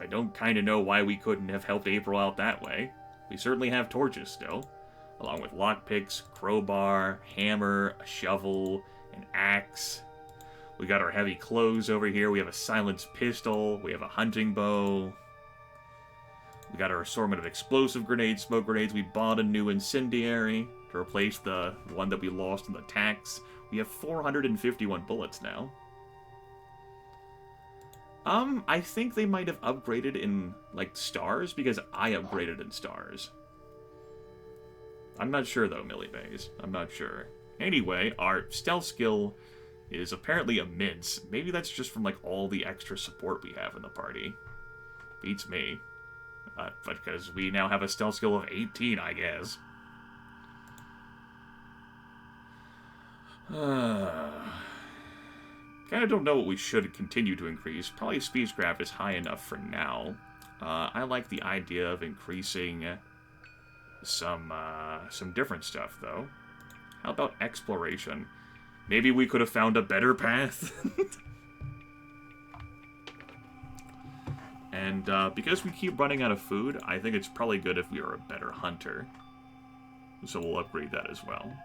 I don't kind of know why we couldn't have helped April out that way. We certainly have torches still, along with lockpicks, crowbar, hammer, a shovel, an axe. We got our heavy clothes over here. We have a silenced pistol. We have a hunting bow. We got our assortment of explosive grenades, smoke grenades. We bought a new incendiary to replace the one that we lost in the tax. We have 451 bullets now. I think they might have upgraded in, like, stars, because I upgraded in stars. I'm not sure, though, Millibays. I'm not sure. Anyway, our stealth skill is apparently immense. Maybe that's just from, like, all the extra support we have in the party. Beats me. But because we now have a stealth skill of 18, I guess. Kind of don't know what we should continue to increase. Probably speechcraft is high enough for now. I like the idea of increasing some different stuff, though. How about exploration? Maybe we could have found a better path. And because we keep running out of food, I think it's probably good if we are a better hunter. So we'll upgrade that as well.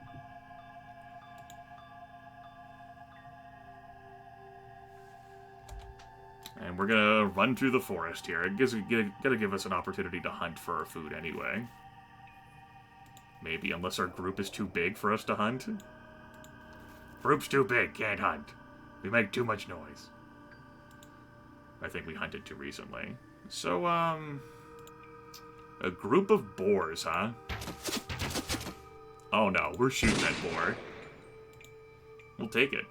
And we're gonna run through the forest here. It's gonna give us an opportunity to hunt for our food anyway. Maybe, unless our group is too big for us to hunt. Group's too big, can't hunt. We make too much noise. I think we hunted too recently. So, a group of boars, huh? Oh no, we're shooting that boar. We'll take it.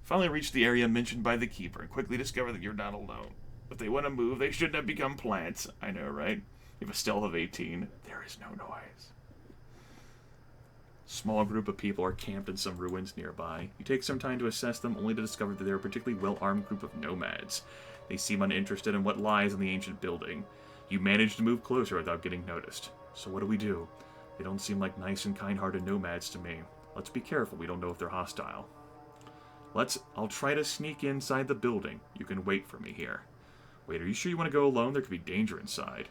Finally reached the area mentioned by the keeper and quickly discover that you're not alone. If they want to move, they shouldn't have become plants. I know, right? You have a stealth of 18. There is no noise. Small group of people are camped in some ruins nearby. You take some time to assess them, only to discover that they're a particularly well-armed group of nomads. They seem uninterested in what lies in the ancient building. You manage to move closer without getting noticed. So what do? They don't seem like nice and kind-hearted nomads to me. Let's be careful, we don't know if they're hostile. I'll try to sneak inside the building. You can wait for me here. Wait, are you sure you want to go alone? There could be danger inside.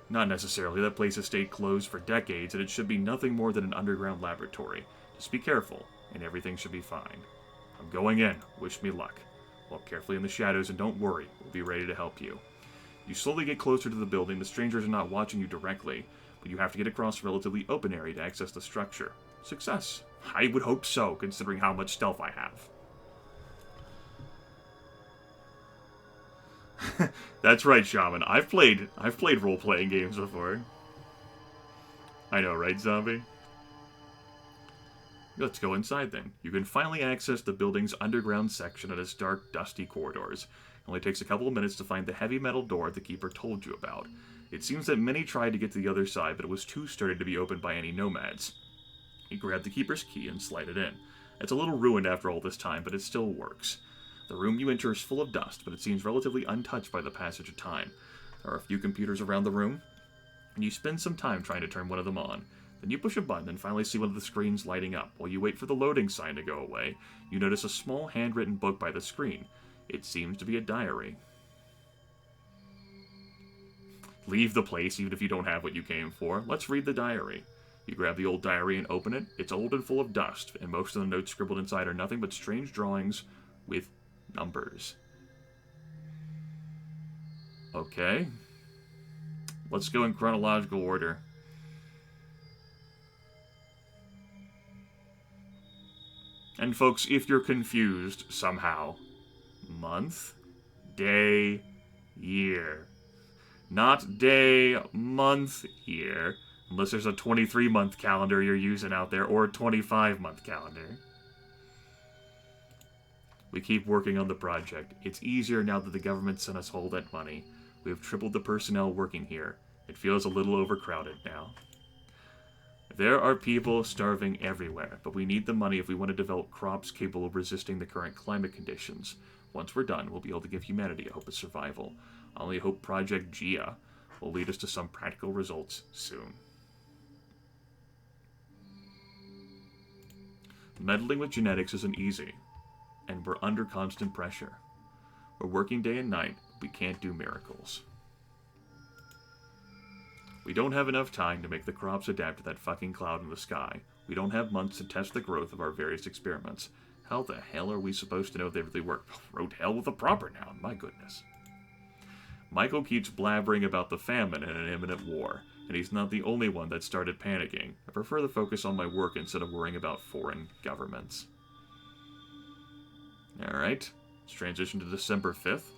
Not necessarily. That place has stayed closed for decades, and it should be nothing more than an underground laboratory. Just be careful, and everything should be fine. I'm going in. Wish me luck. Walk carefully in the shadows, and don't worry. We'll be ready to help you. You slowly get closer to the building. The strangers are not watching you directly, but you have to get across a relatively open area to access the structure. Success. I would hope so, considering how much stealth I have. That's right, Shaman. I've played role-playing games before. I know, right, Zombie? Let's go inside, then. You can finally access the building's underground section and its dark, dusty corridors. It only takes a couple of minutes to find the heavy metal door the Keeper told you about. It seems that many tried to get to the other side, but it was too sturdy to be opened by any nomads. You grab the Keeper's key and slide it in. It's a little ruined after all this time, but it still works. The room you enter is full of dust, but it seems relatively untouched by the passage of time. There are a few computers around the room, and you spend some time trying to turn one of them on. Then you push a button and finally see one of the screens lighting up. While you wait for the loading sign to go away, you notice a small handwritten book by the screen. It seems to be a diary. Leave the place even if you don't have what you came for. Let's read the diary. You grab the old diary and open it. It's old and full of dust, and most of the notes scribbled inside are nothing but strange drawings with numbers. Okay. Let's go in chronological order. And folks, if you're confused somehow, month, day, year. Not day, month, year. Unless there's a 23-month calendar you're using out there, or a 25-month calendar. We keep working on the project. It's easier now that the government sent us all that money. We have tripled the personnel working here. It feels a little overcrowded now. There are people starving everywhere, but we need the money if we want to develop crops capable of resisting the current climate conditions. Once we're done, we'll be able to give humanity a hope of survival. I only hope Project Gia will lead us to some practical results soon. Meddling with genetics isn't easy, and we're under constant pressure. We're working day and night, but we can't do miracles. We don't have enough time to make the crops adapt to that fucking cloud in the sky. We don't have months to test the growth of our various experiments. How the hell are we supposed to know if they really work? Wrote hell with a proper noun, my goodness. Michael keeps blabbering about the famine and an imminent war, and he's not the only one that started panicking. I prefer to focus on my work instead of worrying about foreign governments. Alright, let's transition to December 5th.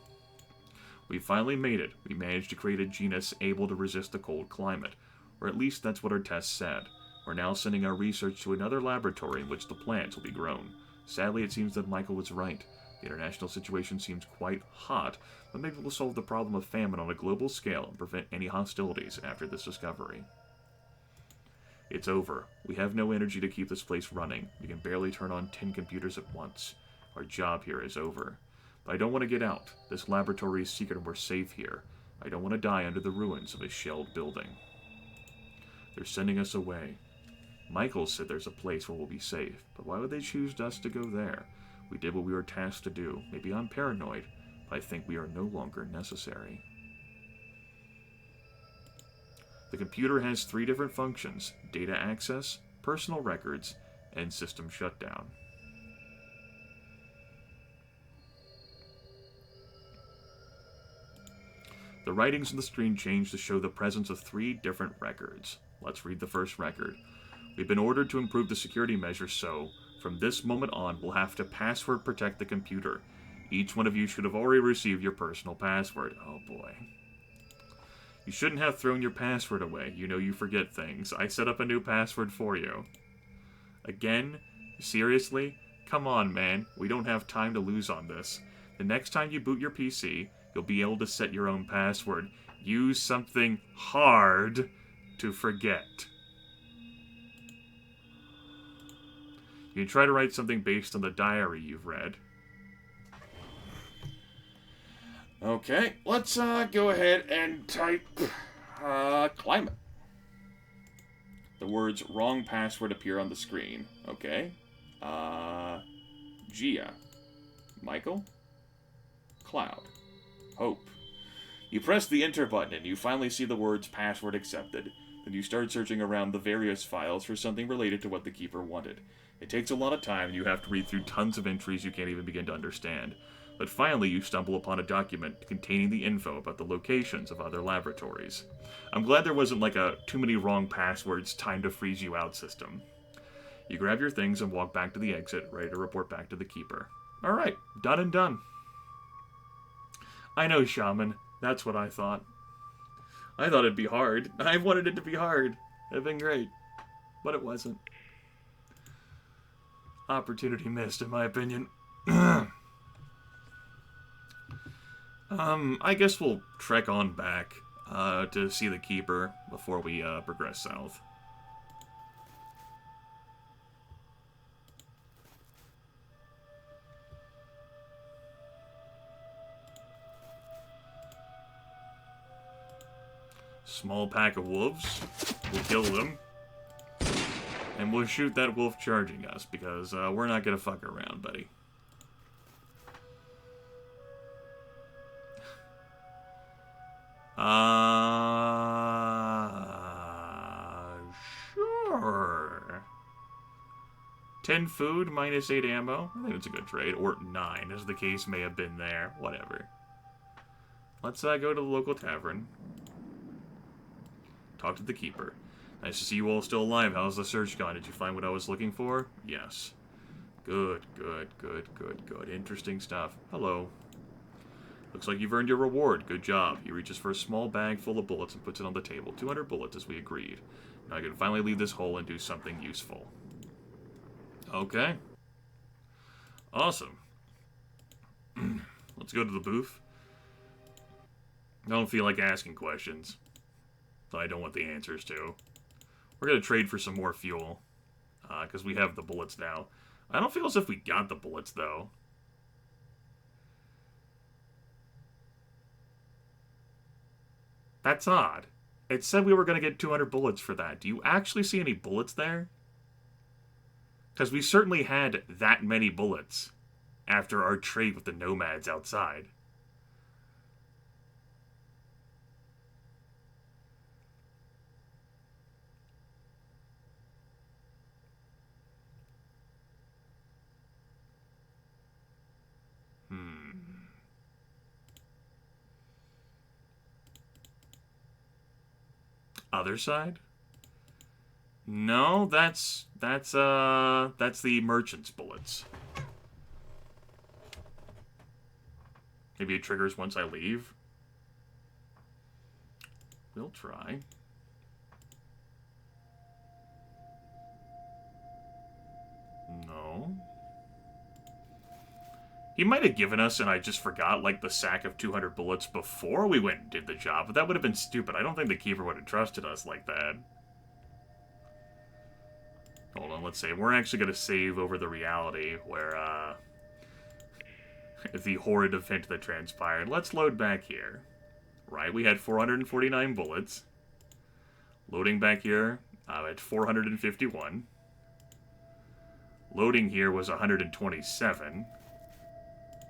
We finally made it. We managed to create a genus able to resist the cold climate. Or at least that's what our tests said. We're now sending our research to another laboratory in which the plants will be grown. Sadly, it seems that Michael was right. The international situation seems quite hot, but maybe we'll solve the problem of famine on a global scale and prevent any hostilities after this discovery. It's over. We have no energy to keep this place running. We can barely turn on 10 computers at once. Our job here is over. But I don't want to get out. This laboratory is secret and we're safe here. I don't want to die under the ruins of a shelled building. They're sending us away. Michael said there's a place where we'll be safe, but why would they choose us to go there? We did what we were tasked to do. Maybe I'm paranoid, but I think we are no longer necessary. The computer has 3 different functions: data access, personal records, and system shutdown. The writings on the screen change to show the presence of 3 different records. Let's read the first record. We've been ordered to improve the security measures, so from this moment on, we'll have to password protect the computer. Each one of you should have already received your personal password. Oh boy. You shouldn't have thrown your password away. You know you forget things. I set up a new password for you. Again? Seriously? Come on, man. We don't have time to lose on this. The next time you boot your PC, you'll be able to set your own password. Use something hard to forget. You can try to write something based on the diary you've read. Okay, let's go ahead and type climate. The words wrong password appear on the screen. Okay. Gia. Michael. Cloud. Hope. You press the enter button and you finally see the words password accepted. Then you start searching around the various files for something related to what the keeper wanted. It takes a lot of time and you have to read through tons of entries you can't even begin to understand. But finally you stumble upon a document containing the info about the locations of other laboratories. I'm glad there wasn't like a too many wrong passwords, time to freeze you out system. You grab your things and walk back to the exit, ready to report back to the keeper. Alright, done and done. I know, Shaman. That's what I thought. I thought it'd be hard. I wanted it to be hard. It'd been great. But it wasn't. Opportunity missed, in my opinion. I guess we'll trek on back to see the keeper before we progress south. Small pack of wolves. We'll kill them. And we'll shoot that wolf charging us, because we're not gonna fuck around, buddy. Sure. 10 food, minus 8 ammo. I think it's a good trade. Or 9, as the case may have been there. Whatever. Let's go to the local tavern. Talk to the keeper. Nice to see you all still alive. How's the search gone? Did you find what I was looking for? Yes. Good, good, good, good, good. Interesting stuff. Hello. Looks like you've earned your reward. Good job. He reaches for a small bag full of bullets and puts it on the table. 200 bullets, as we agreed. Now I can finally leave this hole and do something useful. Okay. Awesome. Let's go to the booth. I don't feel like asking questions that I don't want the answers to. We're going to trade for some more fuel, because we have the bullets now. I don't feel as if we got the bullets, though. That's odd. It said we were going to get 200 bullets for that. Do you actually see any bullets there? Because we certainly had that many bullets after our trade with the nomads outside. Other side? No, that's the merchant's bullets. Maybe it triggers once I leave. We'll try. No. He might have given us, and I just forgot, like, the sack of 200 bullets before we went and did the job, but that would have been stupid. I don't think the keeper would have trusted us like that. Hold on, let's see. We're actually going to save over the reality where, the horrid event that transpired. Let's load back here. Right, we had 449 bullets. Loading back here at 451. Loading here was 127.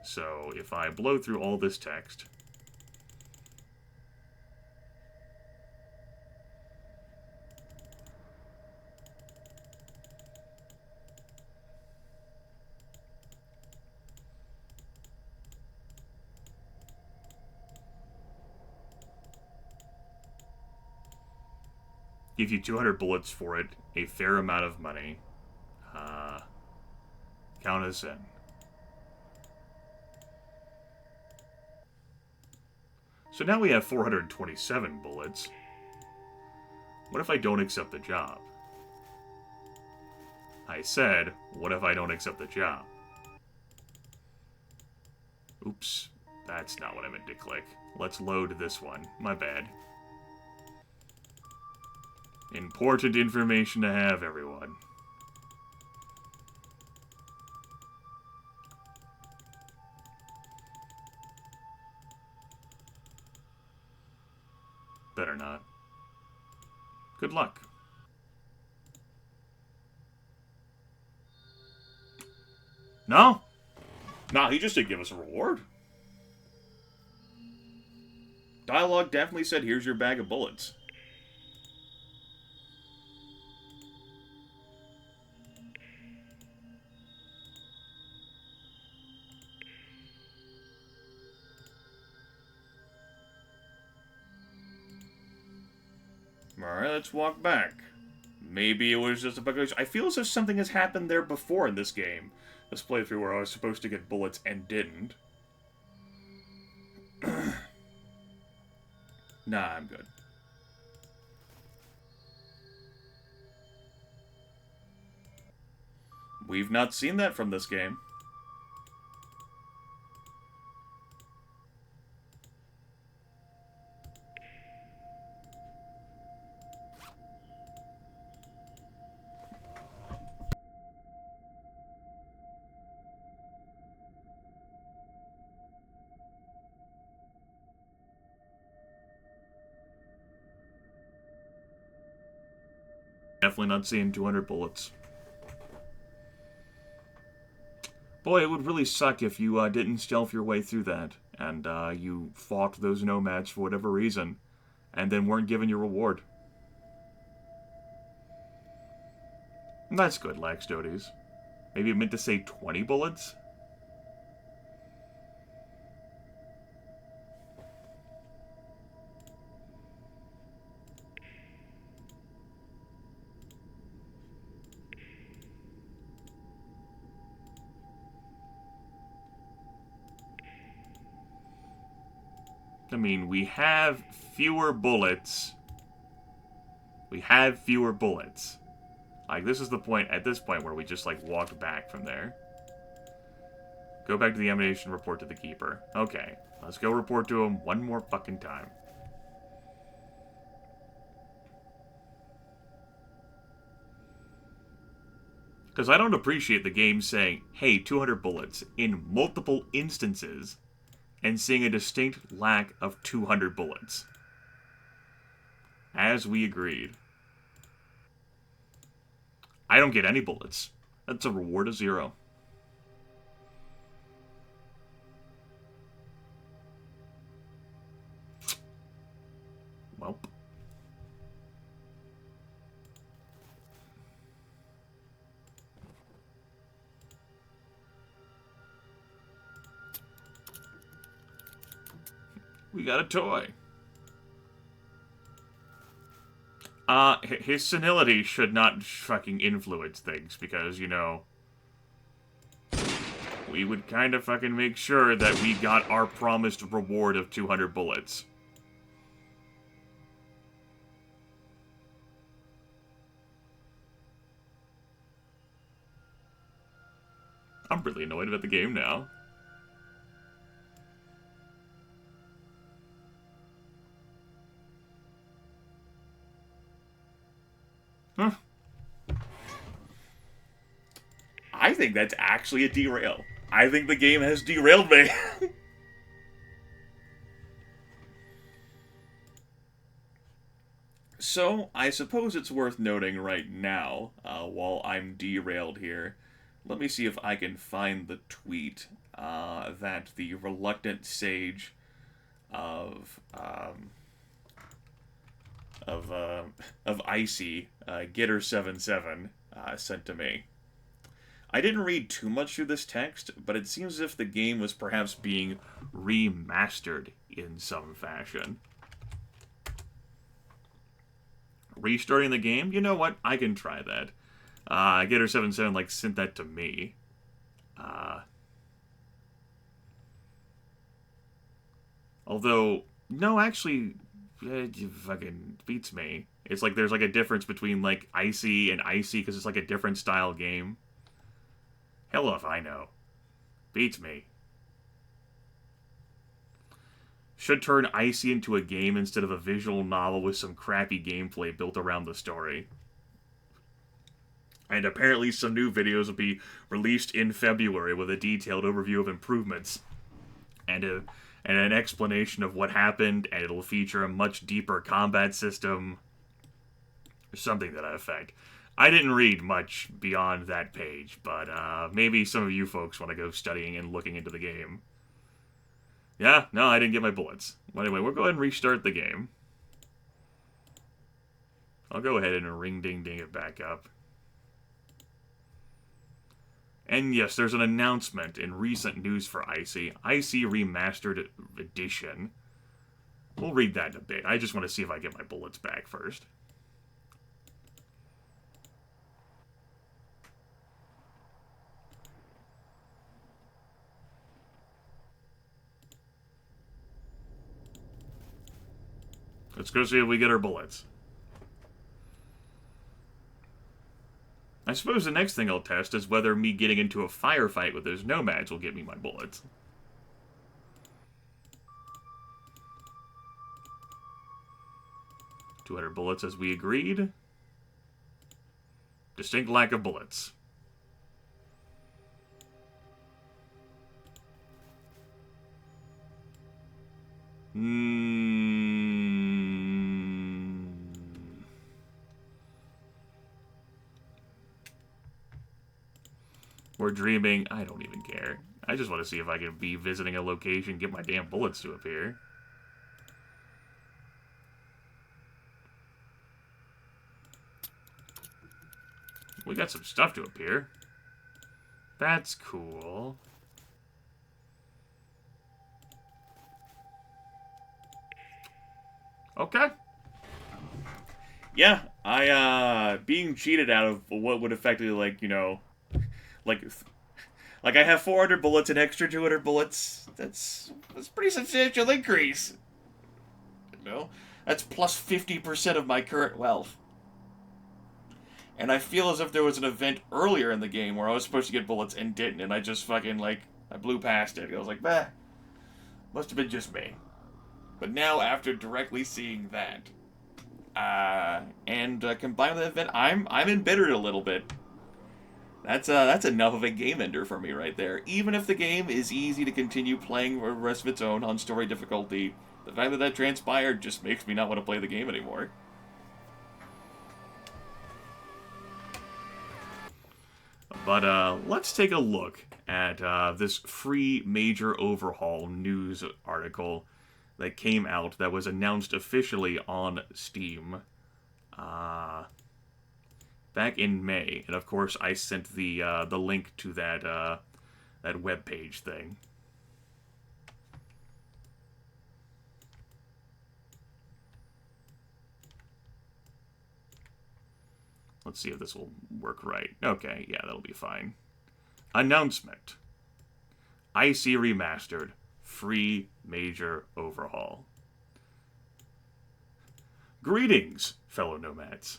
So if I blow through all this text, give you 200 bullets for it, a fair amount of money. Count us in. So now we have 427 bullets. What if I don't accept the job? I said, what if I don't accept the job? Oops, that's not what I meant to click. Let's load this one. My bad. Important information to have, everyone. Better not. Good luck. No? No, he just didn't give us a reward. Dialogue definitely said, here's your bag of bullets. Alright, let's walk back. Maybe it was just a bug. I feel as if something has happened there before in this game. This playthrough where I was supposed to get bullets and didn't. Nah, I'm good. We've not seen that from this game. Definitely not seeing 200 bullets. Boy, it would really suck if you didn't stealth your way through that, and you fought those nomads for whatever reason, and then weren't given your reward. That's good, Lax Doties. Maybe it meant to say 20 bullets? I mean, we have fewer bullets. We have fewer bullets. Like, this is the point, at this point, where we just, like, walked back from there. Go back to the ammunition, report to the keeper. Okay, let's go report to him one more fucking time. Because I don't appreciate the game saying, hey, 200 bullets in multiple instances, and seeing a distinct lack of 200 bullets. As we agreed. I don't get any bullets. That's a reward of 0. Welp. We got a toy. His senility should not fucking influence things, because, you know, we would kind of fucking make sure that we got our promised reward of 200 bullets. I'm really annoyed about the game now. Huh. I think that's actually a derail. I think the game has derailed me. So, I suppose it's worth noting right now, while I'm derailed here, let me see if I can find the tweet that the reluctant sage of of uh, of ICY, Getter77, sent to me. I didn't read too much through this text, but it seems as if the game was perhaps being remastered in some fashion. Restarting the game? You know what? I can try that. Getter77 like sent that to me. Although, no, actually, it fucking beats me. It's like there's like a difference between like ICY and ICY because it's like a different style game. Hell if I know. Beats me. Should turn ICY into a game instead of a visual novel with some crappy gameplay built around the story. And apparently some new videos will be released in February with a detailed overview of improvements and an explanation of what happened, and it'll feature a much deeper combat system. Something to that effect. I didn't read much beyond that page, but maybe some of you folks want to go studying and looking into the game. Yeah, no, I didn't get my bullets. Well, anyway, we'll go ahead and restart the game. I'll go ahead and ring-ding-ding it back up. And yes, there's an announcement in recent news for ICY. ICY Remastered Edition. We'll read that in a bit. I just want to see if I get my bullets back first. Let's go see if we get our bullets. I suppose the next thing I'll test is whether me getting into a firefight with those nomads will get me my bullets. $200 bullets as we agreed. Distinct lack of bullets. We're dreaming. I don't even care. I just want to see if I can be visiting a location, get my damn bullets to appear. We got some stuff to appear. That's cool. Okay. Yeah, being cheated out of what would effectively, like, you know, like I have 400 bullets, an extra 200 bullets. That's a pretty substantial increase. You know? That's plus 50% of my current wealth. And I feel as if there was an event earlier in the game where I was supposed to get bullets and didn't, and I just fucking, like, I blew past it. I was like, bah, must have been just me. But now, after directly seeing that, and combined with that event, I'm embittered a little bit. That's enough of a game ender for me right there. Even if the game is easy to continue playing for the rest of its own on story difficulty, the fact that that transpired just makes me not want to play the game anymore. But let's take a look at this free major overhaul news article that came out that was announced officially on Steam back in May. And of course, I sent the link to that webpage thing. Let's see if this will work right. Okay, yeah, that'll be fine. Announcement. IC Remastered. Free major overhaul. Greetings, fellow nomads.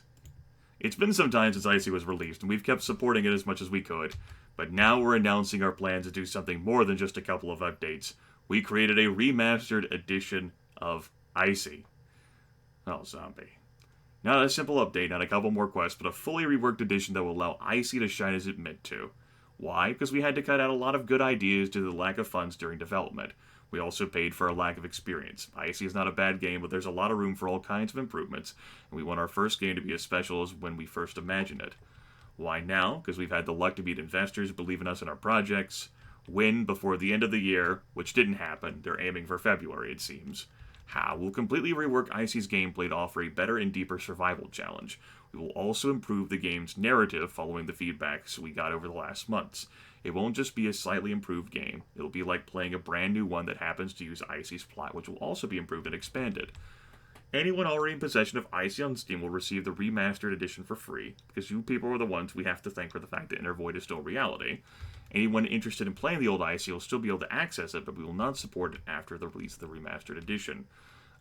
It's been some time since IC was released, and we've kept supporting it as much as we could. But now we're announcing our plans to do something more than just a couple of updates. We created a remastered edition of IC. Oh, zombie. Not a simple update, not a couple more quests, but a fully reworked edition that will allow IC to shine as it meant to. Why? Because we had to cut out a lot of good ideas due to the lack of funds during development. We also paid for a lack of experience. IC is not a bad game, but there's a lot of room for all kinds of improvements, and we want our first game to be as special as when we first imagined it. Why now? Because we've had the luck to meet investors believe in us and our projects, win before the end of the year, which didn't happen. They're aiming for February, it seems. How? We'll completely rework IC's gameplay to offer a better and deeper survival challenge. We will also improve the game's narrative following the feedbacks we got over the last months. It won't just be a slightly improved game. It'll be like playing a brand new one that happens to use IC's plot, which will also be improved and expanded. Anyone already in possession of IC on Steam will receive the remastered edition for free, because you people are the ones we have to thank for the fact that Inner Void is still reality. Anyone interested in playing the old IC will still be able to access it, but we will not support it after the release of the remastered edition.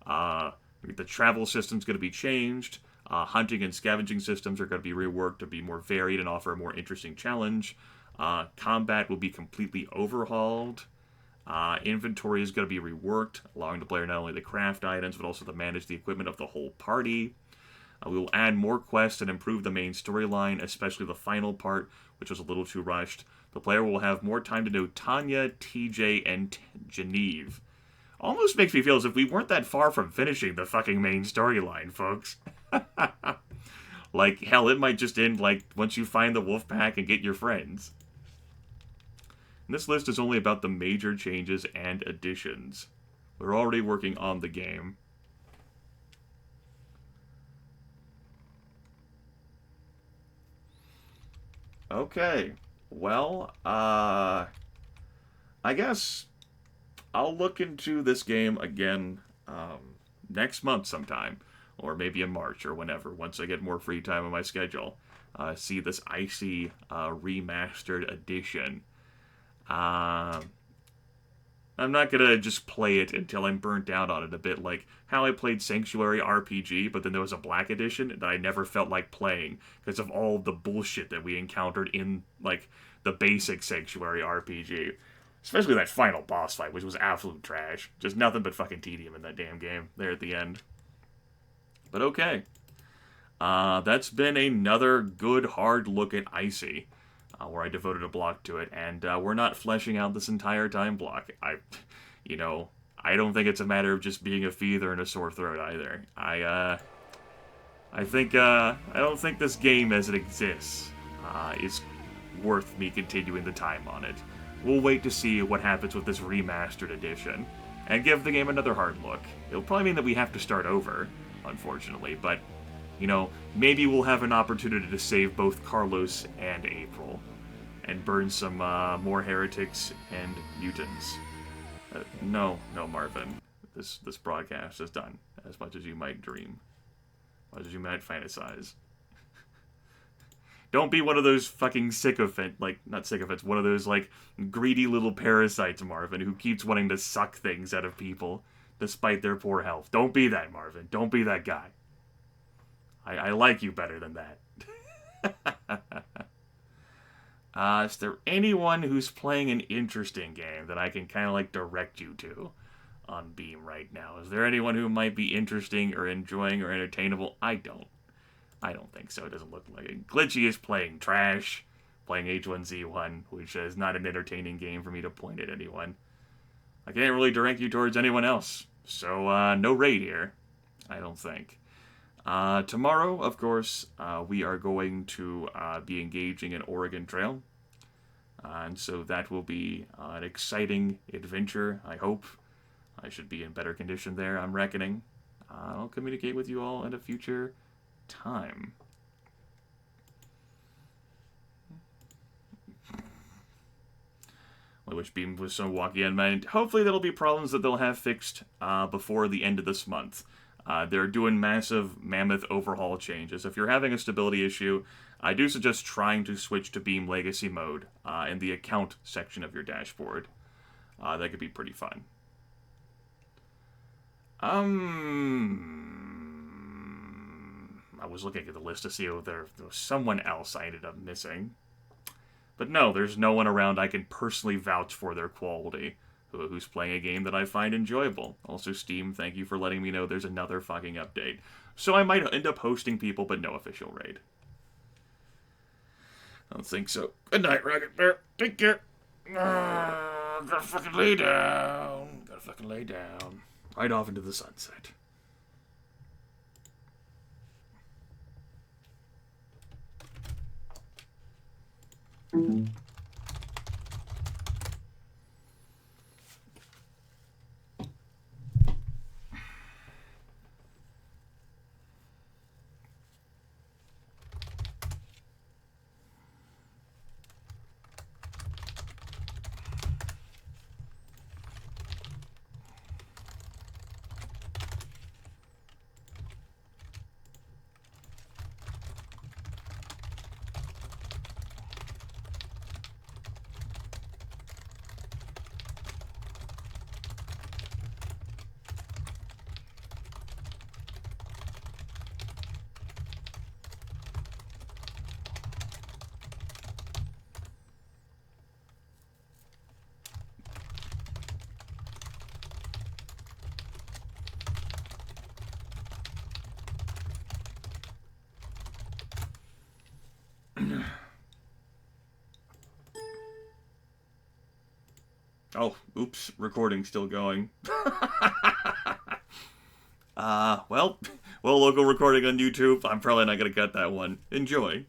The travel system's going to be changed. Hunting and scavenging systems are going to be reworked to be more varied and offer a more interesting challenge. Combat will be completely overhauled. Inventory is going to be reworked, allowing the player not only to craft items, but also to manage the equipment of the whole party. We will add more quests and improve the main storyline, especially the final part, which was a little too rushed. The player will have more time to know Tanya, TJ, and Genevieve. Almost makes me feel as if we weren't that far from finishing the fucking main storyline, folks. Like, hell, it might just end, like, once you find the wolf pack and get your friends. And this list is only about the major changes and additions. We're already working on the game. Okay. Well, I guess I'll look into this game again next month sometime. Or maybe in March or whenever, once I get more free time on my schedule. See this IC remastered edition. I'm not gonna just play it until I'm burnt out on it, a bit like how I played Sanctuary RPG, but then there was a black edition that I never felt like playing because of all the bullshit that we encountered in, like, the basic Sanctuary RPG. Especially that final boss fight, which was absolute trash. Just nothing but fucking tedium in that damn game there at the end. But okay. That's been another good hard look at IC, where I devoted a block to it, and we're not fleshing out this entire time block. I don't think it's a matter of just being a feather and a sore throat either. I don't think this game as it exists is worth me continuing the time on it. We'll wait to see what happens with this remastered edition, and give the game another hard look. It'll probably mean that we have to start over, unfortunately, but, maybe we'll have an opportunity to save both Carlos and April, and burn some more heretics and mutants. No, Marvin. This broadcast is done, as much as you might dream, as much as you might fantasize. Don't be one of those fucking not sycophants, one of those, greedy little parasites, Marvin, who keeps wanting to suck things out of people, despite their poor health. Don't be that, Marvin. Don't be that guy. I like you better than that. Is there anyone who's playing an interesting game that I can kind of, direct you to on Beam right now? Is there anyone who might be interesting or enjoying or entertainable? I don't think so. It doesn't look like it. Glitchy is playing trash, playing H1Z1, which is not an entertaining game for me to point at anyone. I can't really direct you towards anyone else. So, no raid here, I don't think. Tomorrow, of course, we are going to be engaging in Oregon Trail. And so that will be an exciting adventure, I hope. I should be in better condition there, I'm reckoning. I'll communicate with you all at a future time. I wish Beam was so wacky and mind. Hopefully that'll be problems that they'll have fixed before the end of this month. They're doing massive mammoth overhaul changes. If you're having a stability issue, I do suggest trying to switch to Beam Legacy mode in the account section of your dashboard. That could be pretty fun. I was looking at the list to see if there was someone else I ended up missing. But no, there's no one around I can personally vouch for their quality who's playing a game that I find enjoyable. Also, Steam, thank you for letting me know there's another fucking update. So I might end up hosting people, but no official raid. I don't think so. Good night, Rocket Bear. Take care. Gotta fucking lay down. Gotta fucking lay down. Right off into the sunset. Oh, oops, recording still going. Well, local recording on YouTube. I'm probably not gonna cut that one. Enjoy.